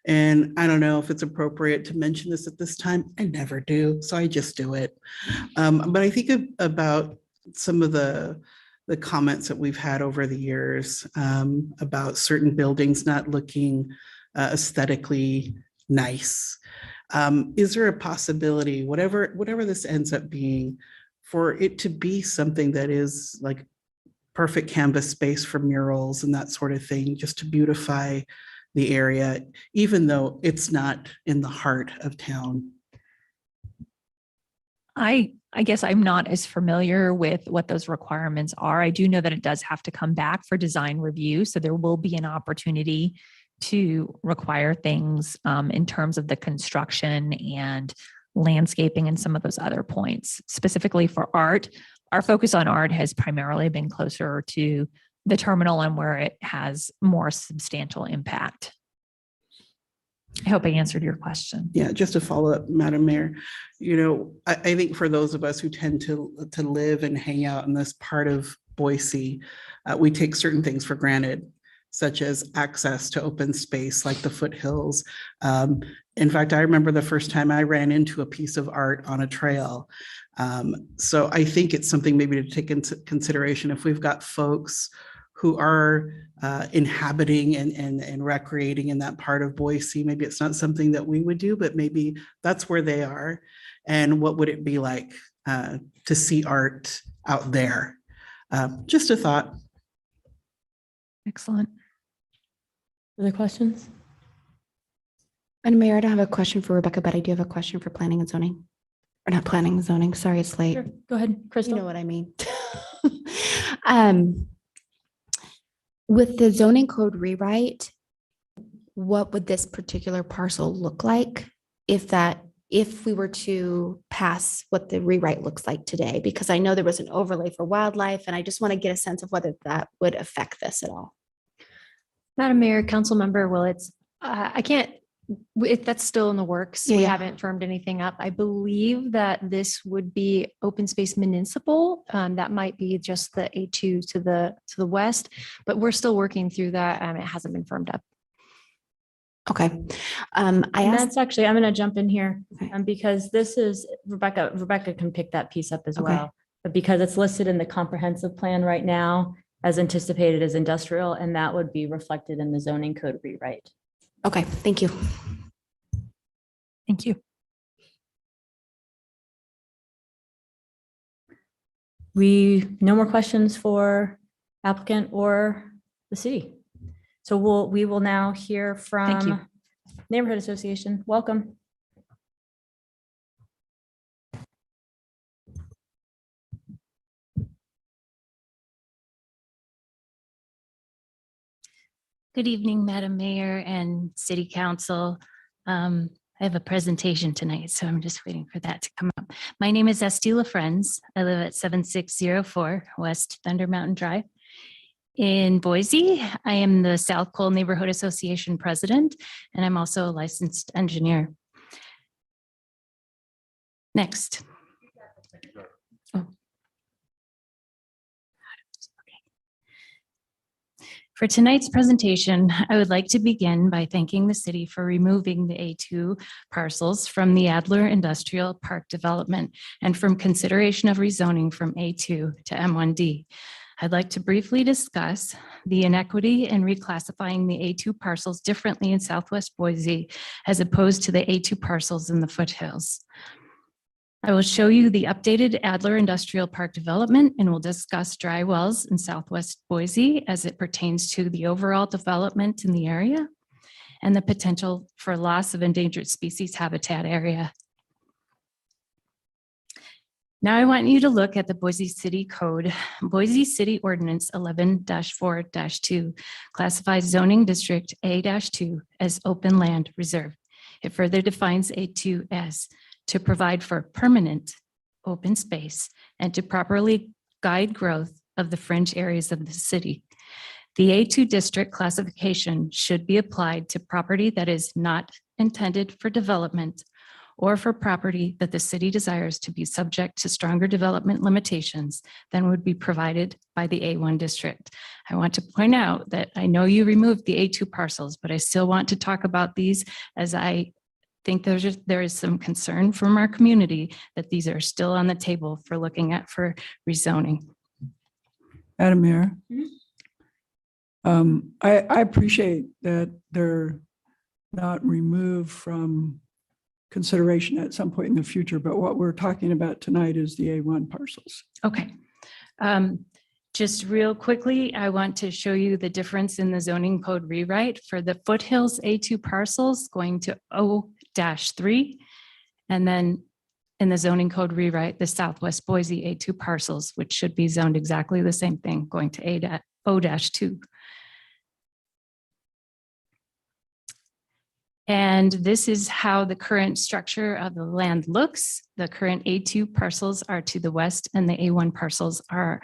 And I don't know if it's appropriate to mention this at this time. I never do, so I just do it. But I think about some of the comments that we've had over the years about certain buildings not looking aesthetically nice. Is there a possibility, whatever this ends up being, for it to be something that is like perfect canvas space for murals and that sort of thing, just to beautify the area, even though it's not in the heart of town? I guess I'm not as familiar with what those requirements are. I do know that it does have to come back for design review. So there will be an opportunity to require things in terms of the construction and landscaping and some of those other points. Specifically for art, our focus on art has primarily been closer to the terminal and where it has more substantial impact. I hope I answered your question. Yeah, just to follow up, Madam Mayor, I think for those of us who tend to live and hang out in this part of Boise, we take certain things for granted, such as access to open space like the foothills. In fact, I remember the first time I ran into a piece of art on a trail. So I think it's something maybe to take into consideration if we've got folks who are inhabiting and recreating in that part of Boise. Maybe it's not something that we would do, but maybe that's where they are. And what would it be like to see art out there? Just a thought. Excellent. Other questions? Madam Mayor, I don't have a question for Rebecca, but I do have a question for planning and zoning. Or not planning and zoning, sorry, it's late. Sure. Go ahead, Crystal. You know what I mean. With the zoning code rewrite, what would this particular parcel look like if we were to pass what the rewrite looks like today? Because I know there was an overlay for wildlife, and I just want to get a sense of whether that would affect this at all. Madam Mayor, Council Member Willits, I can't, if that's still in the works, we haven't firmed anything up. I believe that this would be open space municipal. That might be just the A2 to the west, but we're still working through that. It hasn't been firmed up. Okay. That's actually, I'm going to jump in here because this is Rebecca can pick that piece up as well, but because it's listed in the comprehensive plan right now as anticipated as industrial, and that would be reflected in the zoning code rewrite. Okay, thank you. Thank you. No more questions for applicant or the city. So we will now hear Thank you. from Neighborhood Association. Welcome. Good evening, Madam Mayor and City Council. I have a presentation tonight, so I'm just waiting for that to come up. My name is Estela Friends. I live at 7604 West Thunder Mountain Drive in Boise. I am the South Cole Neighborhood Association president, and I'm also a licensed engineer. Next. Oh. For tonight's presentation, I would like to begin by thanking the city for removing the A2 parcels from the Adler Industrial Park development and from consideration of rezoning from A2 to M1D. I'd like to briefly discuss the inequity in reclassifying the A2 parcels differently in Southwest Boise as opposed to the A2 parcels in the foothills. I will show you the updated Adler Industrial Park development and will discuss dry wells in Southwest Boise as it pertains to the overall development in the area and the potential for loss of endangered species habitat area. Now I want you to look at the Boise City Code. Boise City Ordinance 11-4-2 classifies zoning district A-2 as open land reserve. It further defines A2 as to provide for permanent open space and to properly guide growth of the fringe areas of the city. The A2 district classification should be applied to property that is not intended for development or for property that the city desires to be subject to stronger development limitations than would be provided by the A1 district. I want to point out that I know you removed the A2 parcels, but I still want to talk about these as I think there is some concern from our community that these are still on the table for looking at for rezoning. Madam Mayor, I appreciate that they're not removed from consideration at some point in the future, but what we're talking about tonight is the A1 parcels. Okay. Just real quickly, I want to show you the difference in the zoning code rewrite for the foothills A2 parcels going to O-3, and then in the zoning code rewrite, the Southwest Boise A2 parcels, which should be zoned exactly the same thing, going to O-2. And this is how the current structure of the land looks. The current A2 parcels are to the west and the A1 parcels are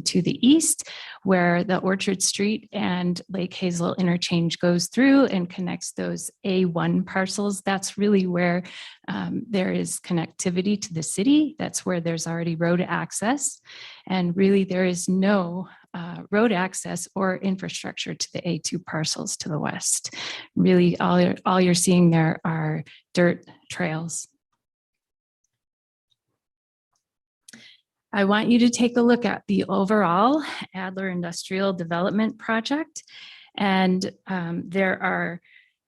to the east, where the Orchard Street and Lake Hazel interchange goes through and connects those A1 parcels. That's really where there is connectivity to the city. That's where there's already road access. And really there is no road access or infrastructure to the A2 parcels to the west. Really, all you're seeing there are dirt trails. I want you to take a look at the overall Adler Industrial Development Project. And there are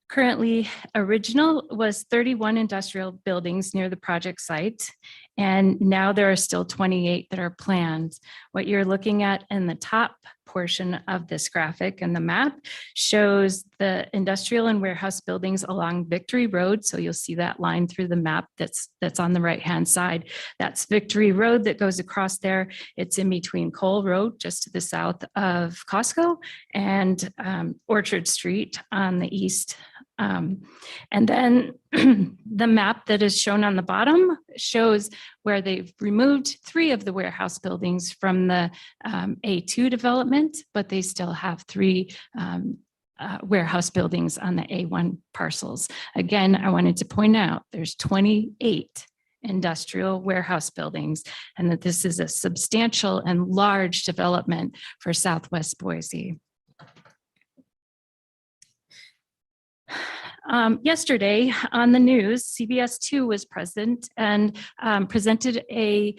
currently original was 31 industrial buildings near the project site. And now there are still 28 that are planned. What you're looking at in the top portion of this graphic and the map shows the industrial and warehouse buildings along Victory Road. So you'll see that line through the map that's on the right-hand side. That's Victory Road that goes across there. It's in between Cole Road, just to the south of Costco, and Orchard Street on the east. And then the map that is shown on the bottom shows where they've removed 3 of the warehouse buildings from the A2 development, but they still have 3 warehouse buildings on the A1 parcels. Again, I wanted to point out there's 28 industrial warehouse buildings, and that this is a substantial and large development for Southwest Boise. Yesterday on the news, CBS 2 was present and presented a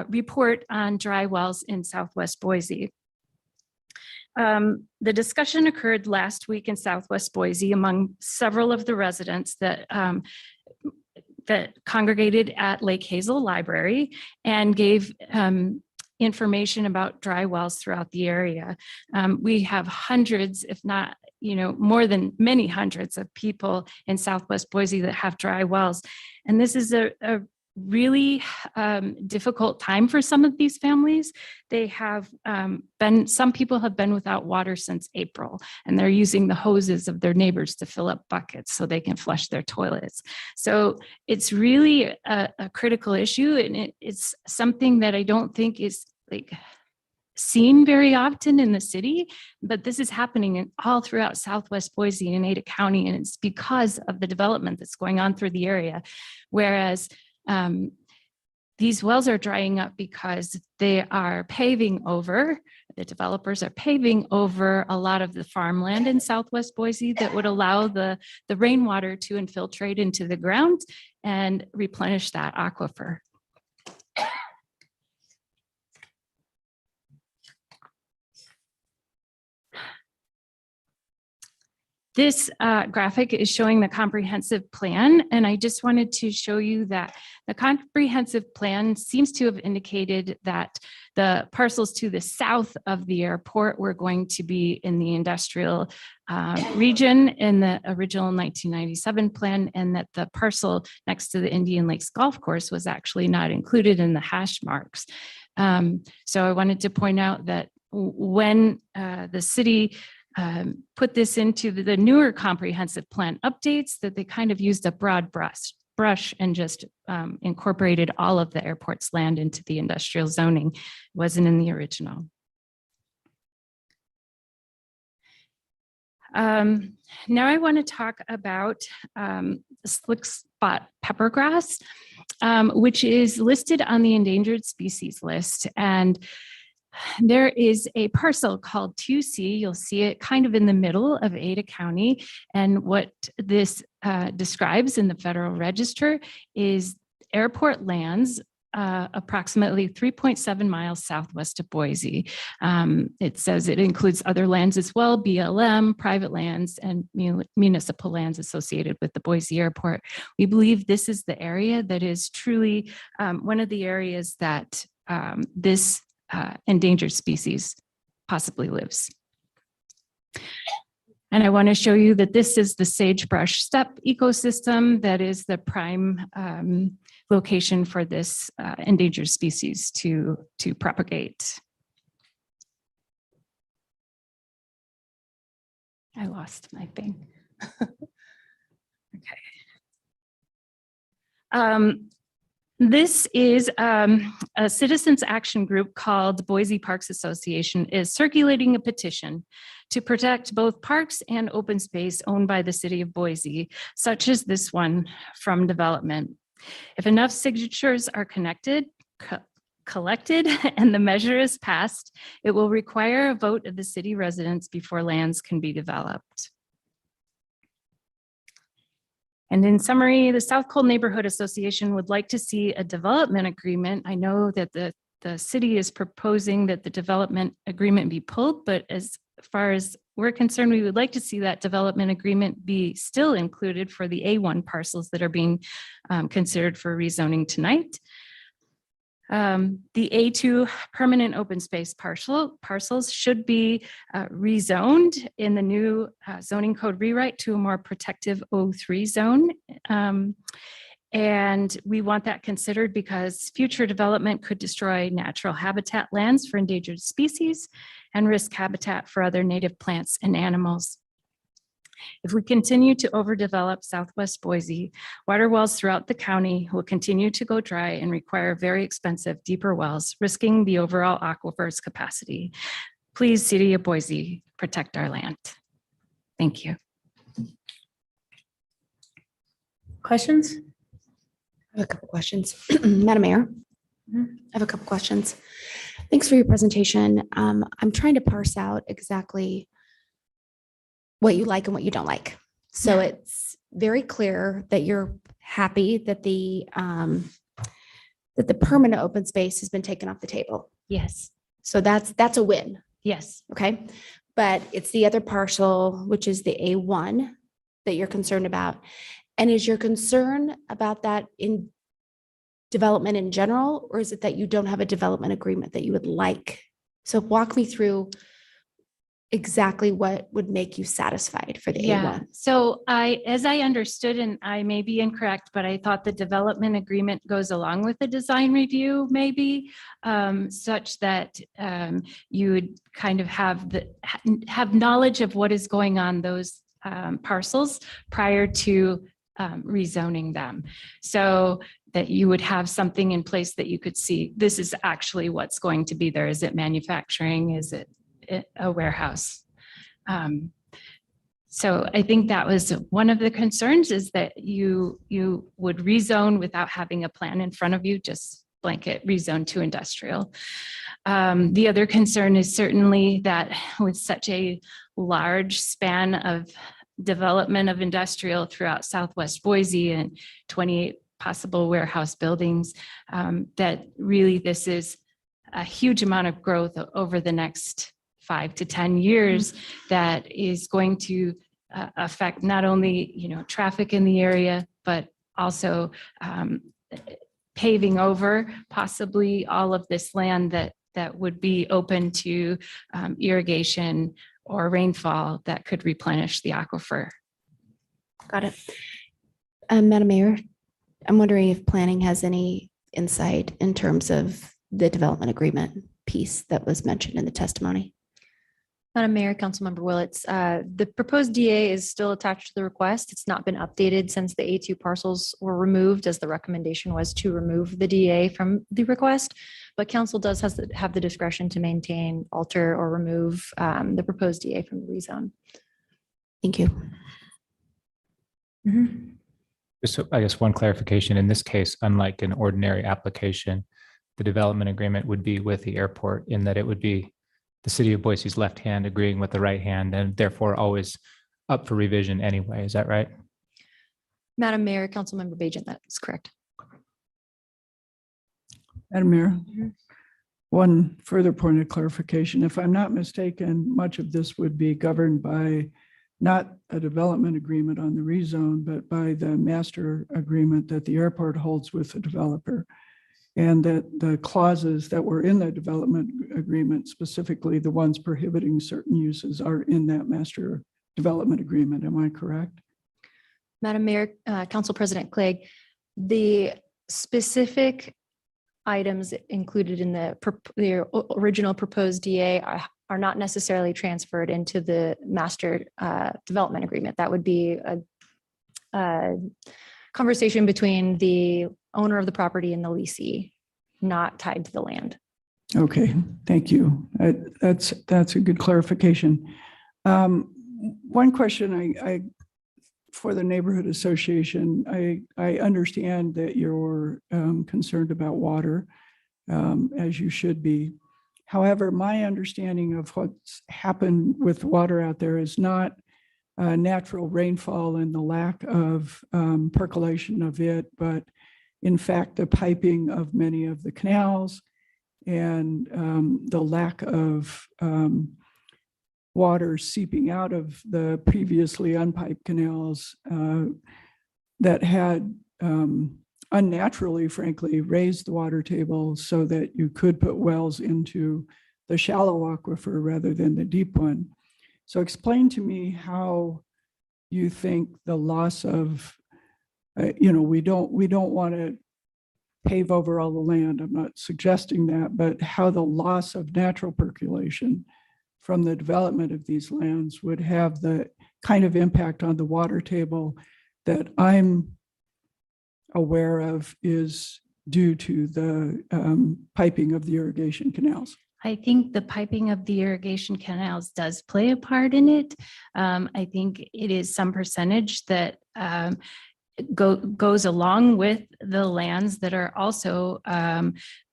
report on dry wells in Southwest Boise. The discussion occurred last week in Southwest Boise among several of the residents that congregated at Lake Hazel Library and gave information about dry wells throughout the area. We have hundreds, if not, more than many hundreds of people in Southwest Boise that have dry wells. And this is a really difficult time for some of these families. They have some people have been without water since April, and they're using the hoses of their neighbors to fill up buckets so they can flush their toilets. So it's really a critical issue, and it's something that I don't think is seen very often in the city, but this is happening all throughout Southwest Boise and Ada County, and it's because of the development that's going on through the area. Whereas these wells are drying up because they are paving over, the developers are paving over a lot of the farmland in Southwest Boise that would allow the rainwater to infiltrate into the ground and replenish that aquifer. This graphic is showing the comprehensive plan, and I just wanted to show you that the comprehensive plan seems to have indicated that the parcels to the south of the airport were going to be in the industrial region in the original 1997 plan, and that the parcel next to the Indian Lakes Golf Course was actually not included in the hash marks. So I wanted to point out that when the city put this into the newer comprehensive plan updates, that they kind of used a broad brush and just incorporated all of the airport's land into the industrial zoning. It wasn't in the original. Now I want to talk about slick spot peppergrass, which is listed on the endangered species list. And there is a parcel called 2C. You'll see it kind of in the middle of Ada County. And what this describes in the Federal Register is airport lands approximately 3.7 miles southwest of Boise. It says it includes other lands as well, BLM, private lands, and municipal lands associated with the Boise airport. We believe this is the area that is truly one of the areas that this endangered species possibly lives. And I want to show you that this is the sagebrush steppe ecosystem that is the prime location for this endangered species to propagate. I lost my thing. Okay. This is a citizens action group called Boise Parks Association is circulating a petition to protect both parks and open space owned by the city of Boise, such as this one, from development. If enough signatures are collected and the measure is passed, it will require a vote of the city residents before lands can be developed. And in summary, the South Cole Neighborhood Association would like to see a development agreement. I know that the city is proposing that the development agreement be pulled, but as far as we're concerned, we would like to see that development agreement be still included for the A1 parcels that are being considered for rezoning tonight. The A2 permanent open space parcels should be rezoned in the new zoning code rewrite to a more protective O3 zone. And we want that considered because future development could destroy natural habitat lands for endangered species and risk habitat for other native plants and animals. If we continue to overdevelop Southwest Boise, water wells throughout the county will continue to go dry and require very expensive, deeper wells, risking the overall aquifer's capacity. Please, City of Boise, protect our land. Thank you. Questions? I have a couple questions. Madam Mayor, I have a couple questions. Thanks for your presentation. I'm trying to parse out exactly what you like and what you don't like. So it's very clear that you're happy that the permanent open space has been taken off the table. Yes. So that's a win. Yes. Okay. But it's the other parcel, which is the A1 that you're concerned about. And is your concern about that in development in general, or is it that you don't have a development agreement that you would like? So walk me through exactly what would make you satisfied for the Yeah, A1. so as I understood, and I may be incorrect, but I thought the development agreement goes along with the design review, maybe, such that you would kind of have knowledge of what is going on those parcels prior to rezoning them. So that you would have something in place that you could see, this is actually what's going to be there. Is it manufacturing? Is it a warehouse? So I think that was one of the concerns, is that you would rezone without having a plan in front of you, just blanket rezone to industrial. The other concern is certainly that with such a large span of development of industrial throughout Southwest Boise and 28 possible warehouse buildings, that really this is a huge amount of growth over the next 5 to 10 years that is going to affect not only, traffic in the area, but also paving over possibly all of this land that would be open to irrigation or rainfall that could replenish the aquifer. Got it. Madam Mayor, I'm wondering if planning has any insight in terms of the development agreement piece that was mentioned in the testimony. Madam Mayor, Councilmember Willetts, the proposed DA is still attached to the request. It's not been updated since the A2 parcels were removed, as the recommendation was to remove the DA from the request. But council does have the discretion to maintain, alter, or remove the proposed DA from the rezone. Thank you. So I guess one clarification, in this case, unlike an ordinary application, the development agreement would be with the airport, in that it would be the city of Boise's left hand agreeing with the right hand, and therefore always up for revision anyway. Is that right? Madam Mayor, Councilmember Bajan, that is correct. Madam Mayor, one further point of clarification. If I'm not mistaken, much of this would be governed by not a development agreement on the rezone, but by the master agreement that the airport holds with the developer. And that the clauses that were in the development agreement, specifically the ones prohibiting certain uses, are in that master development agreement. Am I correct? Madam Mayor, Council President Clegg, the specific items included in the original proposed DA are not necessarily transferred into the master development agreement. That would be a conversation between the owner of the property and the leasee, not tied to the land. Okay, thank you. That's a good clarification. One question I for the neighborhood association, I understand that you're concerned about water, as you should be. However, my understanding of what's happened with water out there is not natural rainfall and the lack of percolation of it, but in fact, the piping of many of the canals and the lack of water seeping out of the previously unpiped canals that had unnaturally, frankly, raised the water table so that you could put wells into the shallow aquifer rather than the deep one. So explain to me how you think the loss of, we don't want to pave over all the land. I'm not suggesting that, but how the loss of natural percolation from the development of these lands would have the kind of impact on the water table that I'm aware of is due to the piping of the irrigation canals. I think the piping of the irrigation canals does play a part in it. I think it is some percentage that goes along with the lands that are also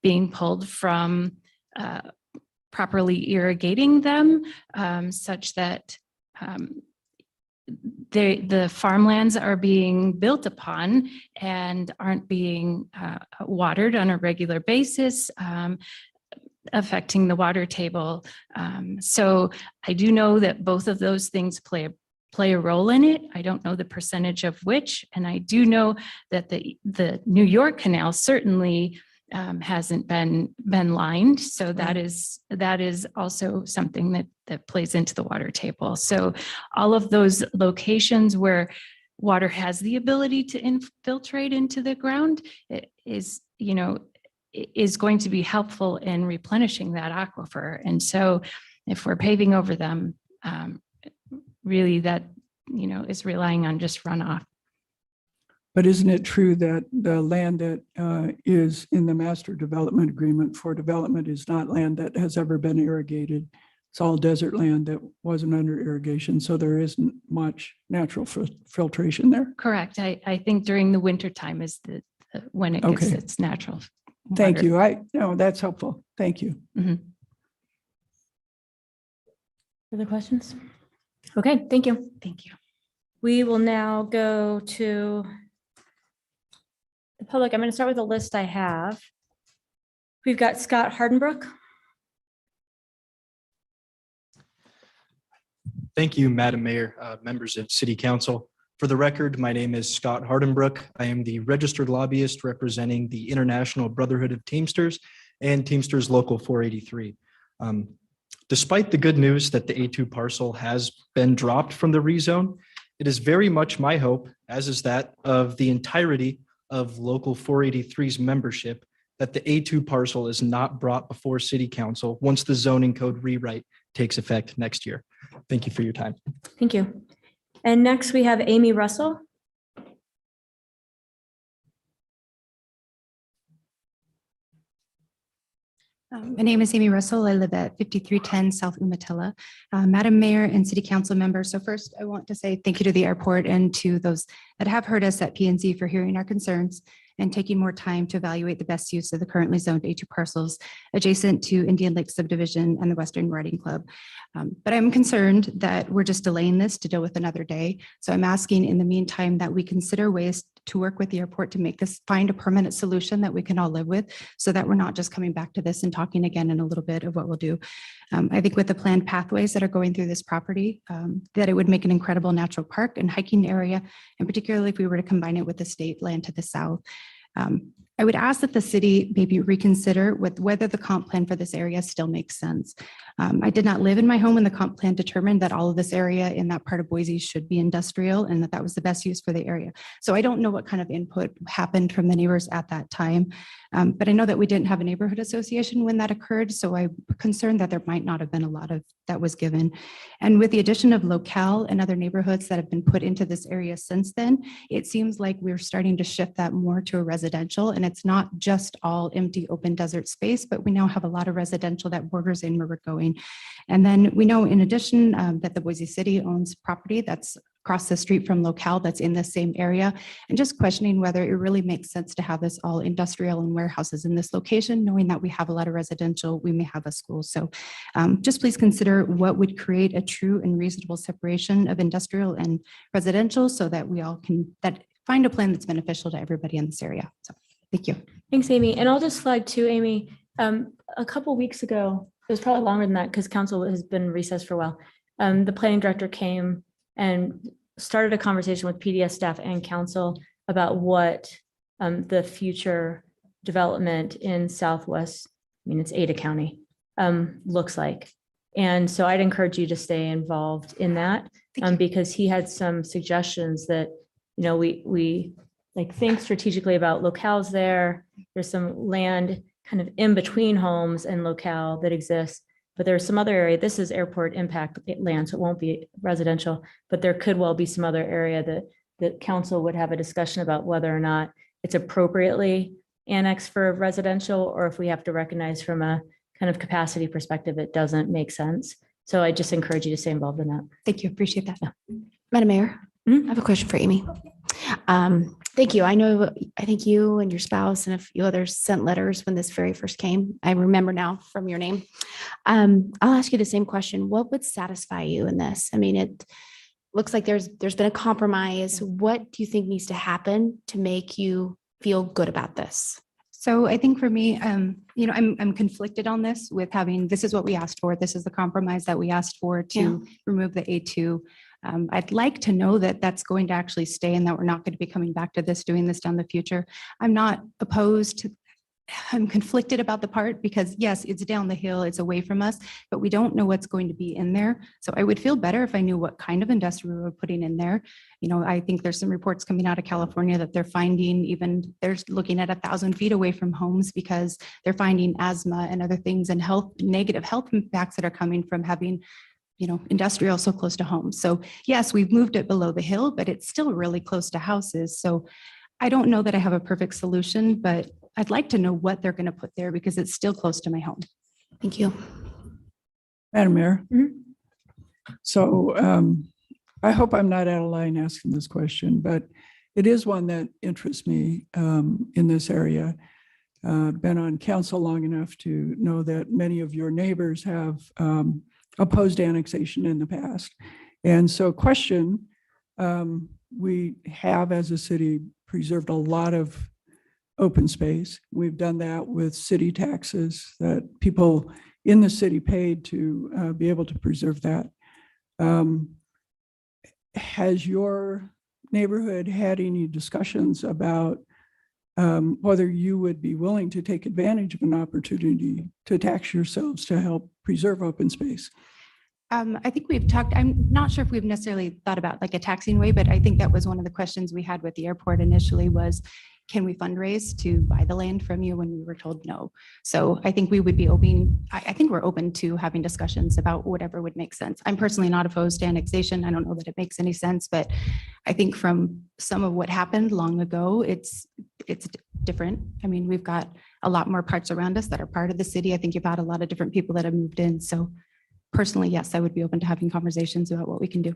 being pulled from properly irrigating them, such that the farmlands are being built upon and aren't being watered on a regular basis, affecting the water table. So I do know that both of those things play play a role in it. I don't know the percentage of which, and I do know that the New York Canal certainly hasn't been lined. So that is also something that plays into the water table. So all of those locations where water has the ability to infiltrate into the ground is going to be helpful in replenishing that aquifer. And so if we're paving over them, really that, is relying on just runoff. But isn't it true that the land that is in the master development agreement for development is not land that has ever been irrigated? It's all desert land that wasn't under irrigation, so there isn't much natural filtration there. Correct. I think during the winter time is when it gets its natural. Thank water. you. No, that's helpful. Thank you. Further questions? Okay, thank you. Thank you. We will now go to the public. I'm going to start with the list I have. We've got Scott Hardenbrook. Thank you, Madam Mayor, members of City Council. For the record, my name is Scott Hardenbrook. I am the registered lobbyist representing the International Brotherhood of Teamsters and Teamsters Local 483. Despite the good news that the A2 parcel has been dropped from the rezone, it is very much my hope, as is that of the entirety of Local 483's membership, that the A2 parcel is not brought before City Council once the zoning code rewrite takes effect next year. Thank you for your time. Thank you. And next we have Amy Russell. My name is Amy Russell. I live at 5310 South Umatilla. Madam Mayor and City Council members. So first, I want to say thank you to the airport and to those that have heard us at PNC for hearing our concerns and taking more time to evaluate the best use of the currently zoned A2 parcels adjacent to Indian Lake Subdivision and the Western Riding Club. But I'm concerned that we're just delaying this to deal with another day. So I'm asking in the meantime that we consider ways to work with the airport to make this, find a permanent solution that we can all live with so that we're not just coming back to this and talking again in a little bit of what we'll do. I think with the planned pathways that are going through this property, that it would make an incredible natural park and hiking area, and particularly if we were to combine it with the state land to the south. I would ask that the city maybe reconsider with whether the comp plan for this area still makes sense. I did not live in my home when the comp plan determined that all of this area in that part of Boise should be industrial and that that was the best use for the area. So I don't know what kind of input happened from the neighbors at that time, but I know that we didn't have a neighborhood association when that occurred. So I'm concerned that there might not have been a lot of that was given. And with the addition of locale and other neighborhoods that have been put into this area since then, it seems like we're starting to shift that more to a residential. And it's not just all empty open desert space, but we now have a lot of residential that borders in where we're going. And then we know in addition that the Boise City owns property that's across the street from locale that's in the same area, and just questioning whether it really makes sense to have this all industrial and warehouses in this location, knowing that we have a lot of residential, we may have a school. So just please consider what would create a true and reasonable separation of industrial and residential so that we all can find a plan that's beneficial to everybody in this area. So thank you. Thanks, Amy. And I'll just flag too, Amy, a couple weeks ago, it was probably longer than that because council has been recessed for a while. The planning director came and started a conversation with PDS staff and council about what the future development in Southwest, I mean, it's Ada County, looks like. And so I'd encourage you to stay involved in that because he had some suggestions that, we like think strategically about locales there. There's some land kind of in between homes and locale that exists. But there's some other area, this is airport impact land, so it won't be residential, but there could well be some other area that council would have a discussion about whether or not it's appropriately annexed for residential, or if we have to recognize from a kind of capacity perspective, it doesn't make sense. So I just encourage you to stay involved in that. Thank you, appreciate that. Yeah. Madam Mayor, I have a question for Amy. Thank you. I think you and your spouse and a few others sent letters when this very first came. I remember now from your name. I'll ask you the same question. What would satisfy you in this? I mean, it looks like there's been a compromise. What do you think needs to happen to make you feel good about this? So I think for me, I'm conflicted on this with having, this is what we asked for. This is the compromise that we asked for to remove the A2. I'd like to know that that's going to actually stay and that we're not going to be coming back to this, doing this down the future. I'm not opposed to, I'm conflicted about the part because yes, it's down the hill, it's away from us, but we don't know what's going to be in there. So I would feel better if I knew what kind of industrial we were putting in there. You know, I think there's some reports coming out of California that they're finding even, they're looking at 1,000 feet away from homes because they're finding asthma and other things and negative health impacts that are coming from having, you know, industrial so close to homes. So yes, we've moved it below the hill, but it's still really close to houses. So I don't know that I have a perfect solution, but I'd like to know what they're going to put there because it's still close to my home. Thank you. Madam Mayor. So I hope I'm not out of line asking this question, but it is one that interests me in this area. Been on council long enough to know that many of your neighbors have opposed annexation in the past. And so question, we have as a city preserved a lot of open space. We've done that with city taxes that people in the city paid to be able to preserve that. Has your neighborhood had any discussions about whether you would be willing to take advantage of an opportunity to tax yourselves to help preserve open space? I think we've talked, I'm not sure if we've necessarily thought about like a taxing way, but I think that was one of the questions we had with the airport initially was, can we fundraise to buy the land from you when we were told no? So I think we would be open, I think we're open to having discussions about whatever would make sense. I'm personally not opposed to annexation. I don't know that it makes any sense, but I think from some of what happened long ago, it's different. I mean, we've got a lot more parts around us that are part of the city. I think you've had a lot of different people that have moved in. So personally, yes, I would be open to having conversations about what we can do.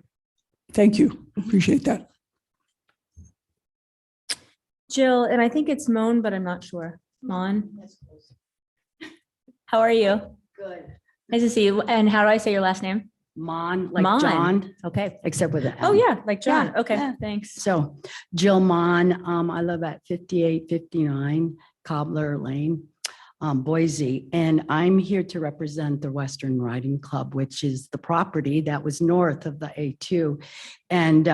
Thank you. Appreciate that. Jill, and I think it's Moan, but I'm not sure. Mon? How are you? Good. Nice to see you. And how do I say your last name? Mon, like Mon. John. Okay. Except with an Oh, M. yeah, like John. Yeah, Okay, yeah. thanks. So Jill Mon, I live at 5859 Cobbler Lane, Boise, and I'm here to represent the Western Riding Club, which is the property that was north of the A2. And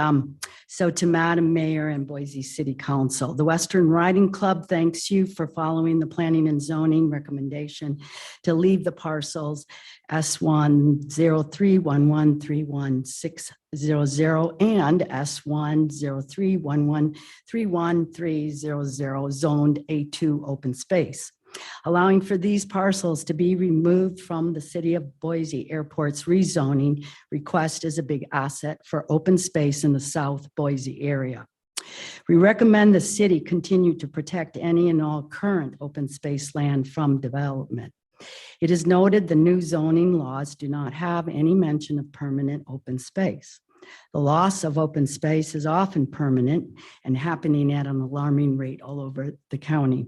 so to Madam Mayor and Boise City Council, the Western Riding Club thanks you for following the planning and zoning recommendation to leave the parcels S10311311600 and S10311311300 zoned A2 open space, allowing for these parcels to be removed from the City of Boise Airport's rezoning request is a big asset for open space in the South Boise area. We recommend the city continue to protect any and all current open space land from development. It is noted the new zoning laws do not have any mention of permanent open space. The loss of open space is often permanent and happening at an alarming rate all over the county.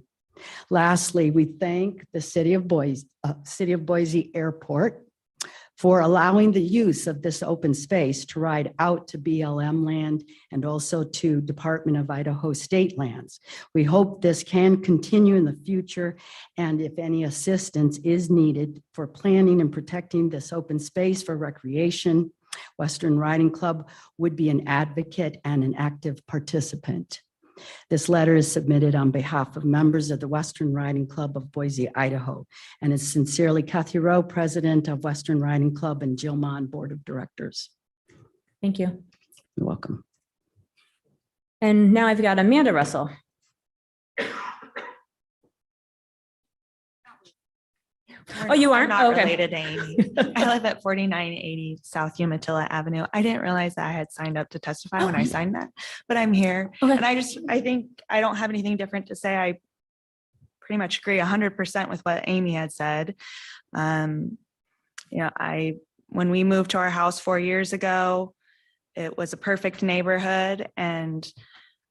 Lastly, we thank the City of Boise Airport for allowing the use of this open space to ride out to BLM land and also to Department of Idaho state lands. We hope this can continue in the future, and if any assistance is needed for planning and protecting this open space for recreation, Western Riding Club would be an advocate and an active participant. This letter is submitted on behalf of members of the Western Riding Club of Boise, Idaho, and it's sincerely Kathy Rowe, President of Western Riding Club, and Jill Mon, Board of Directors. Thank you. You're welcome. And now I've got Amanda Russell. Oh, you aren't? I'm not Oh, okay. related to Amy. I live at 4980 South Umatilla Avenue. I didn't realize that I had signed up to testify when I signed that, but I'm here. Okay. And I think I don't have anything different to say. I pretty much agree 100% with what Amy had said. When we moved to our house 4 years ago, it was a perfect neighborhood, and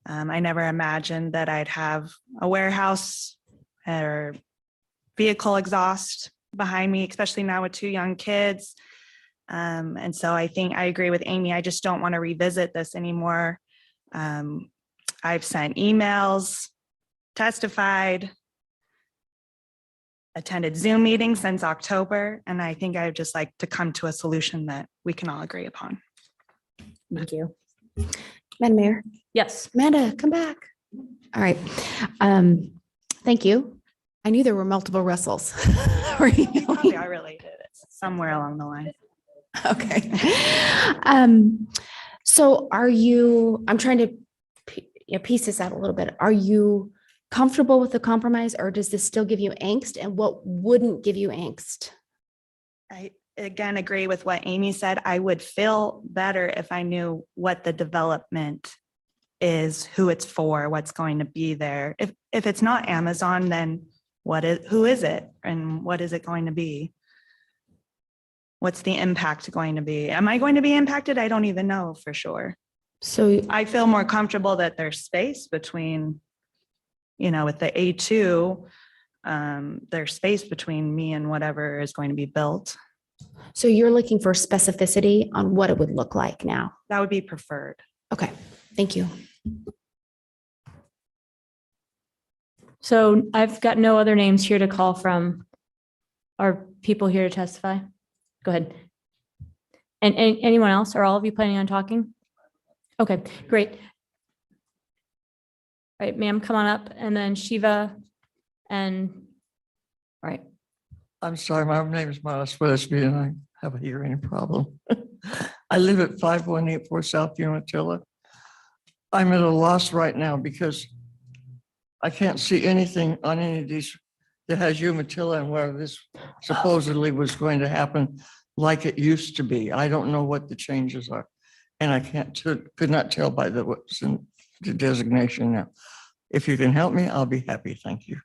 I never imagined that I'd have a warehouse or vehicle exhaust behind me, especially now with 2 young kids. And so I think I agree with Amy. I just don't want to revisit this anymore. I've sent emails, testified, attended Zoom meetings since October, and I think I would just like to come to a solution that we can all agree upon. Thank you. Madam Mayor. Yes. Amanda, come back. All right. Thank you. I knew there were multiple Russells. Probably I related it somewhere along the line. Okay. So are you, I'm trying to piece this out a little bit. Are you comfortable with the compromise, or does this still give you angst? And what wouldn't give you angst? I again agree with what Amy said. I would feel better if I knew what the development is, who it's for, what's going to be there. If it's not Amazon, then who is it and what is it going to be? What's the impact going to be? Am I going to be impacted? I don't even know for sure. So I feel more comfortable that there's space between, with the A2, there's space between me and whatever is going to be built. So you're looking for specificity on what it would look like now? That would be preferred. Okay, thank you. So I've got no other names here to call from. Are people here to testify? Go ahead. And anyone else? Are all of you planning on talking? Okay, great. All right, ma'am, come on up, and then Shiva and, all right. I'm sorry, my name is Miles Westby and I have a hearing problem. I live at 5184 South Umatilla. I'm at a loss right now because I can't see anything on any of these that has Umatilla and where this supposedly was going to happen like it used to be. I don't know what the changes are. And I could not tell by what's in the designation now. If you can help me, I'll be happy. Thank you.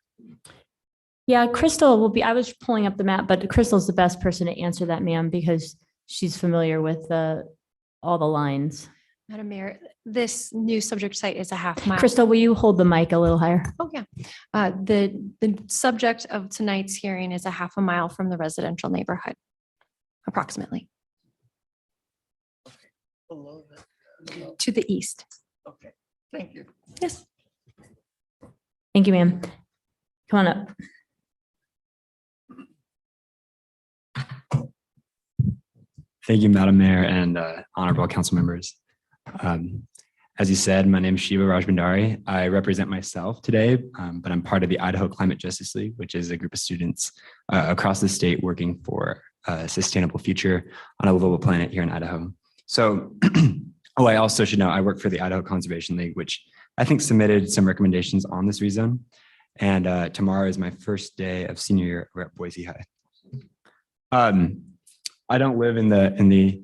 Yeah, Crystal will be, I was pulling up the map, but Crystal's the best person to answer that, ma'am, because she's familiar with all the lines. Madam Mayor, this new subject site is a half mile. Crystal, will you hold the mic a little higher? Oh, yeah. The subject of tonight's hearing is a half a mile from the residential neighborhood, approximately. Below that. To the east. Okay, thank you. Yes. Thank you, ma'am. Come on up. Thank you, Madam Mayor and honorable council members. As you said, my name is Shiva Rajbandari. I represent myself today, but I'm part of the Idaho Climate Justice League, which is a group of students across the state working for a sustainable future on a livable planet here in Idaho. So, I also should know I work for the Idaho Conservation League, which I think submitted some recommendations on this rezone. And tomorrow is my first day of senior year at Boise High. I don't live in the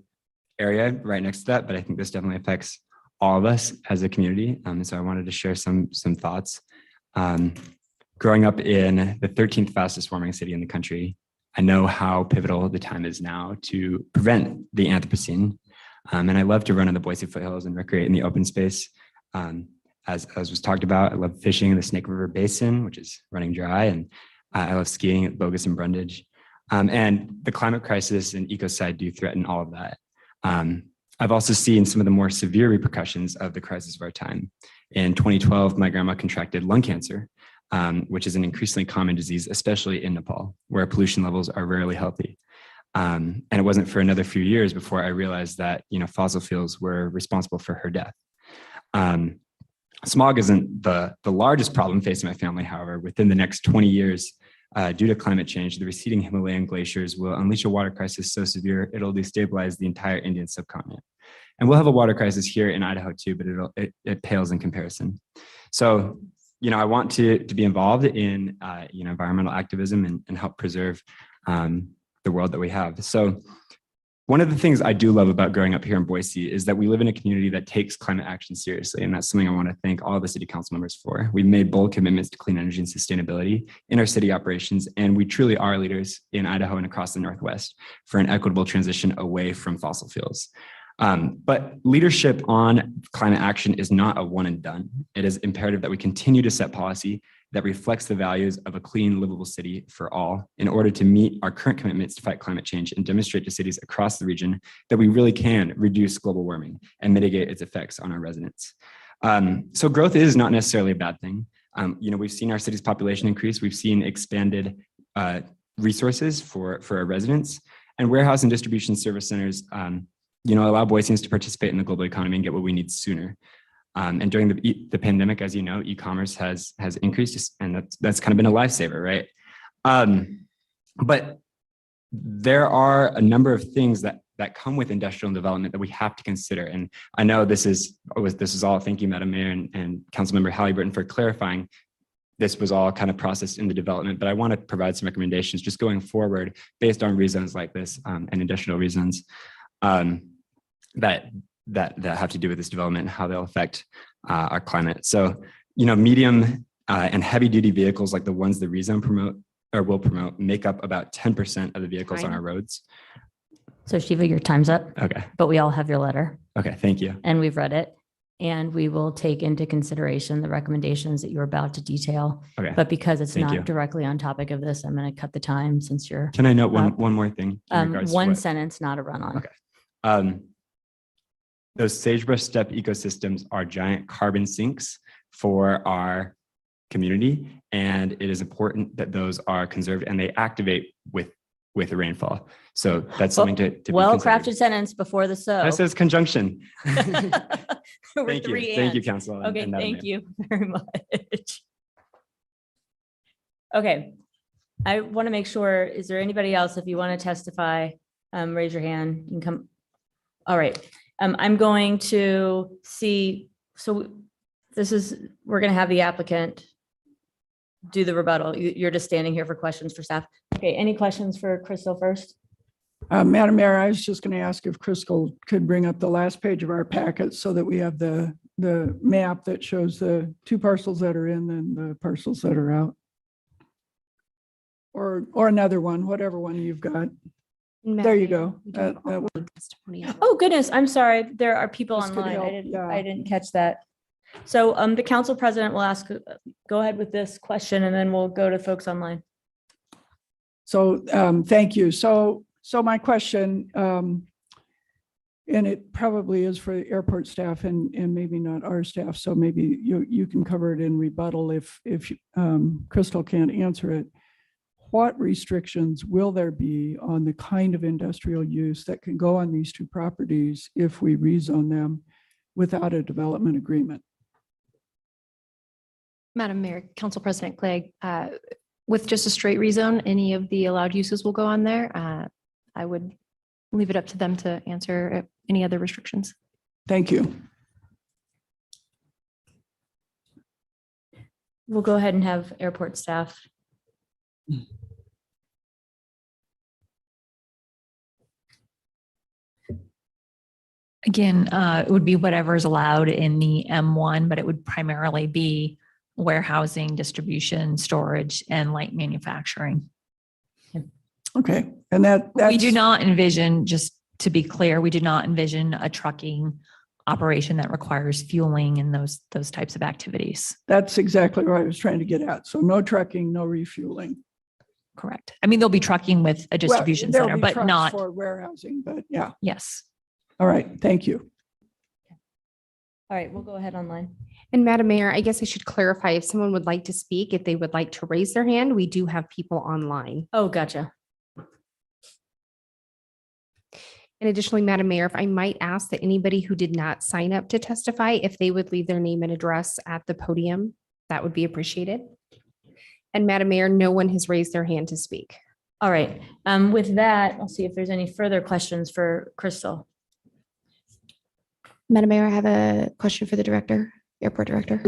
area right next to that, but I think this definitely affects all of us as a community. And so I wanted to share some thoughts. Growing up in the 13th fastest warming city in the country, I know how pivotal the time is now to prevent the Anthropocene. And I love to run in the Boise foothills and recreate in the open space. As was talked about, I love fishing in the Snake River Basin, which is running dry, and I love skiing at Bogus and Brundage. And the climate crisis and ecocide do threaten all of that. I've also seen some of the more severe repercussions of the crisis of our time. In 2012, my grandma contracted lung cancer, which is an increasingly common disease, especially in Nepal, where pollution levels are rarely healthy. And it wasn't for another few years before I realized that, fossil fuels were responsible for her death. Smog isn't the largest problem facing my family, however. Within the next 20 years, due to climate change, the receding Himalayan glaciers will unleash a water crisis so severe it'll destabilize the entire Indian subcontinent. And we'll have a water crisis here in Idaho too, but it pales in comparison. So, I want to be involved in environmental activism and help preserve the world that we have. So one of the things I do love about growing up here in Boise is that we live in a community that takes climate action seriously. And that's something I want to thank all the city council members for. We've made bold commitments to clean energy and sustainability in our city operations. And we truly are leaders in Idaho and across the Northwest for an equitable transition away from fossil fuels. But leadership on climate action is not a one and done. It is imperative that we continue to set policy that reflects the values of a clean, livable city for all in order to meet our current commitments to fight climate change and demonstrate to cities across the region that we really can reduce global warming and mitigate its effects on our residents. So growth is not necessarily a bad thing. We've seen our city's population increase. We've seen expanded resources for our residents, and warehouse and distribution service centers allow Boiseans to participate in the global economy and get what we need sooner. And during the pandemic, as you know, e-commerce has increased, and that's kind of been a lifesaver, right? But there are a number of things that come with industrial development that we have to consider. And I know this is all, thank you, Madam Mayor and Councilmember Halliburton, for clarifying. This was all kind of processed in the development, but I want to provide some recommendations just going forward based on reasons like this and industrial reasons that have to do with this development and how they'll affect our climate. So, medium and heavy duty vehicles like the ones the Rezone will promote make up about 10% of the vehicles on our roads. So Shiva, your time's up. Okay. But we all have your letter. Okay, thank you. And we've read it. And we will take into consideration the recommendations that you're about to detail. Okay. But because it's Thank not you. directly on topic of this, I'm going to cut the time since you're. Can I note one more thing? One sentence, not a run-on. Okay. Those sagebrush steppe ecosystems are giant carbon sinks for our community, and it is important that those are conserved and they activate with the rainfall. So that's something to be Well-crafted considered. sentence before the so. That says conjunction. We're Thank you. three Thank you, ands. Council. and- Okay, and Madam thank Mayor. you very much. Okay, I want to make sure, is there anybody else, if you want to testify, raise your hand, you can come. All right, I'm going to see, so we're going to have the applicant do the rebuttal. You're just standing here for questions for staff. Okay, any questions for Crystal first? Madam Mayor, I was just going to ask if Crystal could bring up the last page of our packet so that we have the map that shows the 2 parcels that are in and the parcels that are out. Or another one, whatever one you've got. There you go. That works. Oh, goodness, I'm sorry. There are people This could online. help, I didn't catch that. So the council president will ask, go ahead with this question and then we'll go to folks online. So thank you. So my question, and it probably is for the airport staff and maybe not our staff. So maybe you can cover it in rebuttal if Crystal can't answer it. What restrictions will there be on the kind of industrial use that can go on these 2 properties if we rezone them without a development agreement? Madam Mayor, Council President Clegg, with just a straight rezone, any of the allowed uses will go on there. I would leave it up to them to answer any other restrictions. Thank you. We'll go ahead and have airport staff. Again, it would be whatever is allowed in the M1, but it would primarily be warehousing, distribution, storage, and light manufacturing. Okay, and we do not envision, just to be clear, we do not envision a trucking operation that requires fueling and those types of activities. That's exactly what I was trying to get at. So no trucking, no refueling. Correct. I mean, there'll be trucking with a distribution There'll center, be but trucks not for warehousing, but yeah. Yes. All right, thank you. All right, we'll go ahead online. And Madam Mayor, I guess I should clarify if someone would like to speak, if they would like to raise their hand, we do have people online. Oh, gotcha. And additionally, Madam Mayor, if I might ask that anybody who did not sign up to testify, if they would leave their name and address at the podium, that would be appreciated. And Madam Mayor, no one has raised their hand to speak. All right, with that, I'll see if there's any further questions for Crystal. Madam Mayor, I have a question for the director, airport director.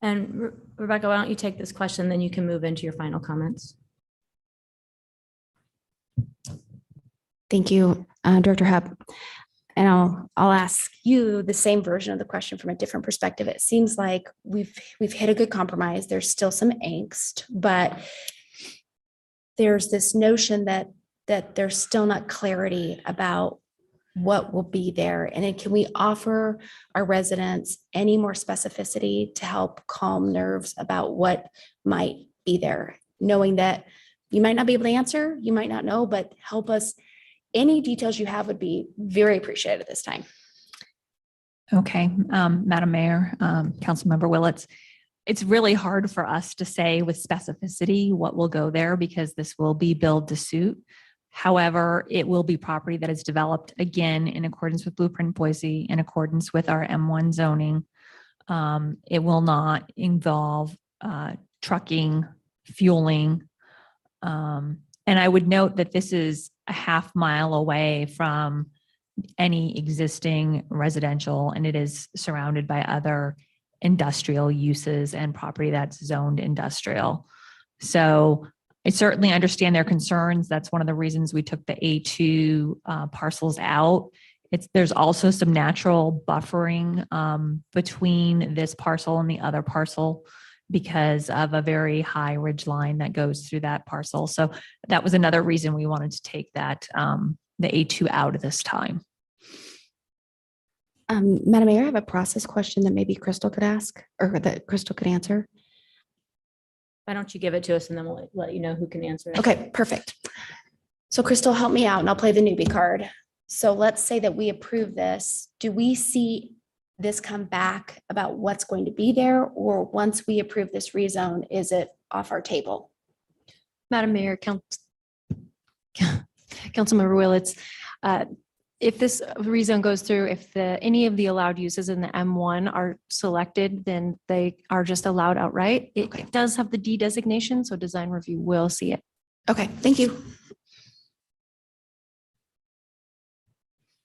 And Rebecca, why don't you take this question, then you can move into your final comments. Thank you, Director Hub. And I'll ask you the same version of the question from a different perspective. It seems like we've hit a good compromise. There's still some angst, but there's this notion that there's still not clarity about what will be there. And then can we offer our residents any more specificity to help calm nerves about what might be there, knowing that you might not be able to answer, you might not know, but help us. Any details you have would be very appreciated at this time. Okay, Madam Mayor, Councilmember Willets, it's really hard for us to say with specificity what will go there because this will be build to suit. However, it will be property that is developed again in accordance with Blueprint Boise, in accordance with our M1 zoning. It will not involve trucking, fueling. And I would note that this is a half mile away from any existing residential, and it is surrounded by other industrial uses and property that's zoned industrial. So I certainly understand their concerns. That's one of the reasons we took the A2 parcels out. There's also some natural buffering between this parcel and the other parcel because of a very high ridge line that goes through that parcel. So that was another reason we wanted to take that, the A2 out at this time. Madam Mayor, I have a process question that maybe Crystal could ask or that Crystal could answer. Why don't you give it to us and then we'll let you know who can answer it. Okay, perfect. So Crystal, help me out and I'll play the newbie card. So let's say that we approve this. Do we see this come back about what's going to be there? Or once we approve this rezone, is it off our table? Madam Mayor, Councilmember Willetts, if this rezone goes through, if any of the allowed uses in the M1 are selected, then they are just allowed outright. It does have the D designation, so design review will see it. Okay, thank you.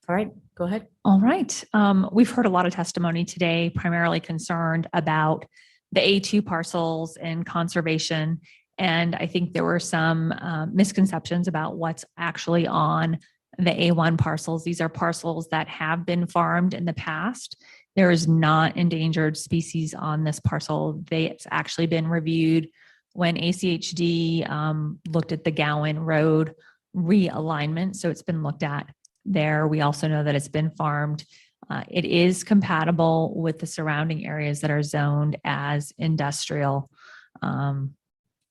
All right, go ahead. All right. We've heard a lot of testimony today, primarily concerned about the A2 parcels and conservation. And I think there were some misconceptions about what's actually on the A1 parcels. These are parcels that have been farmed in the past. There is not endangered species on this parcel. It's actually been reviewed when ACHD looked at the Gowan Road realignment. So it's been looked at there. We also know that it's been farmed. It is compatible with the surrounding areas that are zoned as industrial. And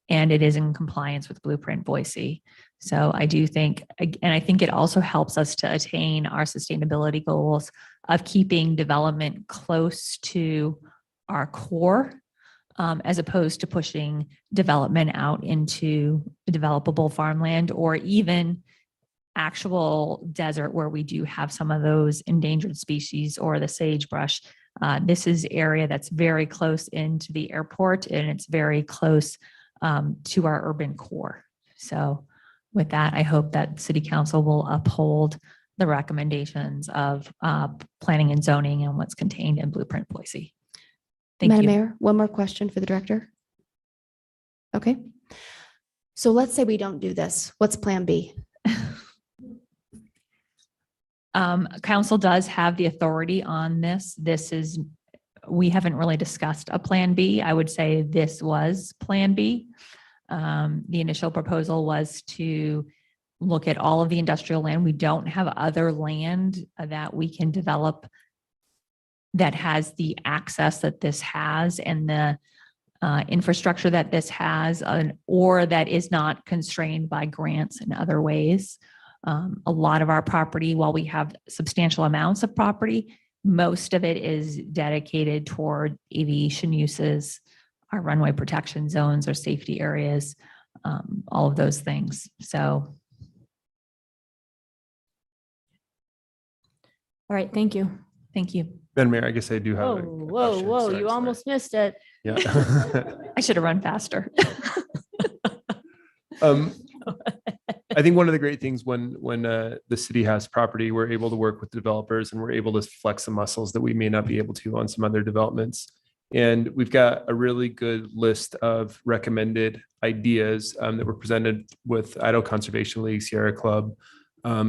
it is in compliance with Blueprint Boise. So I do think, and I think it also helps us to attain our sustainability goals of keeping development close to our core, as opposed to pushing development out into developable farmland or even actual desert where we do have some of those endangered species or the sagebrush. This is area that's very close into the airport and it's very close to our urban core. So with that, I hope that City Council will uphold the recommendations of planning and zoning and what's contained in Blueprint Boise. Thank Madam you. Mayor, one more question for the director. Okay. So let's say we don't do this. What's plan B? Council does have the authority on this. We haven't really discussed a plan B. I would say this was plan B. The initial proposal was to look at all of the industrial land. We don't have other land that we can develop that has the access that this has and the infrastructure that this has, or that is not constrained by grants in other ways. A lot of our property, while we have substantial amounts of property, most of it is dedicated toward aviation uses, our runway protection zones or safety areas, all of those things. So. All right, thank you. Thank you. Madam Mayor, I guess I do have Whoa, a whoa, question. whoa, Sorry, you sorry. almost missed it. Yeah. I should have run faster. I think one of the great things when the city has property, we're able to work with developers and we're able to flex the muscles that we may not be able to on some other developments. And we've got a really good list of recommended ideas that were presented with Idaho Conservation League, Sierra Club,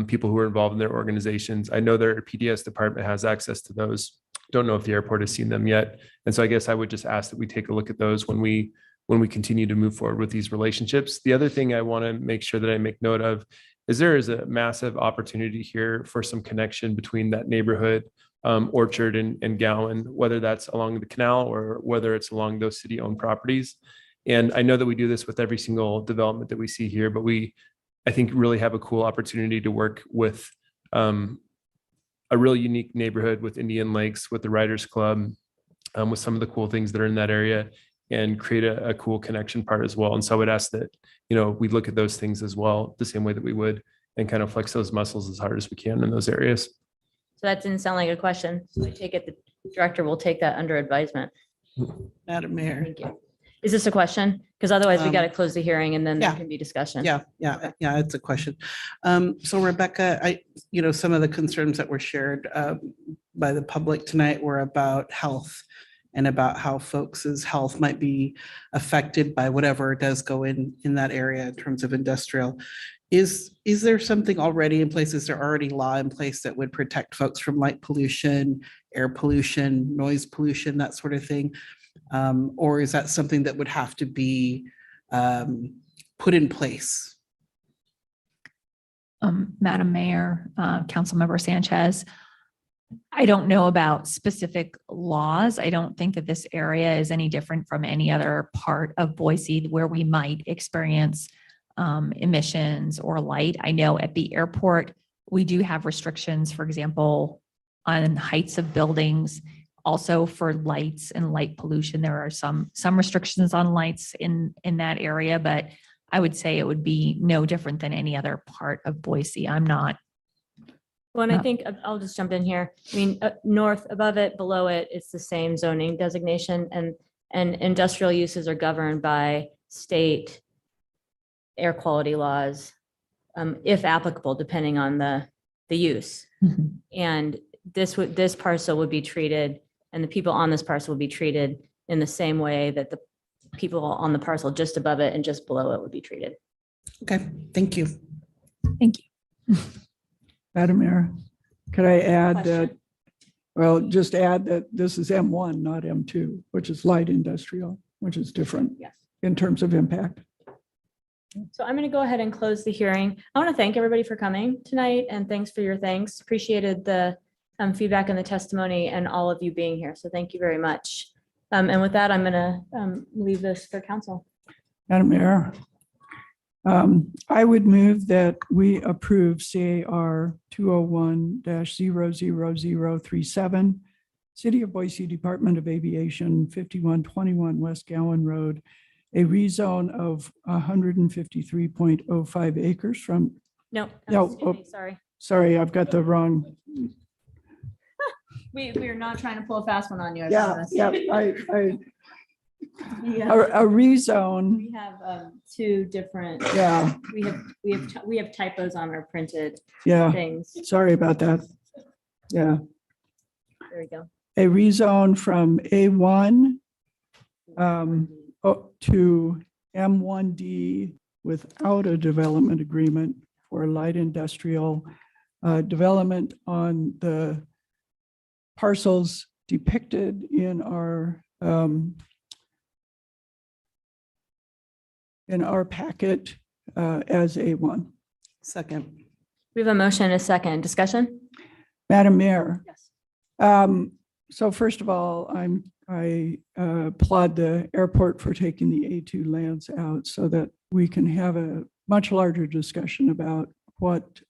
people who are involved in their organizations. I know their PDS department has access to those. Don't know if the airport has seen them yet. And so I guess I would just ask that we take a look at those when we continue to move forward with these relationships. The other thing I want to make sure that I make note of is there is a massive opportunity here for some connection between that neighborhood, Orchard and Gowan, whether that's along the canal or whether it's along those city-owned properties. And I know that we do this with every single development that we see here, but I think really have a cool opportunity to work with a really unique neighborhood with Indian Lakes, with the Riders Club, with some of the cool things that are in that area. and create a cool connection part as well. And so I would ask that, we look at those things as well, the same way that we would, and kind of flex those muscles as hard as we can in those areas. So that didn't sound like a question. So I take it the director will take that under advisement. Madam Mayor. Thank you. Is this a question? Because otherwise we got to close the hearing and then there yeah. can be discussion. Yeah, it's a question. So Rebecca, some of the concerns that were shared by the public tonight were about health and about how folks' health might be affected by whatever does go in that area in terms of industrial. Is there something already in place? Is there already law in place that would protect folks from light pollution, air pollution, noise pollution, that sort of thing? Or is that something that would have to be put in place? Madam Mayor, Councilmember Sanchez, I don't know about specific laws. I don't think that this area is any different from any other part of Boise where we might experience emissions or light. I know at the airport, we do have restrictions, for example, on heights of buildings. Also for lights and light pollution, there are some restrictions on lights in that area, but I would say it would be no different than any other part of Boise. I'm not. Well, and I think I'll just jump in here. I mean, north above it, below it, it's the same zoning designation, and industrial uses are governed by state air quality laws, if applicable, depending on the use. Mm-hmm. And this parcel would be treated, and the people on this parcel would be treated in the same way that the people on the parcel just above it and just below it would be treated. Okay, thank you. Thank you. Madam Mayor, could I add that, well, just add that this is M1, not M2, which is light industrial, which is different in terms of impact. So I'm going to go ahead and close the hearing. I want to thank everybody for coming tonight, and thanks for your thanks. Appreciated the feedback and the testimony and all of you being here. So thank you very much. And with that, I'm going to leave this for council. Madam Mayor, I would move that we approve CAR 201-00037, City of Boise Department of Aviation, 5121 West Gowan Road, a rezone of 153.05 acres from. No, sorry. Sorry, I've got the wrong. We are not trying to pull a fast one on you. I Yeah, promise. yeah, a rezone. We have two different. Yeah. We have typos on our printed things. Sorry about that. Yeah. There we go. A rezone from A1 to M1D without a development agreement for light industrial development on the parcels depicted in our packet as A1. Second. We have a motion and a second. Discussion? Madam Mayor. Yes. So first of all, I applaud the airport for taking the A2 lands out so that we can have a much larger discussion about what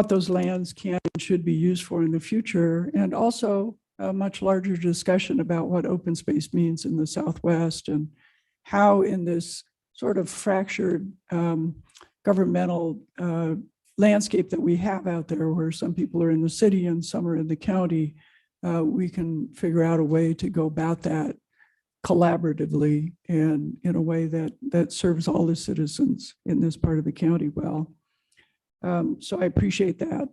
those lands can and should be used for in the future, and also a much larger discussion about what open space means in the Southwest and how in this sort of fractured governmental landscape that we have out there, where some people are in the city and some are in the county, we can figure out a way to go about that collaboratively and in a way that serves all the citizens in this part of the county well. So I appreciate that.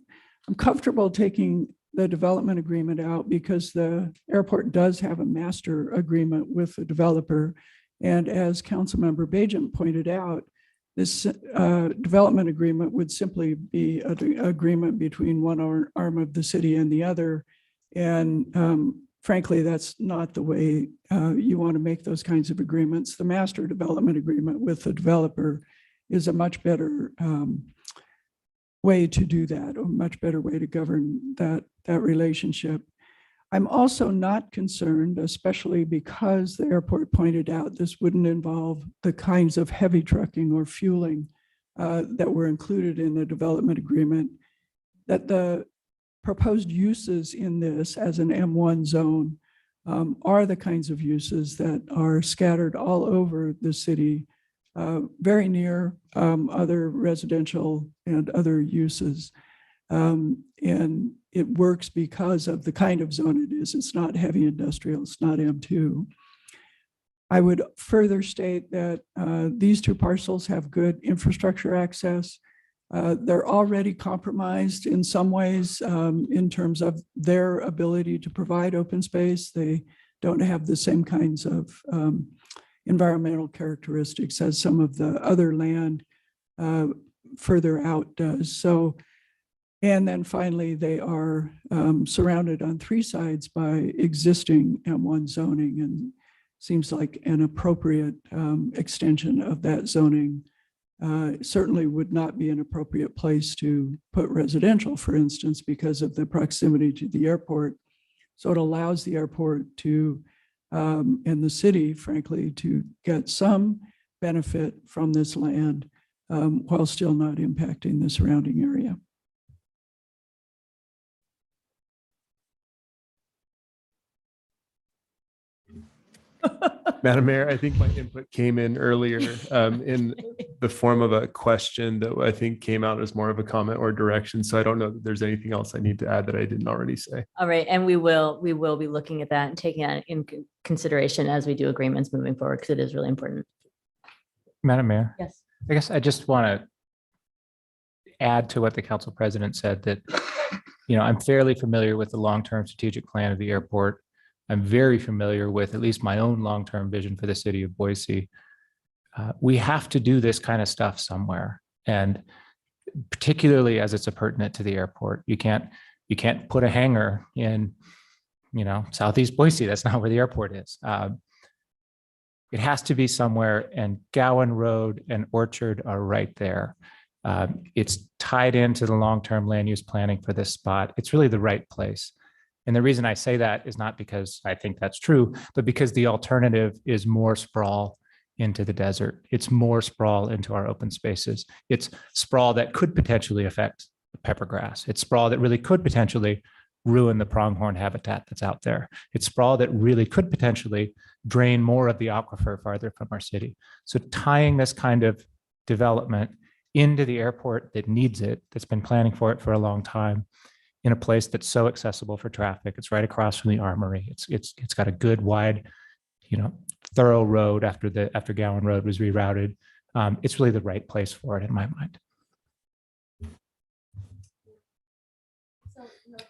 I'm comfortable taking the development agreement out because the airport does have a master agreement with the developer. And as Councilmember Bajent pointed out, this development agreement would simply be an agreement between one arm of the city and the other. And frankly, that's not the way you want to make those kinds of agreements. The master development agreement with the developer is a much better way to do that, a much better way to govern that relationship. I'm also not concerned, especially because the airport pointed out this wouldn't involve the kinds of heavy trucking or fueling that were included in the development agreement, that the proposed uses in this as an M1 zone are the kinds of uses that are scattered all over the city, very near other residential and other uses. And it works because of the kind of zone it is. It's not heavy industrial, it's not M2. I would further state that these two parcels have good infrastructure access. They're already compromised in some ways in terms of their ability to provide open space. They don't have the same kinds of environmental characteristics as some of the other land further out does. So, and then finally, they are surrounded on three sides by existing M1 zoning, and seems like an appropriate extension of that zoning. Certainly would not be an appropriate place to put residential, for instance, because of the proximity to the airport. So it allows the airport to, and the city, frankly, to get some benefit from this land while still not impacting the surrounding area. Madam Mayor, I think my input came in earlier in the form of a question that I think came out as more of a comment or direction. So I don't know that there's anything else I need to add that I didn't already say. All right, and we will be looking at that and taking that in consideration as we do agreements moving forward, because it is really important. Madam Mayor? Yes. I guess I just want to add to what the council president said, that, I'm fairly familiar with the long-term strategic plan of the airport. I'm very familiar with at least my own long-term vision for the city of Boise. We have to do this kind of stuff somewhere, and particularly as it's pertinent to the airport. You can't put a hangar in, Southeast Boise. That's not where the airport is. It has to be somewhere, and Gowan Road and Orchard are right there. It's tied into the long-term land use planning for this spot. It's really the right place. And the reason I say that is not because I think that's true, but because the alternative is more sprawl into the desert. It's more sprawl into our open spaces. It's sprawl that could potentially affect peppergrass. It's sprawl that really could potentially ruin the pronghorn habitat that's out there. It's sprawl that really could potentially drain more of the aquifer farther from our city. So tying this kind of development into the airport that needs it, that's been planning for it for a long time, in a place that's so accessible for traffic. It's right across from the armory. It's got a good wide, thorough road after Gowan Road was rerouted. It's really the right place for it in my mind.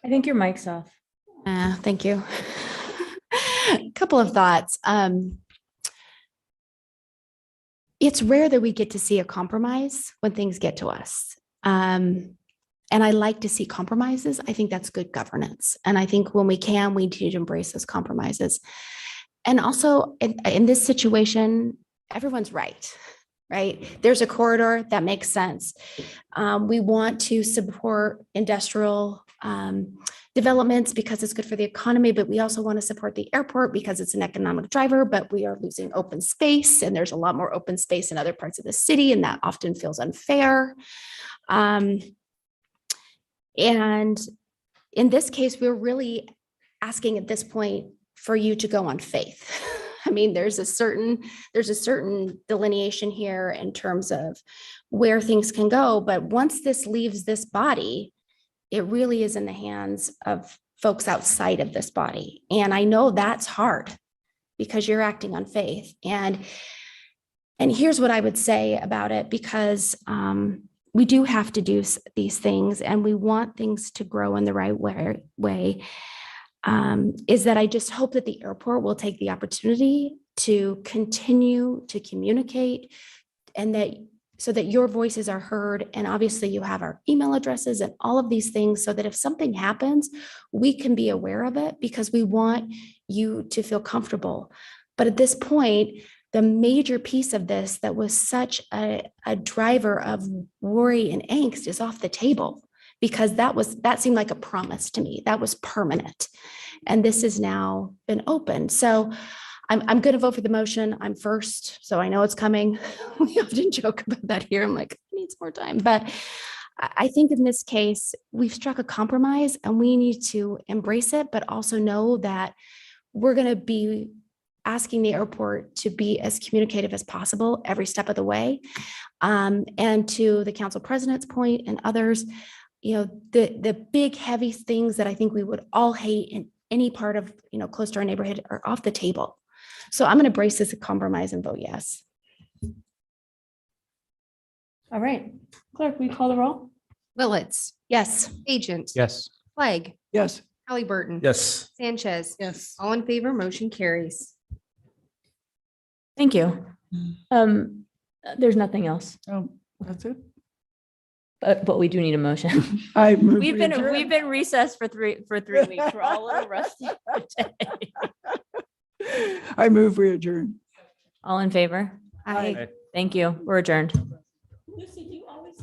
I think your mic's off. Thank you. A couple of thoughts. It's rare that we get to see a compromise when things get to us. And I like to see compromises. I think that's good governance. And I think when we can, we need to embrace those compromises. And also in this situation, everyone's right? There's a corridor that makes sense. We want to support industrial developments because it's good for the economy, but we also want to support the airport because it's an economic driver, but we are losing open space, and there's a lot more open space in other parts of the city, and that often feels unfair. And in this case, we're really asking at this point for you to go on faith. I mean, there's a certain delineation here in terms of where things can go. But once this leaves this body, it really is in the hands of folks outside of this body. And I know that's hard because you're acting on faith. And here's what I would say about it, because we do have to do these things, and we want things to grow in the right way, is that I just hope that the airport will take the opportunity to continue to communicate, and that so that your voices are heard. And obviously you have our email addresses and all of these things, so that if something happens, we can be aware of it, because we want you to feel comfortable. But at this point, the major piece of this that was such a driver of worry and angst is off the table, because that seemed like a promise to me. That was permanent. And this has now been open. So I'm going to vote for the motion. I'm first, so I know it's coming. We often joke about that here. I'm like, I need some more time. But I think in this case, we've struck a compromise, and we need to embrace it, but also know that we're going to be asking the airport to be as communicative as possible every step of the way. And to the council president's point and others, the big heavy things that I think we would all hate in any part of, close to our neighborhood are off the table. So I'm going to brace this a compromise and vote yes. All right. Clerk, will you call the roll? Willetts, Yes. Agent, Yes. Clegg, Yes. Halliburton. Yes. Sanchez. Yes. All in favor, motion carries. Thank you. There's nothing else, Oh, that's it. but we do need a motion. I move. We've we adjourn. been recessed for 3 weeks. We're all a little rusty today. I move we adjourn. All in favor? Aye. Thank you. We're adjourned. Lucy, do you always